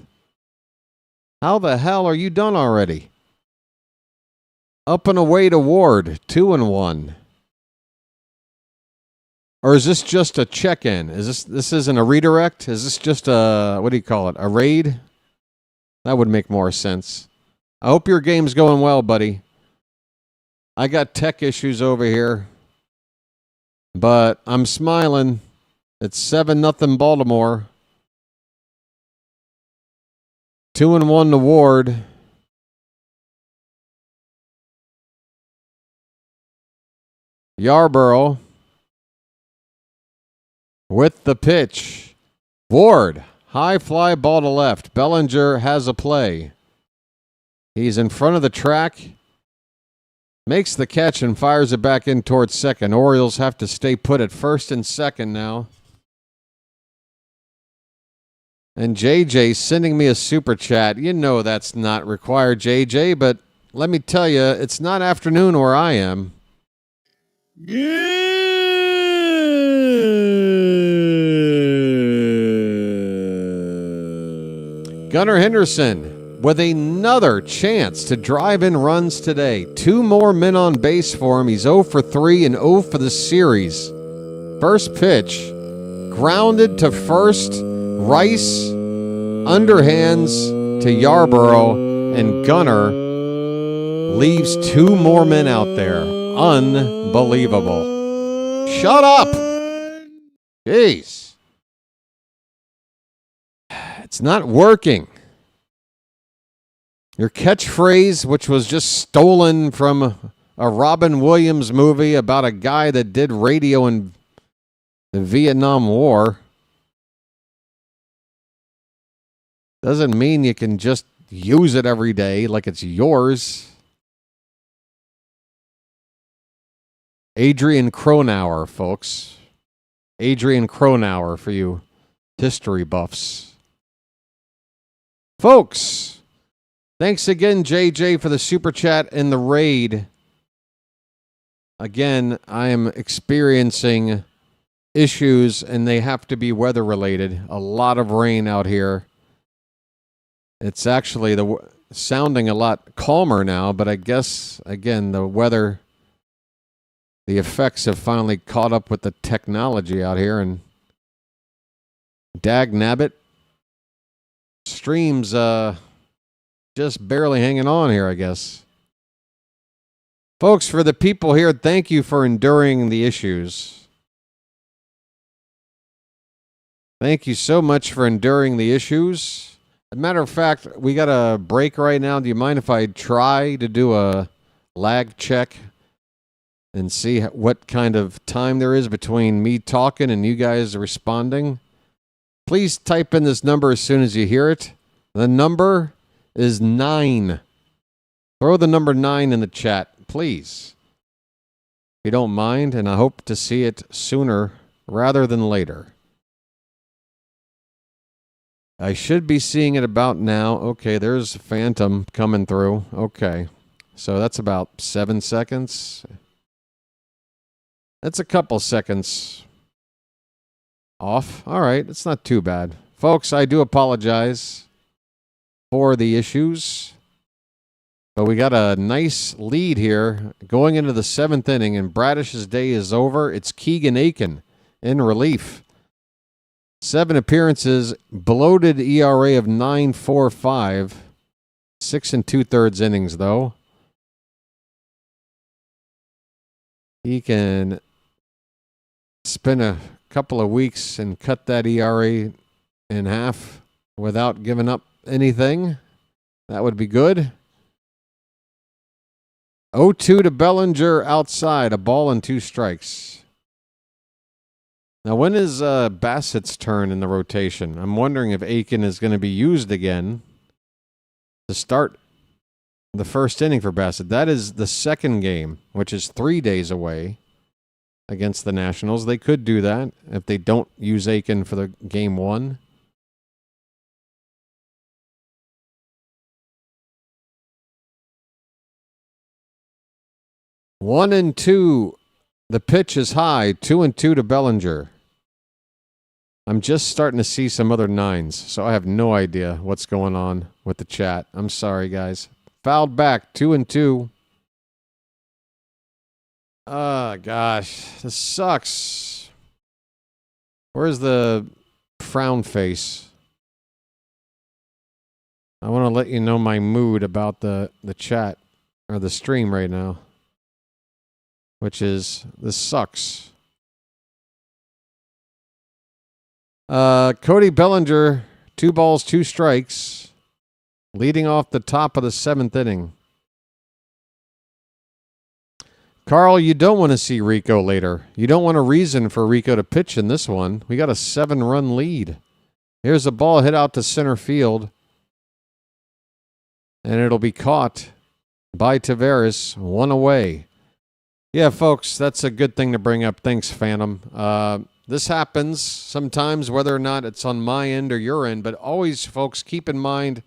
How the hell are you done already? Up and away to Ward, 2-1. Or is this just a check-in? This isn't a redirect? Is this just a, what do you call it, a raid? That would make more sense. I hope your game's going well, buddy. I got tech issues over here. But I'm smiling. It's 7-0 Baltimore. 2-1 to Ward. Yarborough with the pitch. Ward, high fly ball to left. Bellinger has a play. He's in front of the track. Makes the catch and fires it back in towards second. Orioles have to stay put at first and second now. And JJ sending me a super chat. You know that's not required, JJ, but let me tell you, it's not afternoon where I am. Yeah! Gunnar Henderson with another chance to drive in runs today. 2 more men on base for him. He's 0 for 3 and 0 for the series. First pitch, grounded to first. Rice, underhands to Yarborough, and Gunnar leaves 2 more men out there. Unbelievable. Shut up. Jeez. It's not working. Your catchphrase, which was just stolen from a Robin Williams movie about a guy that did radio in the Vietnam War, doesn't mean you can just use it every day like it's yours. Adrian Cronauer, folks. Adrian Cronauer for you history buffs. Folks, thanks again, JJ, for the super chat and the raid. Again, I am experiencing issues, and they have to be weather-related. A lot of rain out here. It's actually sounding a lot calmer now, but I guess, again, the weather, the effects have finally caught up with the technology out here, and dag nabbit. Stream's just barely hanging on here, I guess. Folks, for the people here, thank you for enduring the issues. Thank you so much for enduring the issues. As a matter of fact, we got a break right now. Do you mind if I try to do a lag check and see what kind of time there is between me talking and you guys responding? Please type in this number as soon as you hear it. The number is 9. Throw the number 9 in the chat, please. If you don't mind, and I hope to see it sooner rather than later. I should be seeing it about now. Okay, there's Phantom coming through. Okay, so that's about 7 seconds. That's a couple seconds off. All right, it's not too bad. Folks, I do apologize for the issues. But we got a nice lead here going into the 7th inning, and Bradish's day is over. It's Keegan Aiken in relief. 7 appearances, bloated ERA of 9.45. 6 2/3 innings, though. He can spend a couple of weeks and cut that ERA in half without giving up anything. That would be good. 0-2 to Bellinger outside, a ball and 2 strikes. Now, when is Bassett's turn in the rotation? I'm wondering if Aiken is going to be used again to start the first inning for Bassett. That is the second game, which is 3 days away against the Nationals. They could do that if they don't use Aiken for the game 1. One and 2. The pitch is high. 2-2 to Bellinger. I'm just starting to see some other 9s, so I have no idea what's going on with the chat. I'm sorry, guys. Fouled back. 2-2. Oh, gosh. This sucks. Where's the frown face? I want to let you know my mood about the chat or the stream right now. Which is, this sucks. Cody Bellinger, 2 balls, 2 strikes, leading off the top of the 7th inning. Carl, you don't want to see Rico later. You don't want a reason for Rico to pitch in this one. We got a 7-run lead. Here's a ball hit out to center field. And it'll be caught by Taveras, 1 away. Yeah, folks, that's a good thing to bring up. Thanks, Phantom. This happens sometimes, whether or not it's on my end or your end, but always, folks, keep in mind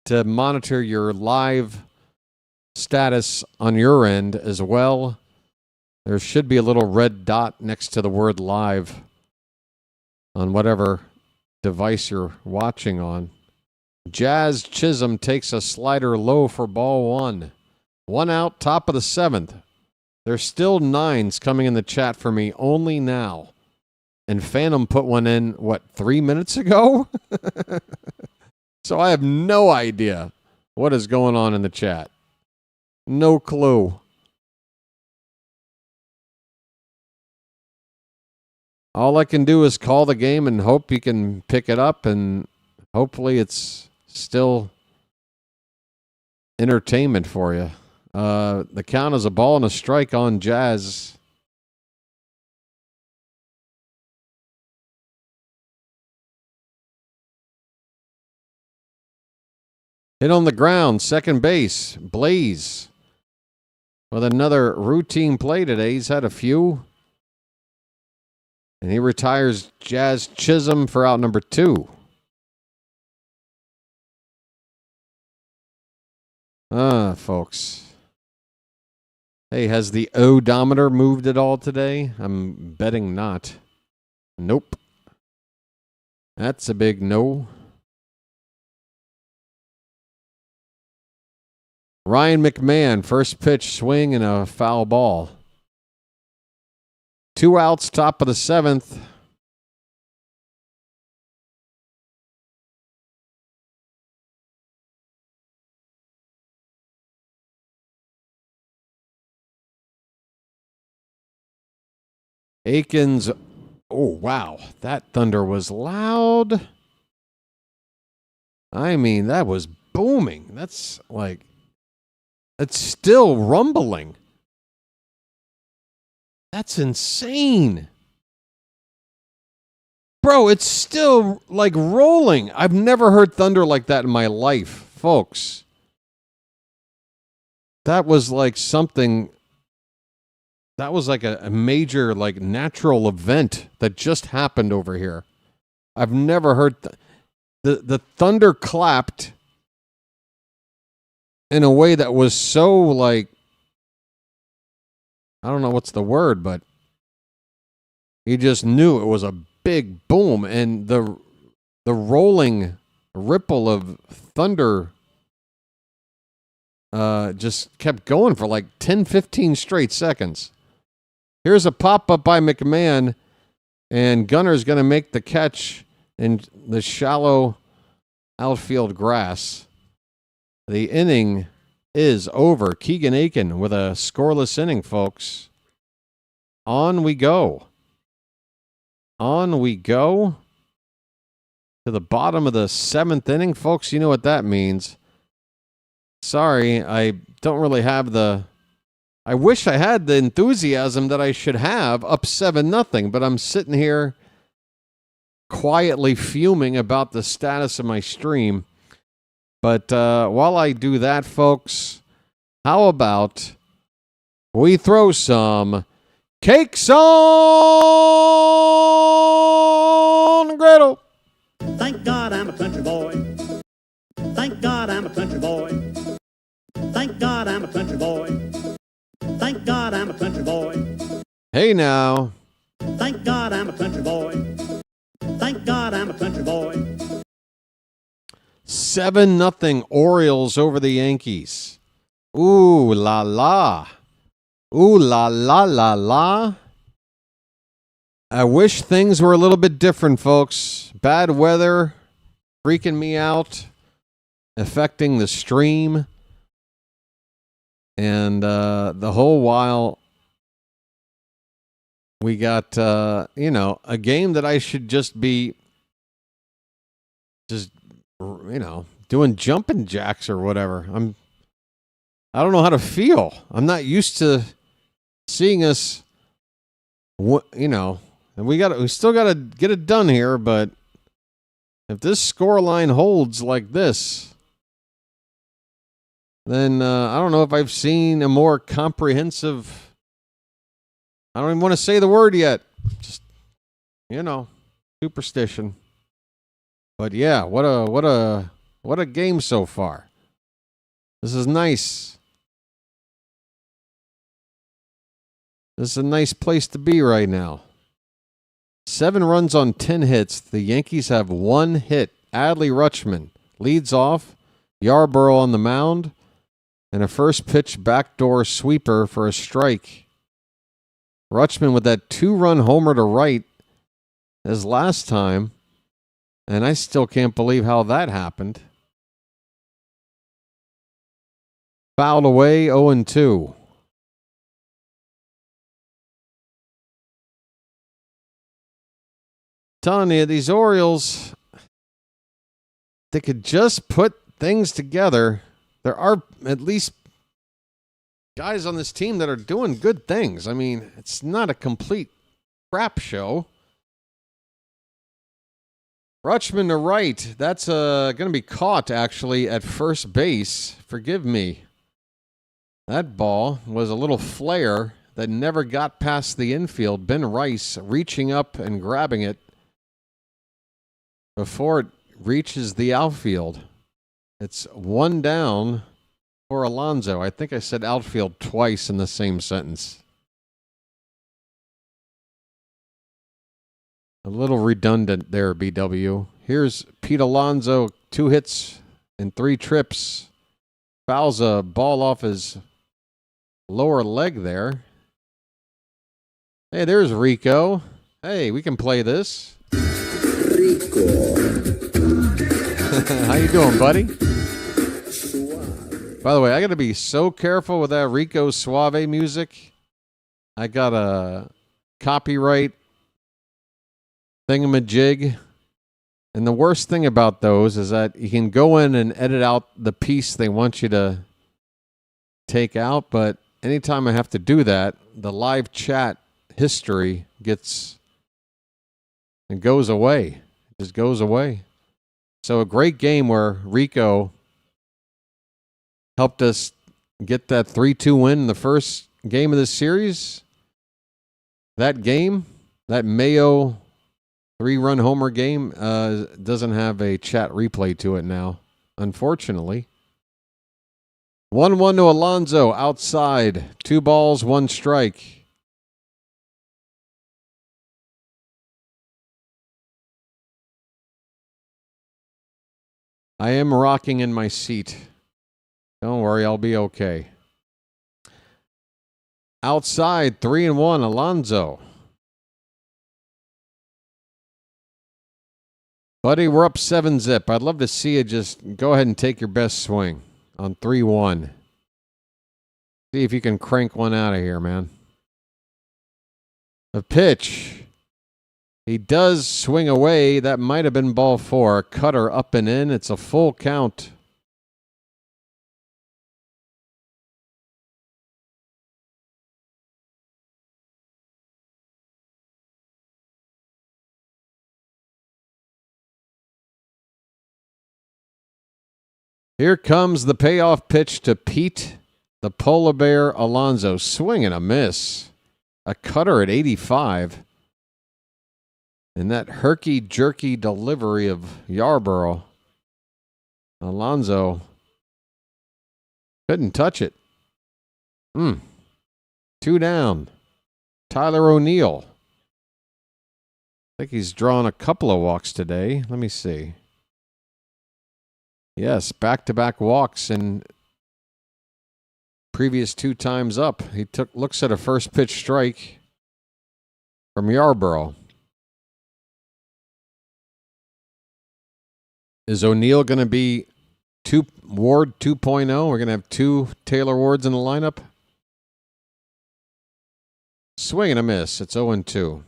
to monitor your live status on your end as well. There should be a little red dot next to the word live on whatever device you're watching on. Jazz Chisholm takes a slider low for ball one. 1 out, top of the 7th. There's still 9s coming in the chat for me only now. And Phantom put one in, 3 minutes ago? So I have no idea what is going on in the chat. No clue. All I can do is call the game and hope you can pick it up, and hopefully it's still entertainment for you. The count is a ball and a strike on Jazz. Hit on the ground, second base, Blaze. With another routine play today. He's had a few. And he retires Jazz Chisholm for out number 2. Folks. Hey, has the odometer moved at all today? I'm betting not. Nope. That's a big no. Ryan McMahon, first pitch swing and a foul ball. 2 outs, top of the 7th. Akins, oh wow, that thunder was loud. I mean, that was booming. That's like, it's still rumbling. That's insane. Bro, it's still like rolling. I've never heard thunder like that in my life, folks. That was like something, that was like a major like natural event that just happened over here. I've never heard the thunder clapped in a way that was so like, I don't know what's the word, but he just knew it was a big boom, and the rolling ripple of thunder just kept going for like 10, 15 straight seconds. Here's a pop-up by McMahon, and Gunner's going to make the catch in the shallow outfield grass. The inning is over. Keegan Aiken with a scoreless inning, folks. On we go. On we go to the bottom of the 7th inning. Folks, you know what that means. Sorry, I don't really have I wish I had the enthusiasm that I should have up 7-0, but I'm sitting here quietly fuming about the status of my stream. But while I do that, folks, how about we throw some cakes on the griddle? Thank God I'm a country boy. Thank God I'm a country boy. Thank God I'm a country boy. Thank God I'm a country boy. Hey now. Thank God I'm a country boy. Thank God I'm a country boy. 7-0 Orioles over the Yankees. Ooh la la. Ooh la la la la. I wish things were a little bit different, folks. Bad weather freaking me out, affecting the stream. And the whole while we got, a game that I should just be doing jumping jacks or whatever. I don't know how to feel. I'm not used to seeing us, and we still got to get it done here, but if this score line holds like this, then I don't know if I've seen a more comprehensive, I don't even want to say the word yet. Just, superstition. But yeah, what a game so far. This is nice. This is a nice place to be right now. 7 runs on 10 hits. The Yankees have 1 hit. Adley Rutschman leads off. Yarborough on the mound. And a first pitch backdoor sweeper for a strike. Rutschman with that 2-run homer to right as last time. And I still can't believe how that happened. Fouled away, 0-2. Telling you, these Orioles, they could just put things together. There are at least guys on this team that are doing good things. I mean, it's not a complete crap show. Rutschman to right. That's going to be caught, actually, at first base. Forgive me. That ball was a little flare that never got past the infield. Ben Rice reaching up and grabbing it before it reaches the outfield. It's 1 down for Alonso. I think I said outfield twice in the same sentence. A little redundant there, BW. Here's Pete Alonso, 2 hits and 3 trips. Fouls a ball off his lower leg there. Hey, there's Rico. Hey, we can play this. Rico. How you doing, buddy? By the way, I got to be so careful with that Rico Suave music. I got a copyright thingamajig. And the worst thing about those is that you can go in and edit out the piece they want you to take out. But anytime I have to do that, the live chat history goes away. It just goes away. So a great game where Rico helped us get that 3-2 win in the first game of the series. That game, that Mayo 3-run homer game, doesn't have a chat replay to it now, unfortunately. 1-1 to Alonso outside. 2 balls, 1 strike. I am rocking in my seat. Don't worry, I'll be okay. Outside, 3-1, Alonso. Buddy, we're up 7-zip. I'd love to see you just go ahead and take your best swing on 3-1. See if you can crank one out of here, man. A pitch. He does swing away. That might have been ball 4. Cutter up and in. It's a full count. Here comes the payoff pitch to Pete, the polar bear Alonso. Swing and a miss. A cutter at 85. And that herky-jerky delivery of Yarborough, Alonso couldn't touch it. 2 down. Tyler O'Neill. I think he's drawn a couple of walks today. Let me see. Yes, back-to-back walks and previous 2 times up. He looks at a first pitch strike from Yarborough. Is O'Neill going to be Ward 2.0? We're going to have 2 Taylor Wards in the lineup. Swing and a miss. It's 0-2.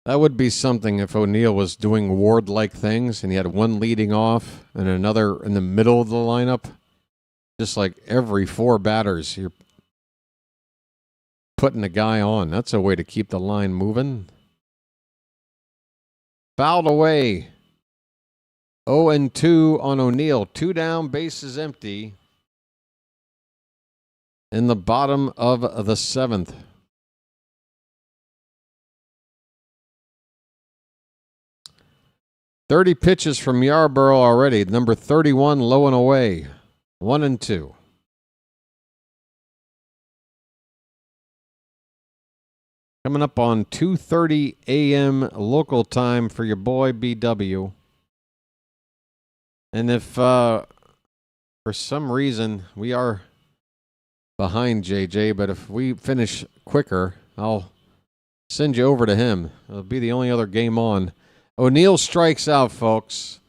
That would be something if O'Neill was doing Ward-like things and he had one leading off and another in the middle of the lineup. Just like every 4 batters, you're putting a guy on. That's a way to keep the line moving. Fouled away. 0-2 on O'Neill. 2 down, bases empty. In the bottom of the 7th. "30 pitches from Yarborough already. Number 31, low and away. 1-2. Coming up on 2:30 a.m. local time for your boy BW. And if for some reason we are behind JJ, but if we finish quicker, I'll send you over to him. It'll be the only other game on. O'Neill strikes out, folks.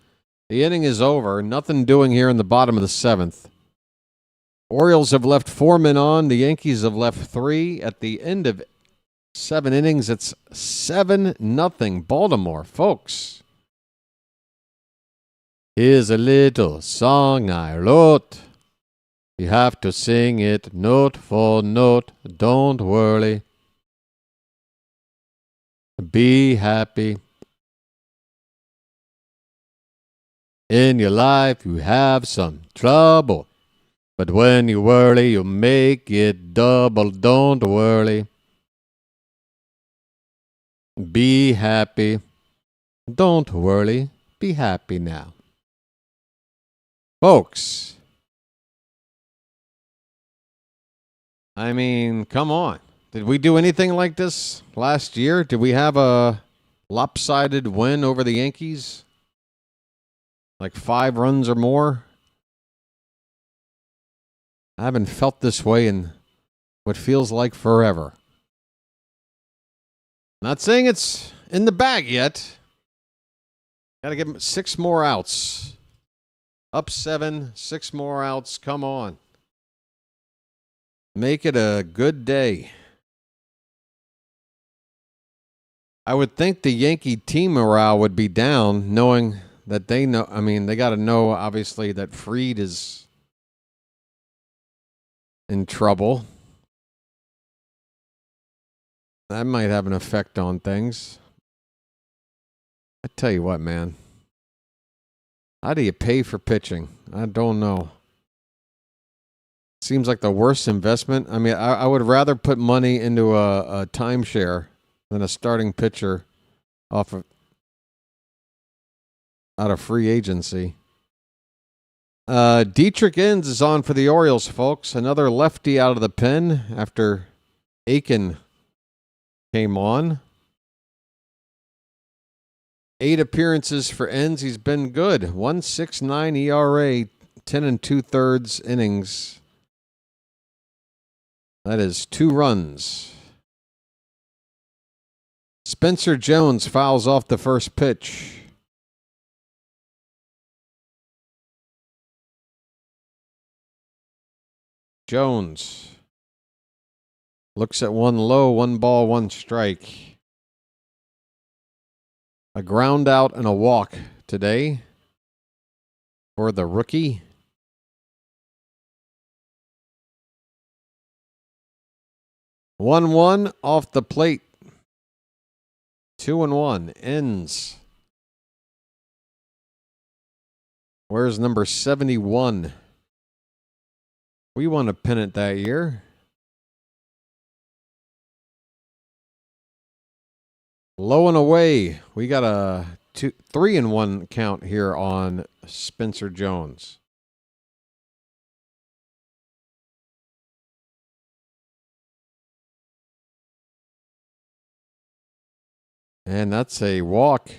The inning is over. Nothing doing here in the bottom of the 7th. Orioles have left 4 men on. The Yankees have left 3. At the end of 7 innings, it's 7-0 Baltimore, folks. Here's a little song I wrote. You have to sing it note for note. Don't worry. Be happy. In your life you have some trouble, but when you worry you make it double. Don't worry. Be happy. Don't worry. Be happy now. Folks, I mean, come on. Did we do anything like this last year? Did we have a lopsided win over the Yankees? Like 5 runs or more? I haven't felt this way in what feels like forever. Not saying it's in the bag yet. Got to give him 6 more outs. Up 7, 6 more outs. Come on. Make it a good day. I would think the Yankee team morale would be down, knowing that they know. I mean, they got to know, obviously, that Fried is in trouble. That might have an effect on things. I tell you what, man. How do you pay for pitching? I don't know. Seems like the worst investment. I mean, I would rather put money into a timeshare than a starting pitcher out of free agency. Dietrich Enns is on for the Orioles, folks. Another lefty out of the pen after Aiken came on. 8 appearances for Enns. He's been good. 1.69 ERA, 10 2/3 innings. That is 2 runs. Spencer Jones fouls off the first pitch. Jones looks at 1 low, 1 ball, 1 strike. A ground out and a walk today for the rookie. One off the plate. 2-1 Enns. Where's number 71? We won a pennant that year. Low and away. We got a 3-1 count here on Spencer Jones. And that's a walk.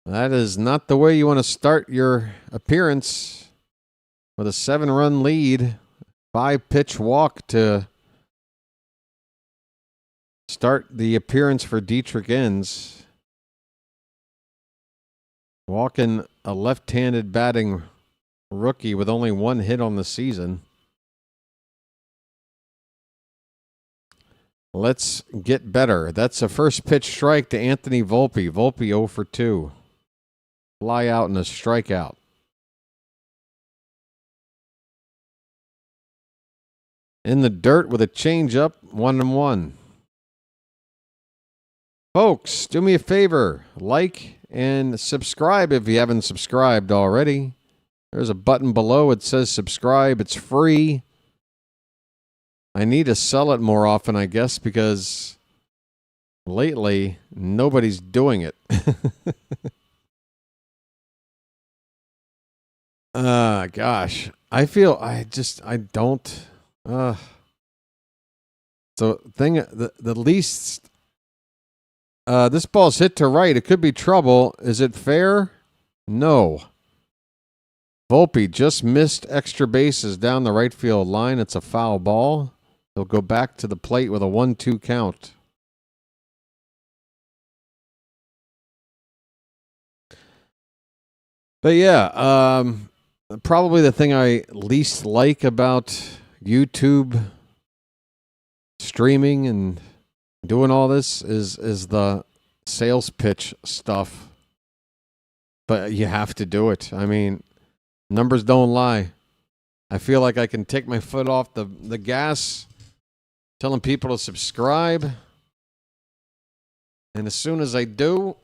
That is not the way you want to start your appearance with a 7-run lead. 5-pitch walk to start the appearance for Dietrich Enns. Walking a left-handed batting rookie with only 1 hit on the season. Let's get better. That's a first pitch strike to Anthony Volpe. Volpe 0 for 2. Fly out and a strikeout. In the dirt with a changeup, 1-1. Folks, do me a favor. Like and subscribe if you haven't subscribed already. There's a button below. It says subscribe. It's free. I need to sell it more often, I guess, because lately nobody's doing it. Gosh. I don't. So the least this ball's hit to right. It could be trouble. Is it fair? No. Volpe just missed extra bases down the right field line. It's a foul ball. He'll go back to the plate with a 1-2 count. But yeah, probably the thing I least like about YouTube streaming and doing all this is the sales pitch stuff. But you have to do it. I mean, numbers don't lie. I feel like I can take my foot off the gas, telling people to subscribe. And as soon as I do,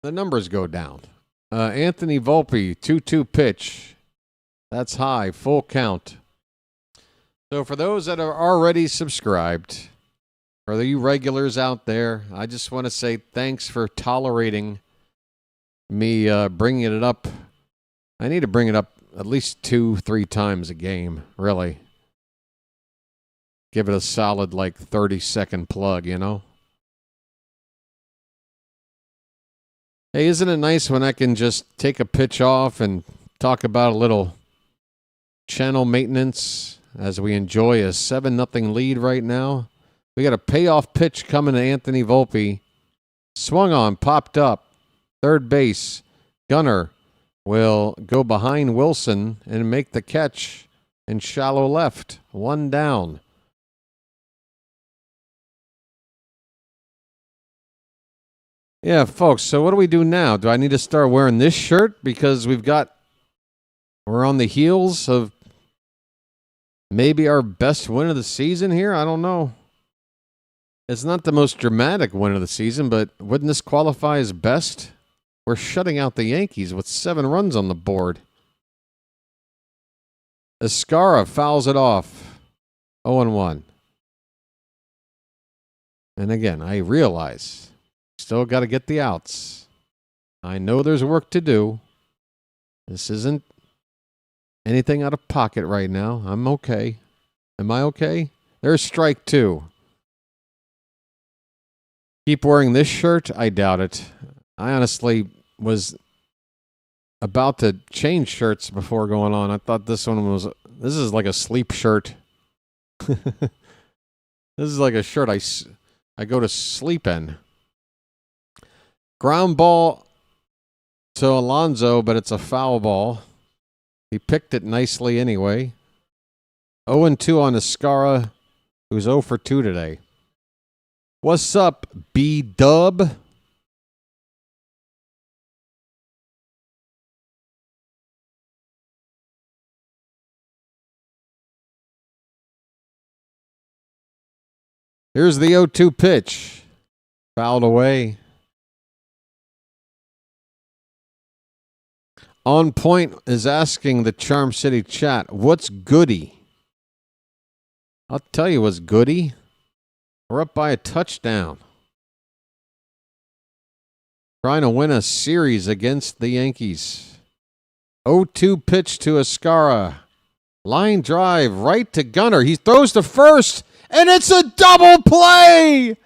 the numbers go down. Anthony Volpe, 2-2 pitch. That's high, full count. So for those that are already subscribed, for you regulars out there, I just want to say thanks for tolerating me bringing it up. I need to bring it up at least 2-3 times a game, really. Give it a solid, 30-second plug, you know? Hey, isn't it nice when I can just take a pitch off and talk about a little channel maintenance as we enjoy a 7-0 lead right now? We got a payoff pitch coming to Anthony Volpe. Swung on, popped up. Third base. Gunnar will go behind Wilson and make the catch in shallow left. 1 down. Yeah, folks, so what do we do now? Do I need to start wearing this shirt because we're on the heels of maybe our best win of the season here? I don't know. It's not the most dramatic win of the season, but wouldn't this qualify as best? We're shutting out the Yankees with 7 runs on the board. Escara fouls it off. 0-1. And again, I realize still got to get the outs. I know there's work to do. This isn't anything out of pocket right now. I'm okay. Am I okay? There's strike 2. Keep wearing this shirt? I doubt it. I honestly was about to change shirts before going on. I thought this is like a sleep shirt. This is like a shirt I go to sleep in. Ground ball to Alonso, but it's a foul ball. He picked it nicely anyway. 0-2 on Escara, who's 0 for 2 today. What's up, B-Dub? Here's the 0-2 pitch. Fouled away. On Point is asking the Charm City chat, what's goody? I'll tell you what's goody. We're up by a touchdown. Trying to win a series against the Yankees. 0-2 pitch to Escara. Line drive right to Gunnar. He throws to first, and it's a double play!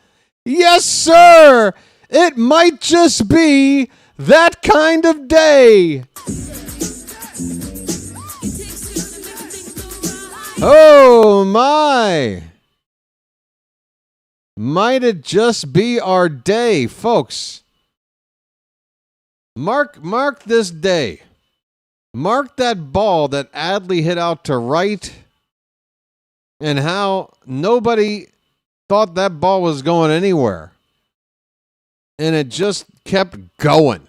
Yes, sir! It might just be that kind of day. Oh, my. Might it just be our day, folks? Mark this day. Mark that ball that Adley hit out to right and how nobody thought that ball was going anywhere. And it just kept going.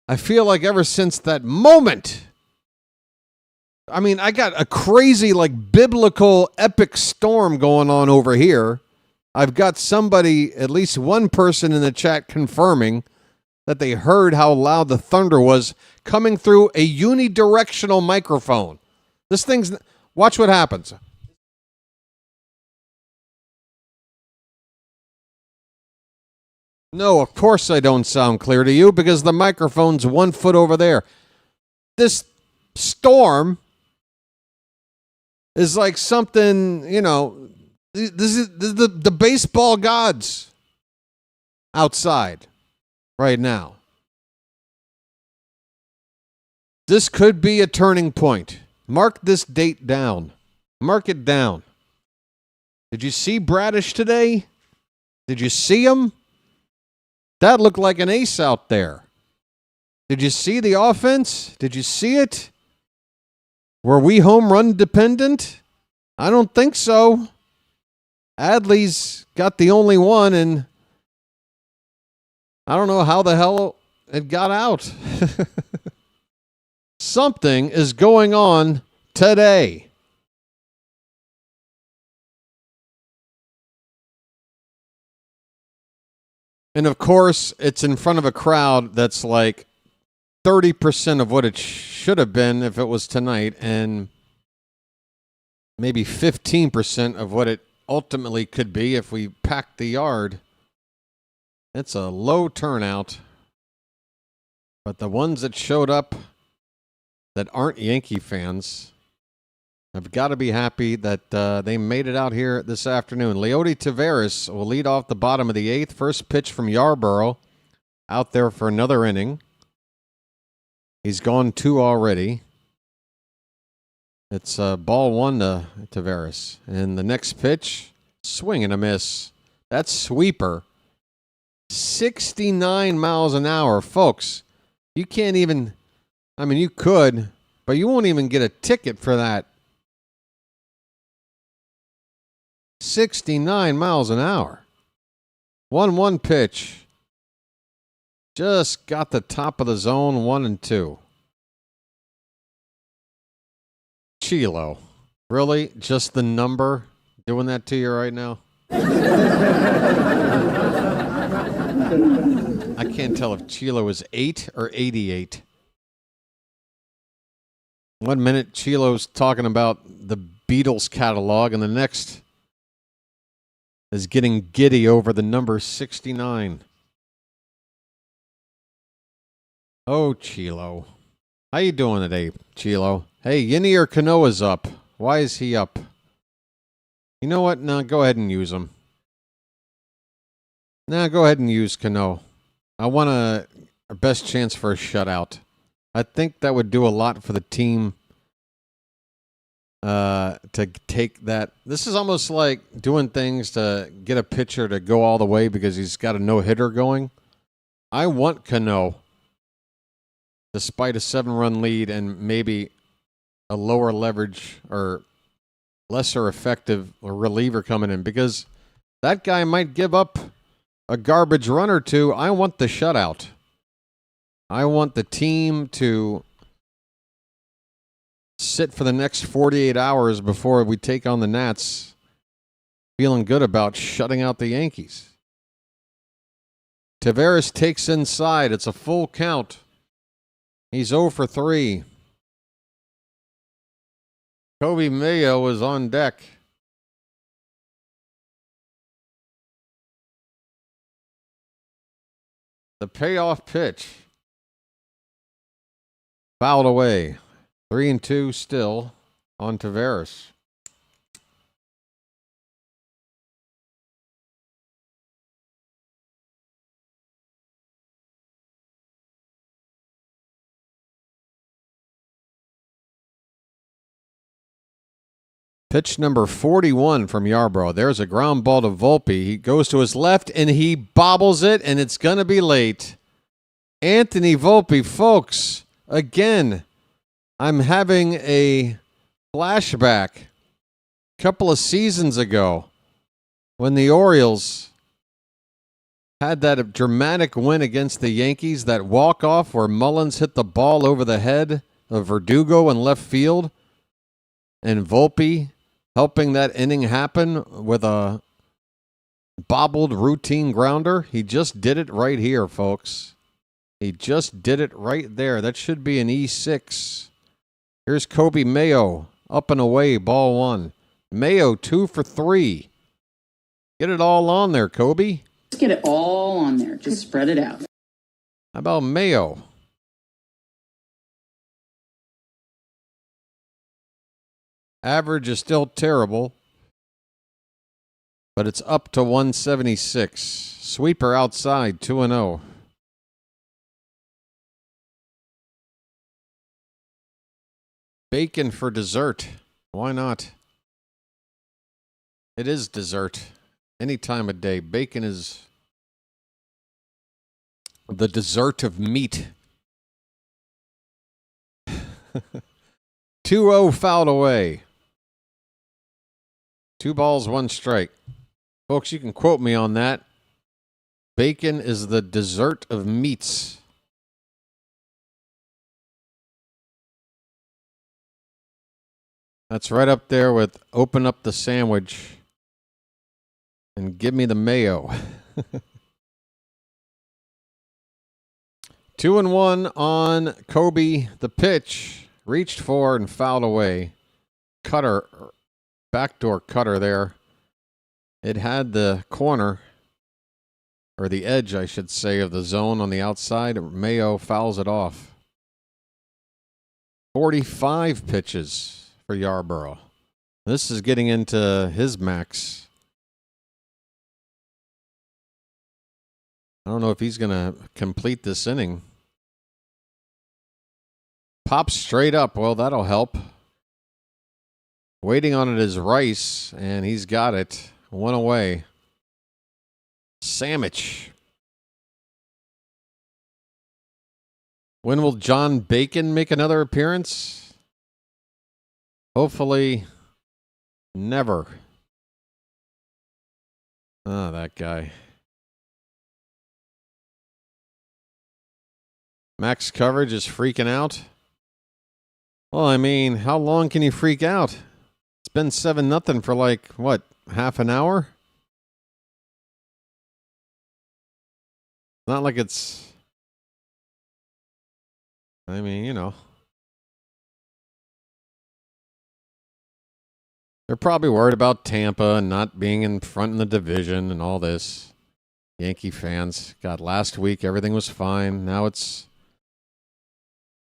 I feel like ever since that moment, I mean, I got a crazy, biblical epic storm going on over here. I've got somebody, at least one person in the chat confirming that they heard how loud the thunder was coming through a unidirectional microphone. This thing's, watch what happens. No, of course I don't sound clear to you because the microphone's 1 foot over there. This storm is like something, you know, this is the baseball gods outside right now. This could be a turning point. Mark this date down. Mark it down. Did you see Bradish today? Did you see him? That looked like an ace out there. Did you see the offense? Did you see it? Were we home run dependent? I don't think so. Adley's got the only one, and I don't know how the hell it got out. Something is going on today. And of course, it's in front of a crowd that's like 30% of what it should have been if it was tonight, and maybe 15% of what it ultimately could be if we packed the yard. It's a low turnout. But the ones that showed up that aren't Yankee fans have got to be happy that they made it out here this afternoon. Leody Taveras will lead off the bottom of the eighth. First pitch from Yarborough out there for another inning. He's gone 2 already. It's ball 1 to Taveras. And the next pitch, swing and a miss. That's sweeper. 69 miles an hour. Folks, you can't even, I mean, you could, but you won't even get a ticket for that. 69 miles an hour. 1-1 pitch. Just got the top of the zone, 1 and 2. Chilo. Really? Just the number doing that to you right now? I can't tell if Chilo is 8 or 88. 1 minute, Chilo's talking about the Beatles catalog, and the next is getting giddy over the number 69. Oh, Chilo. How you doing today, Chilo? Hey, Yinier Canoa's up. Why is he up? You know what? No, go ahead and use him. Nah, go ahead and use Cano. I want our best chance for a shutout. I think that would do a lot for the team to take that. This is almost like doing things to get a pitcher to go all the way because he's got a no-hitter going. I want Cano, despite a 7-run lead and maybe a lower leverage or lesser effective reliever coming in, because that guy might give up a garbage run or two. I want the shutout. I want the team to sit for the next 48 hours before we take on the Nats, feeling good about shutting out the Yankees. Taveras takes inside. It's a full count. He's 0 for 3. Kobe Mayo is on deck. The payoff pitch. Fouled away. 3-2 still on Taveras. Pitch number 41 from Yarborough. There's a ground ball to Volpe. He goes to his left, and he bobbles it, and it's going to be late. Anthony Volpe, folks, again, I'm having a flashback a couple of seasons ago when the Orioles had that dramatic win against the Yankees, that walk-off where Mullins hit the ball over the head of Verdugo in left field, and Volpe helping that inning happen with a bobbled routine grounder. He just did it right here, folks. He just did it right there. That should be an E6. Here's Kobe Mayo, up and away, ball 1. Mayo 2 for 3. Get it all on there, Kobe. Just get it all on there. Just spread it out. How about Mayo? Average is still terrible, but it's up to 176. Sweeper outside, 2-0. Bacon for dessert. Why not? It is dessert. Any time of day. Bacon is the dessert of meat. 2-0 fouled away. 2 balls, 1 strike. Folks, you can quote me on that. Bacon is the dessert of meats. That's right up there with open up the sandwich and give me the mayo. 2-1 on Kobe. The pitch reached for and fouled away. Cutter, backdoor cutter there. It had the corner, or the edge, I should say, of the zone on the outside. Mayo fouls it off. 45 pitches for Yarborough. This is getting into his max. I don't know if he's going to complete this inning. Pops straight up. Well, that'll help. Waiting on it is Rice, and he's got it. 1 away. Sandwich. When will John Bacon make another appearance? Hopefully, never. Oh, that guy. Max coverage is freaking out. Well, I mean, how long can you freak out? It's been 7-0 for like, what, half an hour? Not like it's... I mean, you know. They're probably worried about Tampa and not being in front in the division and all this. Yankee fans. God, last week everything was fine. Now it's...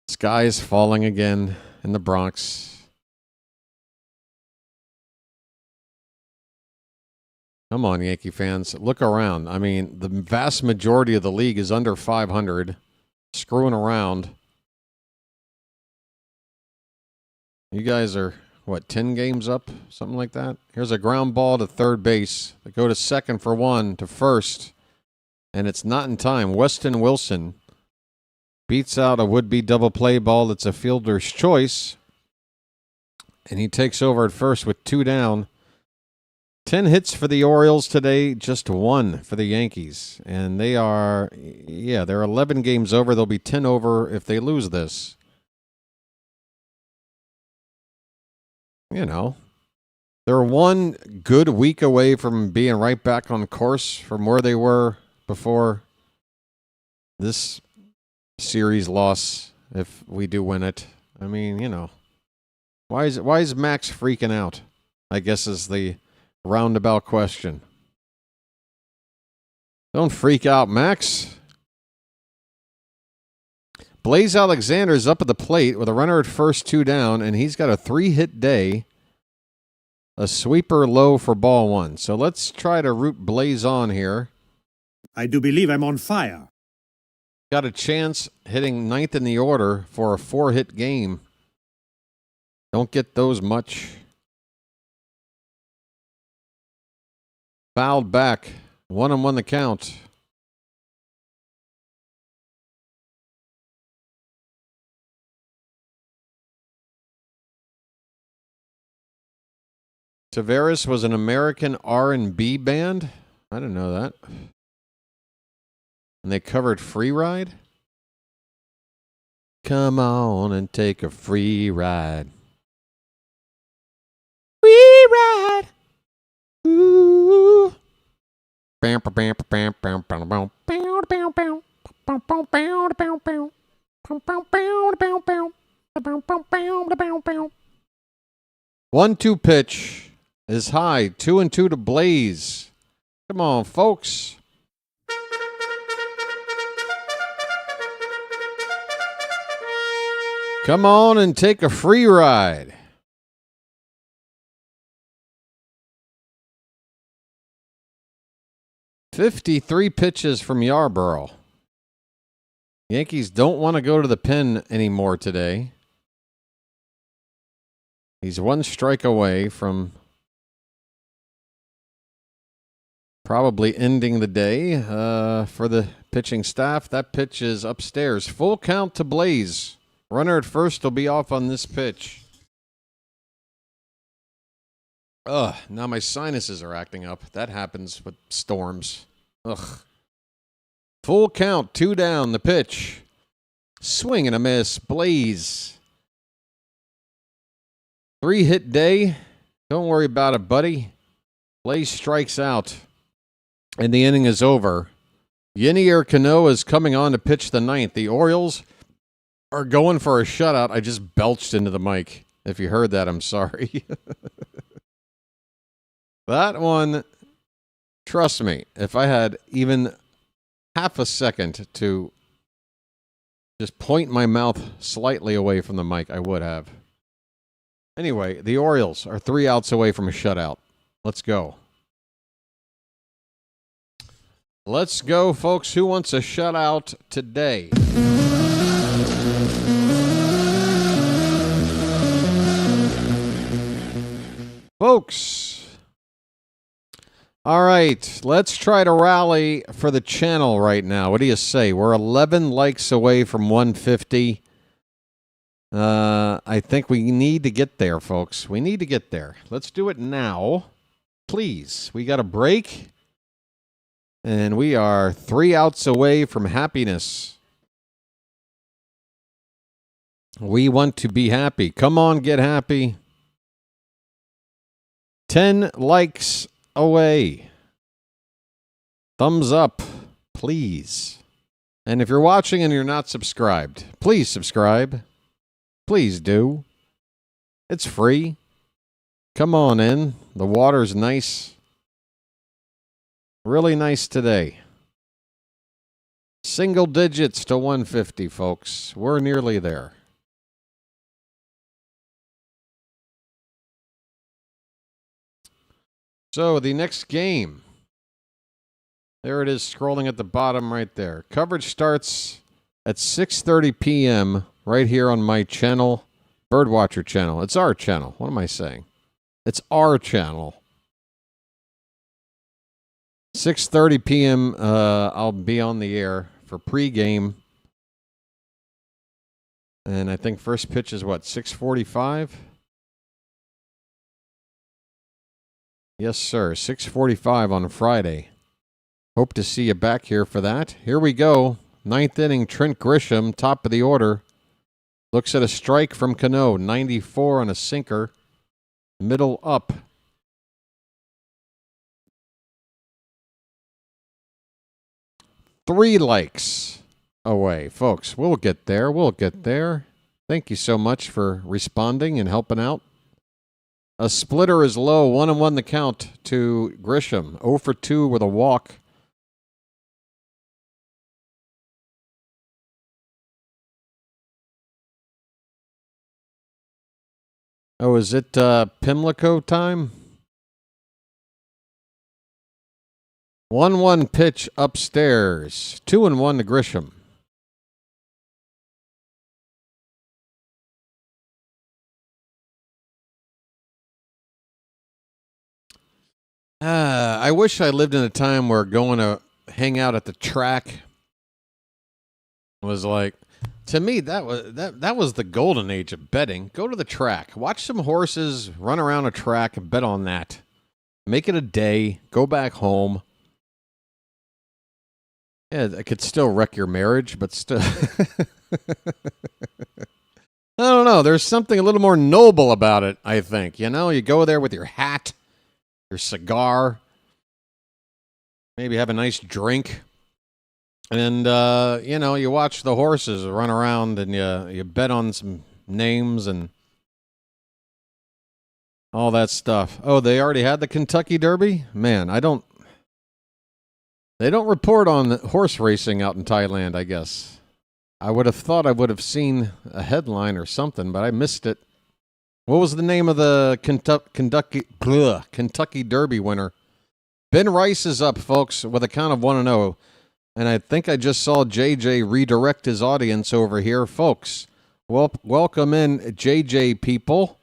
Sky is falling again in the Bronx. Come on, Yankee fans. Look around. I mean, the vast majority of the league is under 500. Screwing around. You guys are, what, 10 games up? Something like that? Here's a ground ball to third base. They go to second for 1 to first. And it's not in time. Weston Wilson beats out a would-be double play ball that's a fielder's choice. And he takes over at first with 2 down. 10 hits for the Orioles today, just 1 for the Yankees. And they are, they're 11 games over. They'll be 10 over if they lose this. You know, they're 1 good week away from being right back on course from where they were before this series loss, if we do win it. I mean, you know, why is Max freaking out? I guess is the roundabout question. Don't freak out, Max. Blaze Alexander's up at the plate with a runner at first, 2 down, and he's got a 3-hit day. A sweeper low for ball 1. So let's try to root Blaze on here. I do believe I'm on fire. Got a chance hitting 9th in the order for a 4-hit game. Don't get those much. Fouled back. 1-1 the count. Tavares was an American R&B band? I didn't know that. And they covered Free Ride? Come on and take a free ride. Free ride! Ooh. Bam, bam, bam, bam, bam, bam, bam, bam, bam, bam, bam, bam, bam, bam, bam, bam, bam, bam. 1-2 pitch is high. 2-2 to Blaze. Come on, folks. Come on and take a free ride. 53 pitches from Yarborough. Yankees don't want to go to the pen anymore today. He's one strike away from probably ending the day for the pitching staff. That pitch is upstairs. Full count to Blaze. Runner at first will be off on this pitch. Ugh, now my sinuses are acting up. That happens with storms. Ugh. Full count, 2 down, the pitch. Swing and a miss, Blaze. 3-hit day. Don't worry about it, buddy. Blaze strikes out. And the inning is over. Yenier Cano is coming on to pitch the 9th. The Orioles are going for a shutout. I just belched into the mic. If you heard that, I'm sorry. That one, trust me, if I had even half a second to just point my mouth slightly away from the mic, I would have. Anyway, the Orioles are 3 outs away from a shutout. Let's go. Let's go, folks. Who wants a shutout today? Folks. All right, let's try to rally for the channel right now. What do you say? We're 11 likes away from 150. I think we need to get there, folks. We need to get there. Let's do it now. Please. We got a break. And we are 3 outs away from happiness. We want to be happy. Come on, get happy. 10 likes away. Thumbs up, please. And if you're watching and you're not subscribed, please subscribe. Please do. It's free. Come on in. The water's nice. Really nice today. Single digits to 150, folks. We're nearly there. So the next game. There it is, scrolling at the bottom right there. Coverage starts at 6:30 p.m. right here on my channel, BirdWatcher Channel. It's our channel. What am I saying? It's our channel. 6:30 p.m. I'll be on the air for pregame. And I think first pitch is what, 6:45? Yes, sir. 6:45 on Friday. Hope to see you back here for that. Here we go. 9th inning, Trent Grisham, top of the order. Looks at a strike from Cano. 94 on a sinker. Middle up. Three likes away. Folks, we'll get there. We'll get there. Thank you so much for responding and helping out. A splitter is low. 1-1 the count to Grisham. 0 for 2 with a walk. Oh, is it Pimlico time? 1-1 pitch upstairs. 2-1 to Grisham. I wish I lived in a time where going to hang out at the track was like, to me, that was the golden age of betting. Go to the track. Watch some horses run around a track and bet on that. Make it a day. Go back home. Yeah, it could still wreck your marriage, but still. I don't know. There's something a little more noble about it, I think. You know, you go there with your hat, your cigar, maybe have a nice drink. And, you know, you watch the horses run around and you bet on some names and all that stuff. Oh, they already had the Kentucky Derby? Man, they don't report on horse racing out in Thailand, I guess. I would have thought I would have seen a headline or something, but I missed it. What was the name of the Kentucky Derby winner? Ben Rice is up, folks, with a count of 1-0. And I think I just saw JJ redirect his audience over here. Folks, welcome in, JJ people.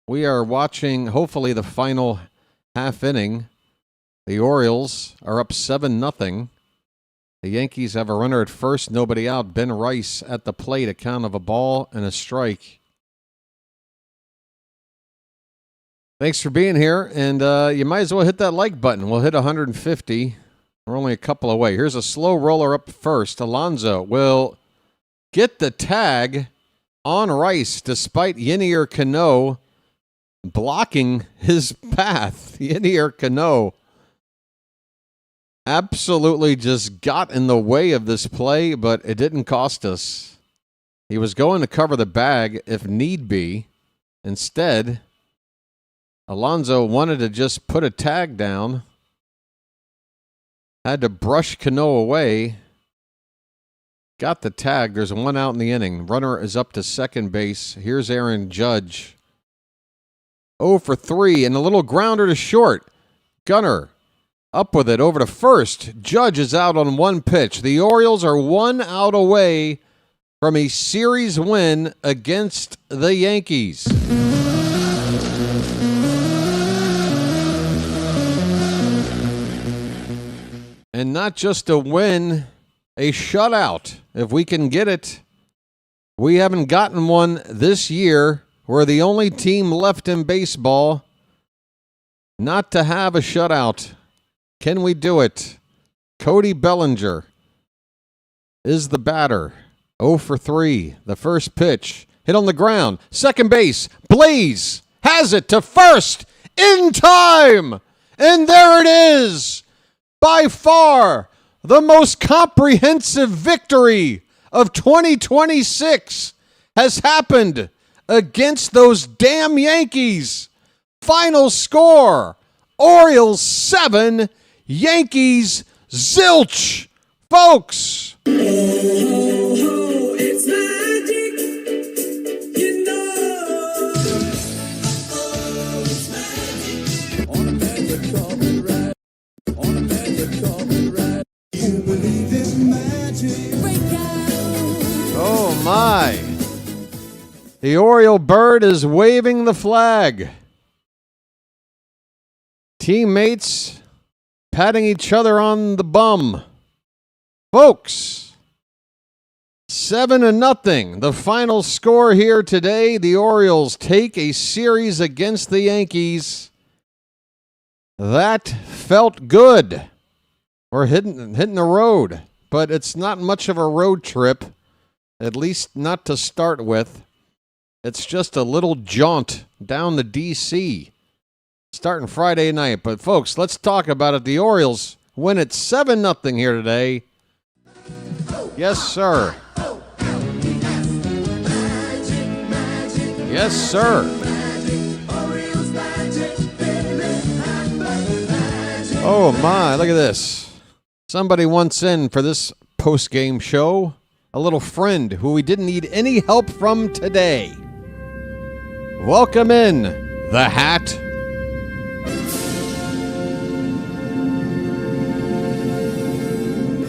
We are watching, hopefully, the final half inning. The Orioles are up 7-0. The Yankees have a runner at first, nobody out. Ben Rice at the plate, a count of a ball and a strike. Thanks for being here, and you might as well hit that like button. We'll hit 150. We're only a couple away. Here's a slow roller up first. Alonso will get the tag on Rice despite Yennier Cano blocking his path. Yennier Cano absolutely just got in the way of this play, but it didn't cost us. He was going to cover the bag if need be. Instead, Alonso wanted to just put a tag down. Had to brush Cano away. Got the tag. There's one out in the inning. Runner is up to second base. Here's Aaron Judge. 0 for 3 and a little grounder to short. Gunner up with it over to first. Judge is out on one pitch. The Orioles are 1 out away from a series win against the Yankees. And not just a win, a shutout, if we can get it. We haven't gotten one this year. We're the only team left in baseball not to have a shutout. Can we do it? Cody Bellinger is the batter. 0 for 3. The first pitch. Hit on the ground. Second base. Blaze has it to first in time. And there it is. By far, the most comprehensive victory of 2026 has happened against those damn Yankees. Final score, Orioles 7, Yankees zilch. Folks. It's magic, you know. It's magic. On a magic carpet ride. On a magic carpet ride. You believe in magic. Oh, my. The Oriole bird is waving the flag. Teammates patting each other on the bum. Folks, 7-0. The final score here today. The Orioles take a series against the Yankees. That felt good. We're hitting the road, but it's not much of a road trip, at least not to start with. It's just a little jaunt down to D.C. starting Friday night. But, folks, let's talk about it. The Orioles win it 7-0 here today. Yes, sir. Yes, sir. Oh, my. Look at this. Somebody wants in for this post-game show. A little friend who we didn't need any help from today. Welcome in, the Hat.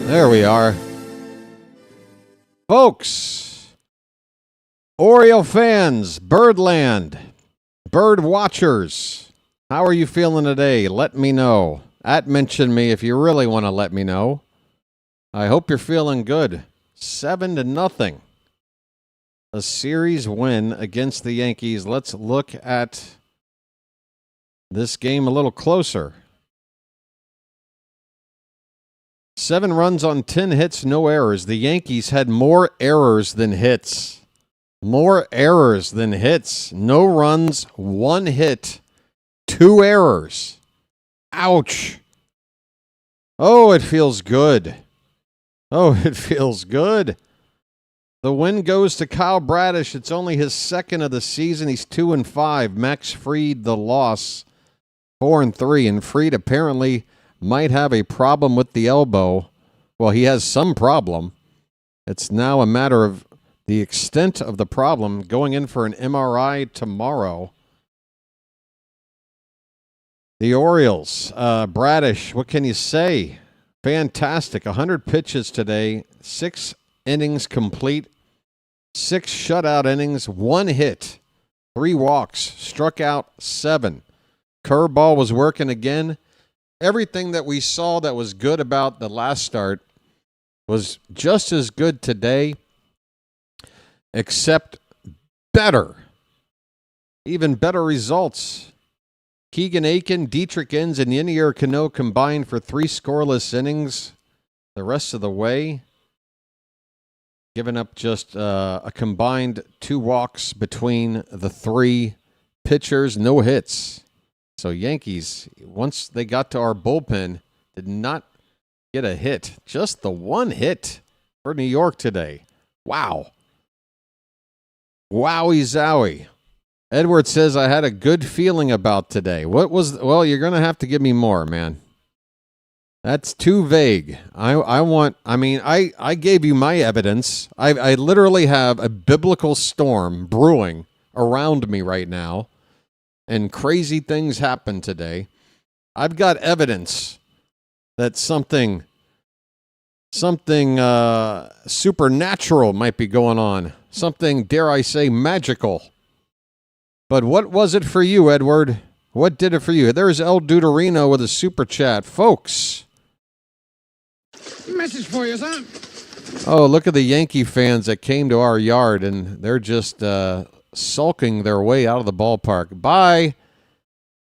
There we are. Folks, Oriole fans, Birdland, bird watchers, how are you feeling today? Let me know. Mention me if you really want to let me know. I hope you're feeling good. 7-0. A series win against the Yankees. Let's look at this game a little closer. 7 runs on 10 hits, no errors. The Yankees had more errors than hits. More errors than hits. No runs, 1 hit, 2 errors. Ouch. Oh, it feels good. Oh, it feels good. The win goes to Kyle Bradish. It's only his second of the season. He's 2-5. Max Fried, the loss, 4-3. And Fried apparently might have a problem with the elbow. Well, he has some problem. It's now a matter of the extent of the problem. Going in for an MRI tomorrow. The Orioles, Bradish, what can you say? Fantastic. 100 pitches today, 6 innings complete, 6 shutout innings, 1 hit, 3 walks, struck out 7. Curveball was working again. Everything that we saw that was good about the last start was just as good today, except better. Even better results. Keegan Aiken, Dietrich Enns, and Yenier Cano combined for 3 scoreless innings the rest of the way, giving up just a combined 2 walks between the 3 pitchers, no hits. So Yankees, once they got to our bullpen, did not get a hit. Just the 1 hit for New York today. Wow. Wowie zowie. Edward says, I had a good feeling about today. Well, you're going to have to give me more, man. That's too vague. I gave you my evidence. I literally have a biblical storm brewing around me right now, and crazy things happen today. I've got evidence that something supernatural might be going on. Something, dare I say, magical. But what was it for you, Edward? What did it for you? There's El Deuterino with a super chat. Folks. Message for you, son. Oh, look at the Yankee fans that came to our yard, and they're just sulking their way out of the ballpark. Bye.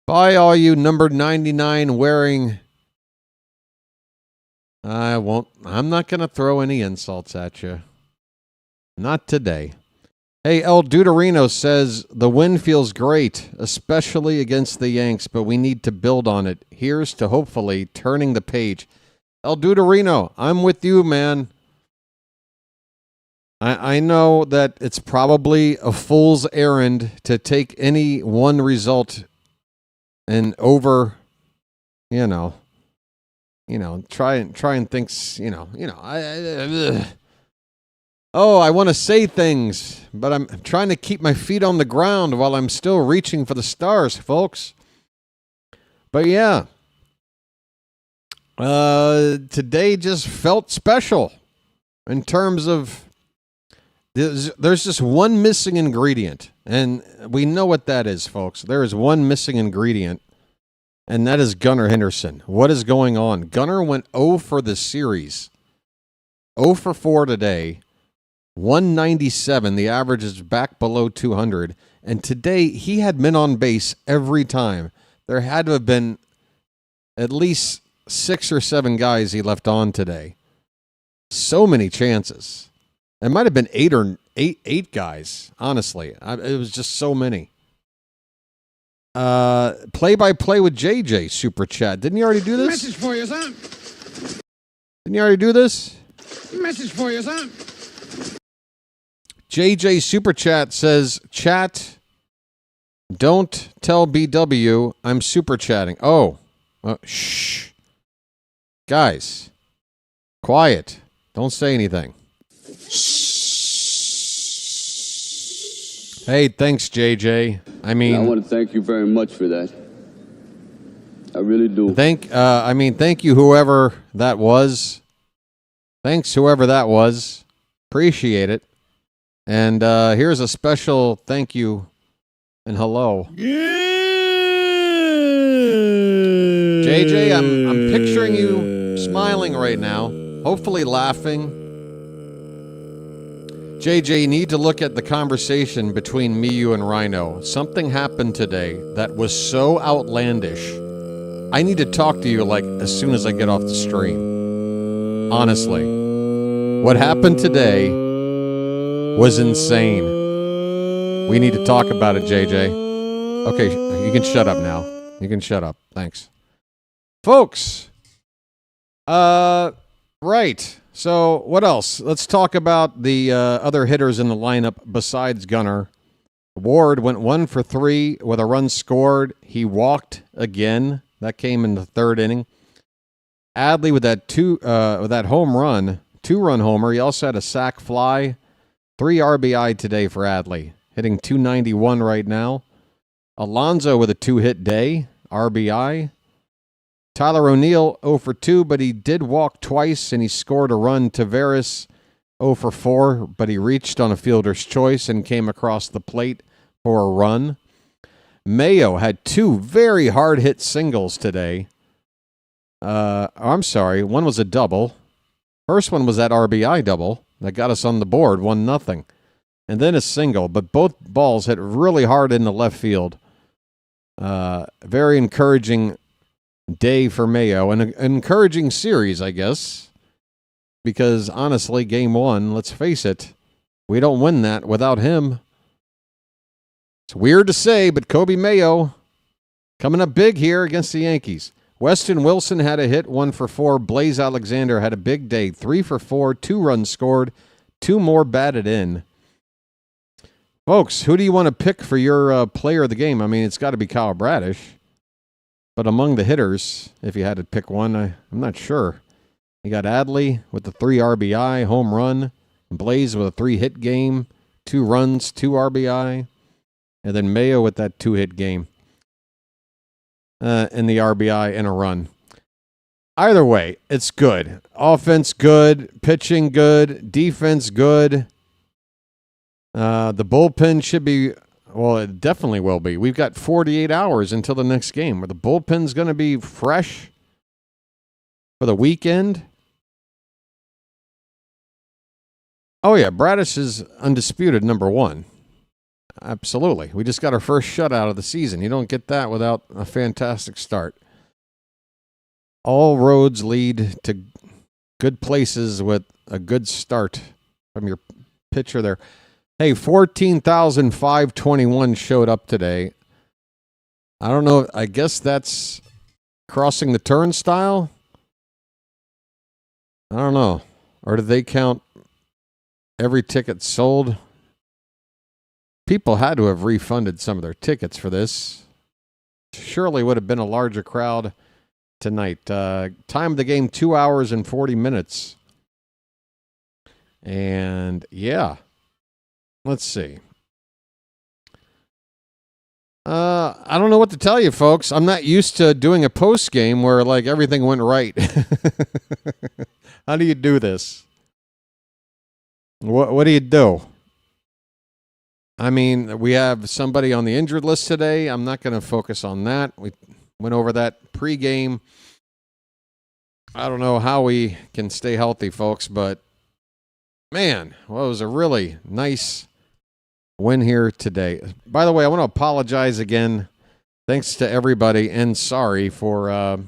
Bye, all you number 99 wearing... I'm not going to throw any insults at you. Not today. Hey, El Deuterino says, the win feels great, especially against the Yanks, but we need to build on it. Here's to hopefully turning the page. El Deuterino, I'm with you, man. I know that it's probably a fool's errand to take any one result and over, try and think, I want to say things, but I'm trying to keep my feet on the ground while I'm still reaching for the stars, folks. But yeah, today just felt special in terms of there's just one missing ingredient, and we know what that is, folks. There is one missing ingredient, and that is Gunnar Henderson. What is going on? Gunnar went 0 for the series, 0 for 4 today. 197. The average is back below 200. And today, he had men on base every time. There had to have been at least 6 or 7 guys he left on today. So many chances. It might have been 8 guys, honestly. It was just so many. Play-by-play with JJ, Super Chat. Didn't you already do this? Message for you, son. Didn't you already do this? Message for you, son. JJ Super Chat says, chat, don't tell BW I'm super chatting. Oh, shh. Guys, quiet. Don't say anything. Hey, thanks, JJ. I want to thank you very much for that. I really do. Thank you, whoever that was. Thanks, whoever that was. Appreciate it. And here's a special thank you and hello. JJ, I'm picturing you smiling right now, hopefully laughing. JJ, you need to look at the conversation between me, you, and Rhino. Something happened today that was so outlandish. I need to talk to you as soon as I get off the stream. Honestly. What happened today was insane. We need to talk about it, JJ. Okay, you can shut up now. You can shut up. Thanks. Folks. Right. So, what else? Let's talk about the other hitters in the lineup besides Gunnar. Ward went 1 for 3 with a run scored. He walked again. That came in the 3rd inning. Adley with that home run, 2-run homer. He also had a sac fly. 3 RBI today for Adley, hitting .291 right now. Alonso with a 2-hit day. RBI. Tyler O'Neill 0 for 2, but he did walk twice, and he scored a run. Tavares 0 for 4, but he reached on a fielder's choice and came across the plate for a run. Mayo had 2 very hard-hit singles today. I'm sorry, one was a double. First one was that RBI double that got us on the board, 1-0. And then a single, but both balls hit really hard in the left field. Very encouraging day for Mayo, and an encouraging series, I guess, because honestly, game 1, let's face it, we don't win that without him. It's weird to say, but Kobe Mayo coming up big here against the Yankees. Weston Wilson had a hit, 1 for 4. Blaze Alexander had a big day, 3 for 4, 2 runs scored, 2 more batted in. Folks, who do you want to pick for your player of the game? I mean, it's got to be Kyle Bradish. But among the hitters, if you had to pick one, I'm not sure. You got Adley with the 3 RBI, home run. Blaze with a 3-hit game, 2 runs, 2 RBI. And then Mayo with that 2-hit game. And the RBI and a run. Either way, it's good. Offense good, pitching good, defense good. The bullpen should be, well, it definitely will be. We've got 48 hours until the next game. Where the bullpen's going to be fresh for the weekend. Oh, yeah, Bradish is undisputed number 1. Absolutely. We just got our first shutout of the season. You don't get that without a fantastic start. All roads lead to good places with a good start from your pitcher there. Hey, 14,521 showed up today. I don't know. I guess that's crossing the turnstile. I don't know. Or do they count every ticket sold? People had to have refunded some of their tickets for this. Surely would have been a larger crowd tonight. Time of the game, 2 hours and 40 minutes. And, yeah. Let's see. I don't know what to tell you, folks. I'm not used to doing a post game where like everything went right. How do you do this? What do you do? I mean, we have somebody on the injured list today. I'm not going to focus on that. We went over that pregame. I don't know how we can stay healthy, folks, but man, well, it was a really nice win here today. By the way, I want to apologize again. Thanks to everybody, and sorry for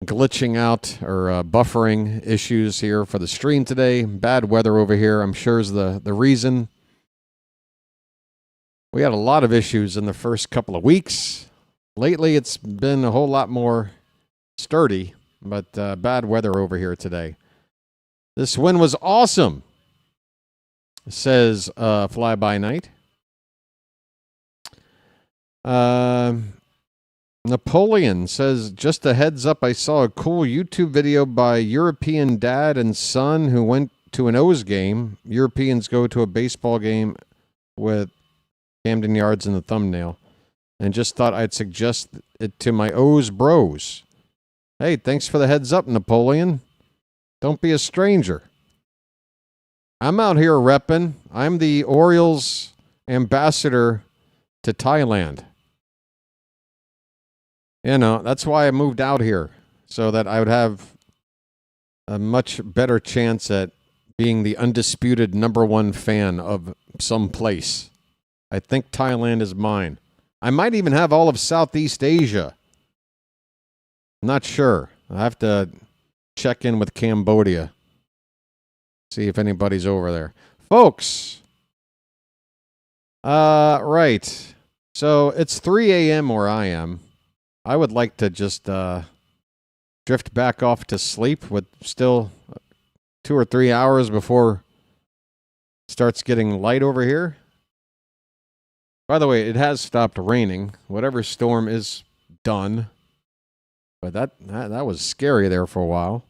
glitching out or buffering issues here for the stream today. Bad weather over here, I'm sure, is the reason. We had a lot of issues in the first couple of weeks. Lately, it's been a whole lot more sturdy, but bad weather over here today. This win was awesome, says Fly By Night. Napoleon says, just a heads up, I saw a cool YouTube video by European dad and son who went to an O's game. Europeans go to a baseball game with Camden Yards in the thumbnail, and just thought I'd suggest it to my O's bros. Hey, thanks for the heads up, Napoleon. Don't be a stranger. I'm out here repping. I'm the Orioles ambassador to Thailand. You know, that's why I moved out here, so that I would have a much better chance at being the undisputed #1 fan of some place. I think Thailand is mine. I might even have all of Southeast Asia. Not sure. I have to check in with Cambodia. See if anybody's over there. Folks. Right. So it's 3 a.m. where I am. I would like to just drift back off to sleep with still 2 or 3 hours before it starts getting light over here. By the way, it has stopped raining. Whatever storm is done. But that was scary there for a while.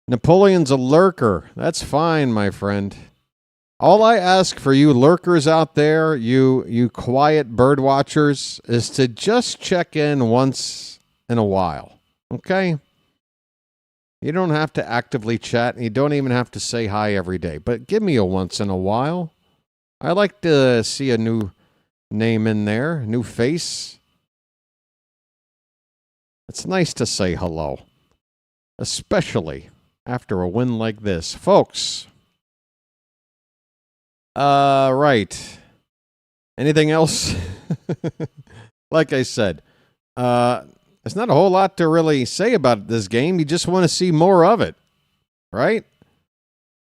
Napoleon's a lurker. That's fine, my friend. All I ask for you lurkers out there, you quiet bird watchers, is to just check in once in a while, okay? You don't have to actively chat, and you don't even have to say hi every day, but give me a once in a while. I like to see a new name in there, new face. It's nice to say hello, especially after a win like this. Folks, right. Anything else? Like I said, there's not a whole lot to really say about this game. You just want to see more of it, right?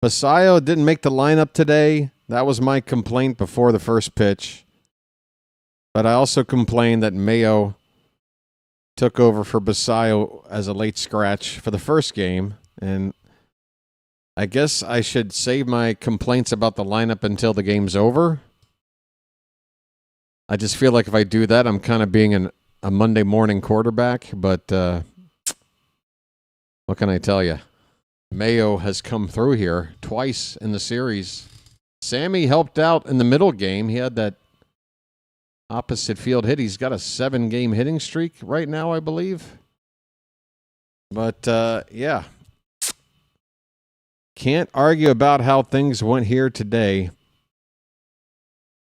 Basayo didn't make the lineup today. That was my complaint before the first pitch. But I also complained that Mayo took over for Basayo as a late scratch for the first game. And I guess I should save my complaints about the lineup until the game's over. I just feel like if I do that, I'm kind of being a Monday morning quarterback. But what can I tell you? Mayo has come through here twice in the series. Sammy helped out in the middle game. He had that opposite field hit. He's got a 7-game hitting streak right now, I believe. But, yeah. Can't argue about how things went here today.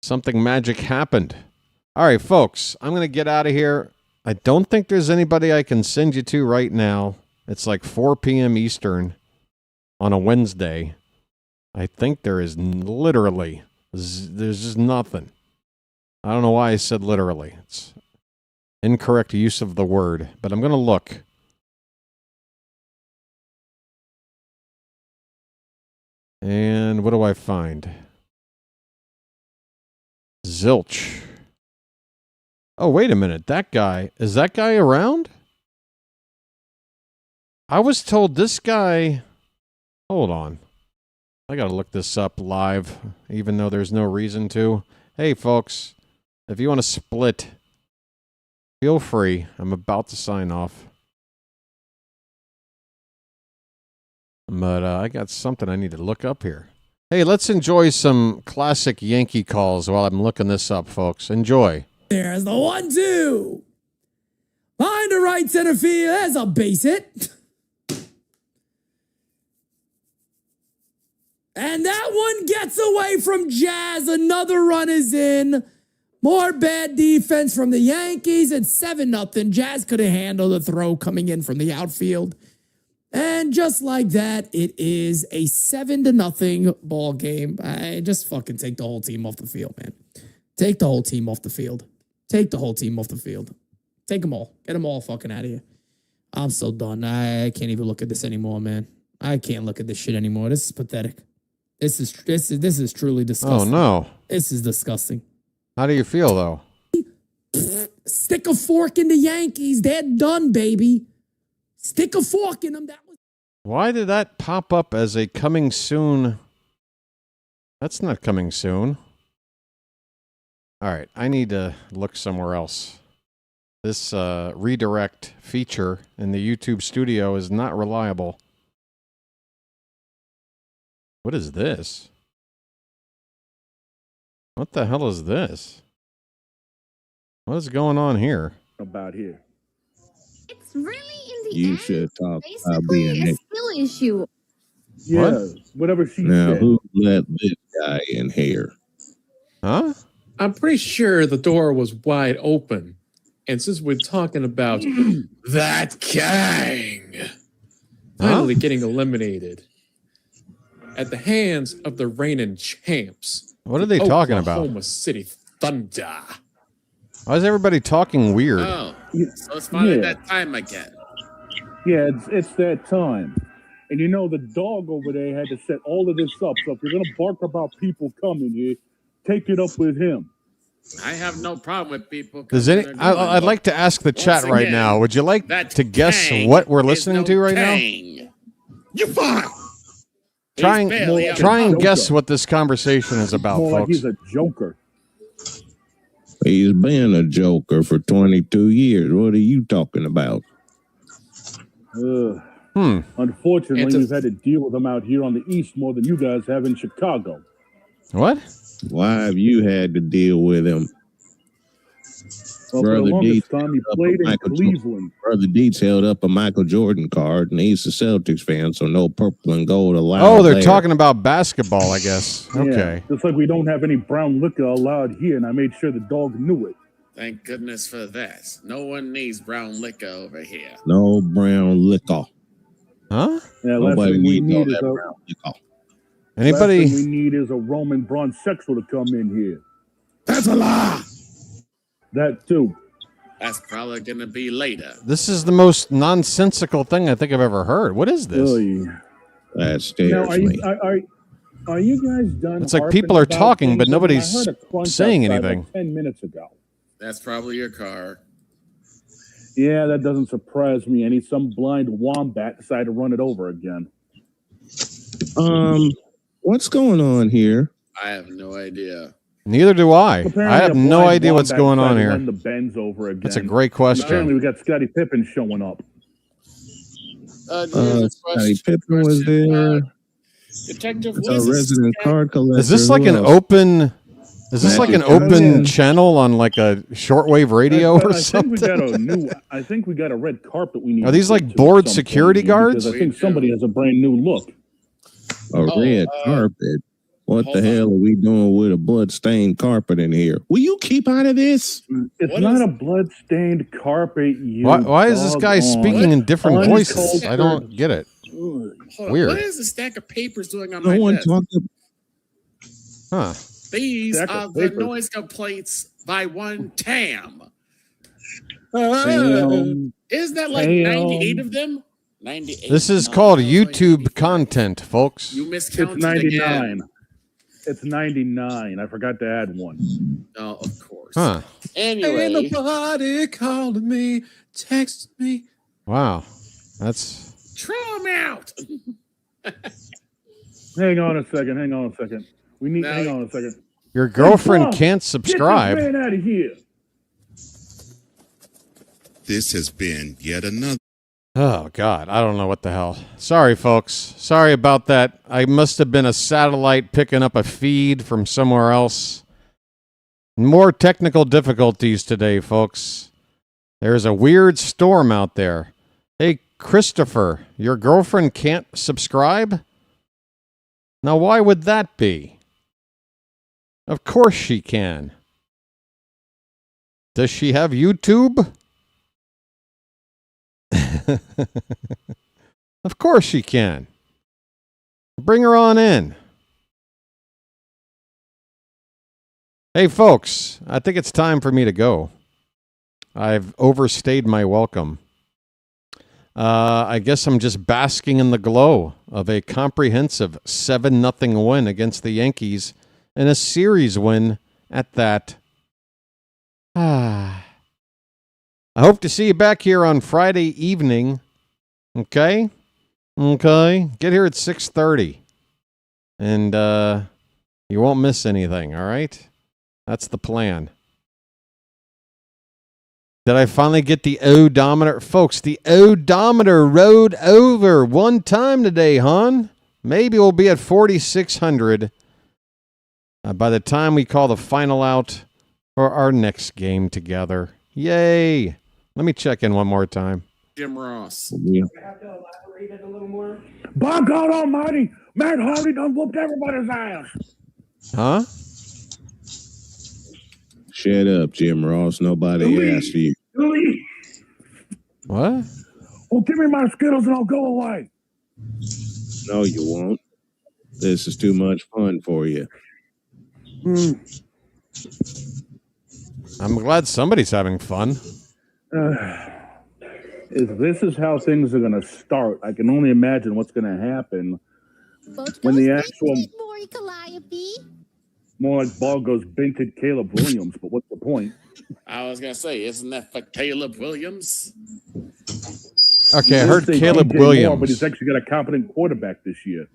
Something magic happened. All right, folks, I'm going to get out of here. I don't think there's anybody I can send you to right now. It's like 4 p.m. Eastern on a Wednesday. I think there is literally, there's just nothing. I don't know why I said literally. It's incorrect use of the word, but I'm going to look. And what do I find? Zilch. Oh, wait a minute. That guy, is that guy around? I was told this guy, hold on. I got to look this up live, even though there's no reason to. Hey, folks, if you want to split, feel free. I'm about to sign off. But I got something I need to look up here. Hey, let's enjoy some classic Yankee calls while I'm looking this up, folks. Enjoy. There's the 1-2. Behind the right center field, there's a base hit. And that one gets away from Jazz. Another run is in. More bad defense from the Yankees. It's 7-0. Jazz could have handled the throw coming in from the outfield. And just like that, it is a 7-0 ball game. I just fucking take the whole team off the field, man. Take the whole team off the field. Take the whole team off the field. Take them all. Get them all fucking out of here. I'm so done. I can't even look at this anymore, man. I can't look at this shit anymore. This is pathetic. This is truly disgusting. Oh, no. This is disgusting. How do you feel, though? Stick a fork in the Yankees. They're done, baby. Stick a fork in them. Why did that pop up as a coming soon? That's not coming soon. All right, I need to look somewhere else. This redirect feature in the YouTube studio is not reliable. What is this? What the hell is this? What is going on here? About here. It's really in the You end, should talk about basically being a Nick. skill issue. Yeah, whatever she Now, said. who let this guy in here? Huh? I'm pretty sure the door was wide open. And since we're talking about that gang finally getting eliminated at the hands of the reigning champs. What are they talking about? Oklahoma City Thunder. Why is everybody talking weird? Oh, so it's finally that time again. Yeah, it's that time. And you know, the dog over there had to set all of this up. So if you're going to bark about people coming here, take it up with him. I have no problem with people. Does any? I'd like to ask the chat right now. Would you like to guess what we're listening to right now? You fine. Try and guess what this conversation is about, More like folks. he's a joker. He's been a joker for 22 years. What are you talking about? Unfortunately, we've had to deal with him out here on the East more than you guys have in Chicago. What? Why have you had to deal with him? Well, for the longest time, he played in Cleveland. Brother Dietz held up a Michael Jordan card, and he's a Celtics fan, so no purple and gold allowed. Oh, they're talking about basketball, I guess. Okay. Yeah, just like we don't have any brown liquor allowed here, and I made sure the dog knew it. Thank goodness for that. No one needs brown liquor over here. No brown liquor. Huh? Yeah, Nobody needs all that brown liquor. Anybody? Last thing we need is a Roman bronzexual to come in here. That's a lie. That too. That's probably going to be later. This is the most nonsensical thing I think I've ever heard. What is this? That scares Now, me. are you guys done? It's like harping people are about talking, things? but I nobody's heard a crunch saying outside anything. like 10 minutes ago. That's probably your car. Yeah, that doesn't surprise me. Some blind wombat decided to run it over again. What's going on here? I have no idea. Neither do I. Apparently I have a no blind idea what's wombat going on decided to here. run the bends over again. That's a great question. Apparently, we got Scottie Pippen showing up. Scottie Pippen was there. Detective, It's a resident card collector. Is this like Who an else? open? Is this like an open channel on like a shortwave radio or something? I think we got a red carpet. We need. Are these to like get to board at some security point here, guards? because I think somebody has a brand new look. A red carpet. What the hell are we doing with a blood-stained carpet in here? Will you keep out of this? It's not a blood-stained carpet. Why is this guy speaking in different voices? Uncultured. I don't get it. Weird. What is the stack of papers doing on No my one desk? talked. Huh. These Stack are of the papers. noise complaints by one Tam. Tam. Isn't that like Tam. 98 of them? 98. This is called YouTube content, folks. You It's miscounted 99. again. It's 99. I forgot to add one. Oh, of course. Huh. Anyway, Ain't nobody calling me, text me. Wow. That's throw him out. Hang on a second. We need. Hang on a second. your girlfriend Hey, Plum, can't subscribe. Get this man out of here. This has been yet another. Oh, God. I don't know what the hell. Sorry, folks. Sorry about that. I must have been a satellite picking up a feed from somewhere else. More technical difficulties today, folks. There's a weird storm out there. Hey, Christopher, your girlfriend can't subscribe? Now, why would that be? Of course she can. Does she have YouTube? Of course she can. Bring her on in. Hey, folks, I think it's time for me to go. I've overstayed my welcome. I guess I'm just basking in the glow of a comprehensive 7-0 win against the Yankees and a series win at that. I hope to see you back here on Friday evening. Okay? Okay. Get here at 6:30. And you won't miss anything, all right? That's the plan. Did I finally get the odometer? Folks, the odometer rode over one time today, hon. Maybe we'll be at 4,600 by the time we call the final out for our next game together. Yay! Let me check in one more time. Jim Ross. By God Almighty, Matt Hardy done whooped everybody's ass. Huh? Shut up, Jim Ross. Nobody asked you. What? Well, give me my Skittles and I'll go away. No, you won't. This is too much fun for you. I'm glad somebody's having fun. If this is how things are going to start, I can only imagine what's going to happen when the actual... More like ball goes binted Caleb Williams, but what's the point? I was going to say, isn't that for Caleb Williams? Okay, I heard They Caleb DJ Moore, Williams. but he's actually got a competent quarterback this year.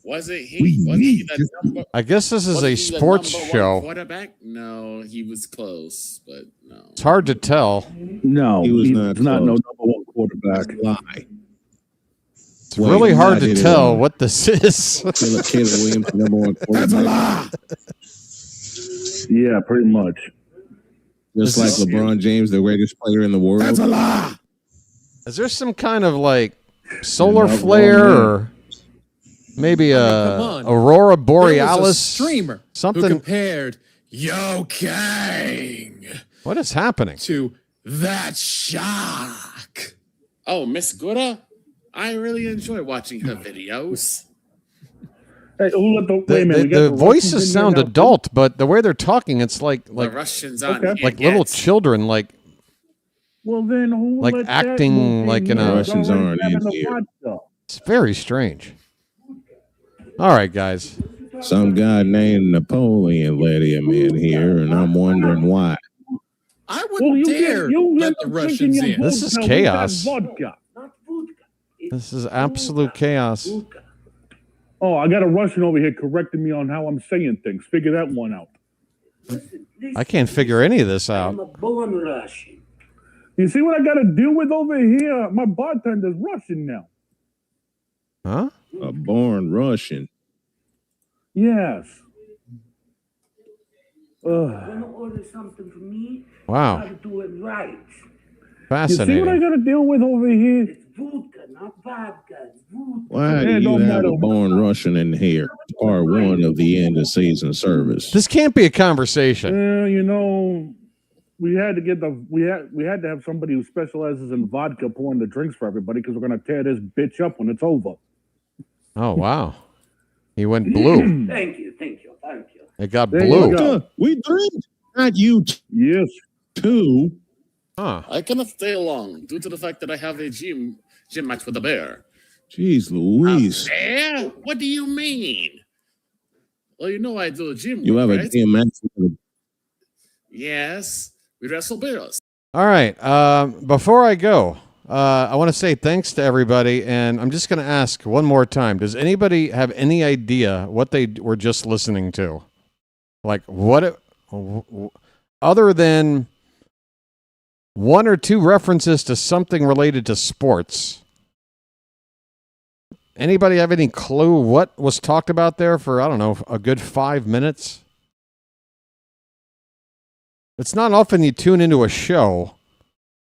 Was it he? Was he the number? I guess this is was a he the sports number one show. quarterback? No, he was close, but no. It's hard to tell. No, He was he's not not no close. number one quarterback. Lie. It's really hard to tell what this is. Caleb Williams, number one quarterback. That's a lie. Yeah, pretty much. Just like LeBron James, the greatest player in the world. That's a lie. Is there some kind of like solar flare or maybe aurora borealis streamer something who compared Yo Kang? What is happening to that shock? Oh, Miss Gura? I really enjoy watching her videos. Hey, wait a minute. The voices sound adult, but the way they're talking, it's like the Russians on like little children, like well then who like acting like in a Russians aren't in here. It's very strange. All right, guys. Some guy named Napoleon let him in here, and I'm wondering why. I wouldn't dare let the Russians in. This is chaos. This is absolute chaos. Oh, I got a Russian over here correcting me on how I'm saying things. Figure that one out. I can't figure any of this out. I'm a born Russian. You see what I got to deal with over here? My bartender's Russian now. Huh? A born Russian. Yes. You want to order something for me? Wow. You got to do it right. Fascinating. You see what I got to deal with over here? It's vodka, not vodka. It's vodka. Why do you have a born Russian in here? Part one of the end of season service. This can't be a conversation. You know, we had to have somebody who specializes in vodka pouring the drinks for everybody because we're gonna tear this bitch up when it's over. Oh wow, he went blue. Thank you. It got There blue. you go. We drink, not you. Yes. Two. Huh. I cannot stay long due to the fact that I have a gym match with the bear. Jeez Louise. A bear? What do you mean? Well, you know I do a gym. You have right? a gym match with Yes, we wrestle bears. All right. Before I go, I want to say thanks to everybody, and I'm just going to ask one more time. Does anybody have any idea what they were just listening to? Like what, other than one or two references to something related to sports? Anybody have any clue what was talked about there for, I don't know, a good 5 minutes? It's not often you tune into a show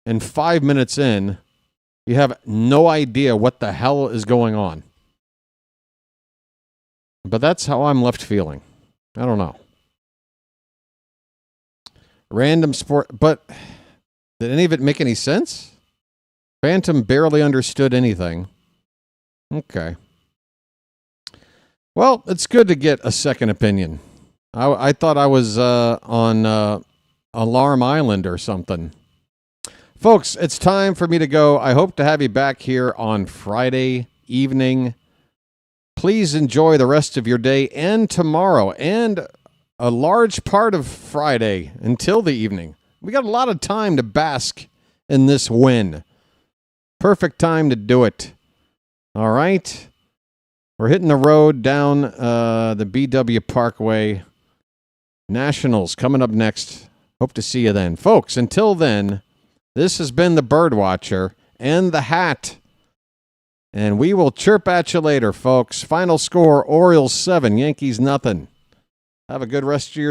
and 5 minutes in, you have no idea what the hell is going on. But that's how I'm left feeling. I don't know. Random sport, but did any of it make any sense? Phantom barely understood anything. Okay. Well, it's good to get a second opinion. I thought I was on Alarm Island or something. Folks, it's time for me to go. I hope to have you back here on Friday evening. Please enjoy the rest of your day and tomorrow and a large part of Friday until the evening. We got a lot of time to bask in this win. Perfect time to do it. All right. We're hitting the road down the BW Parkway. Nationals coming up next. Hope to see you then. Folks, until then, this has been the BirdWatcher and the Hat. And we will chirp at you later, folks. Final score, Orioles 7, Yankees nothing. Have a good rest of your day.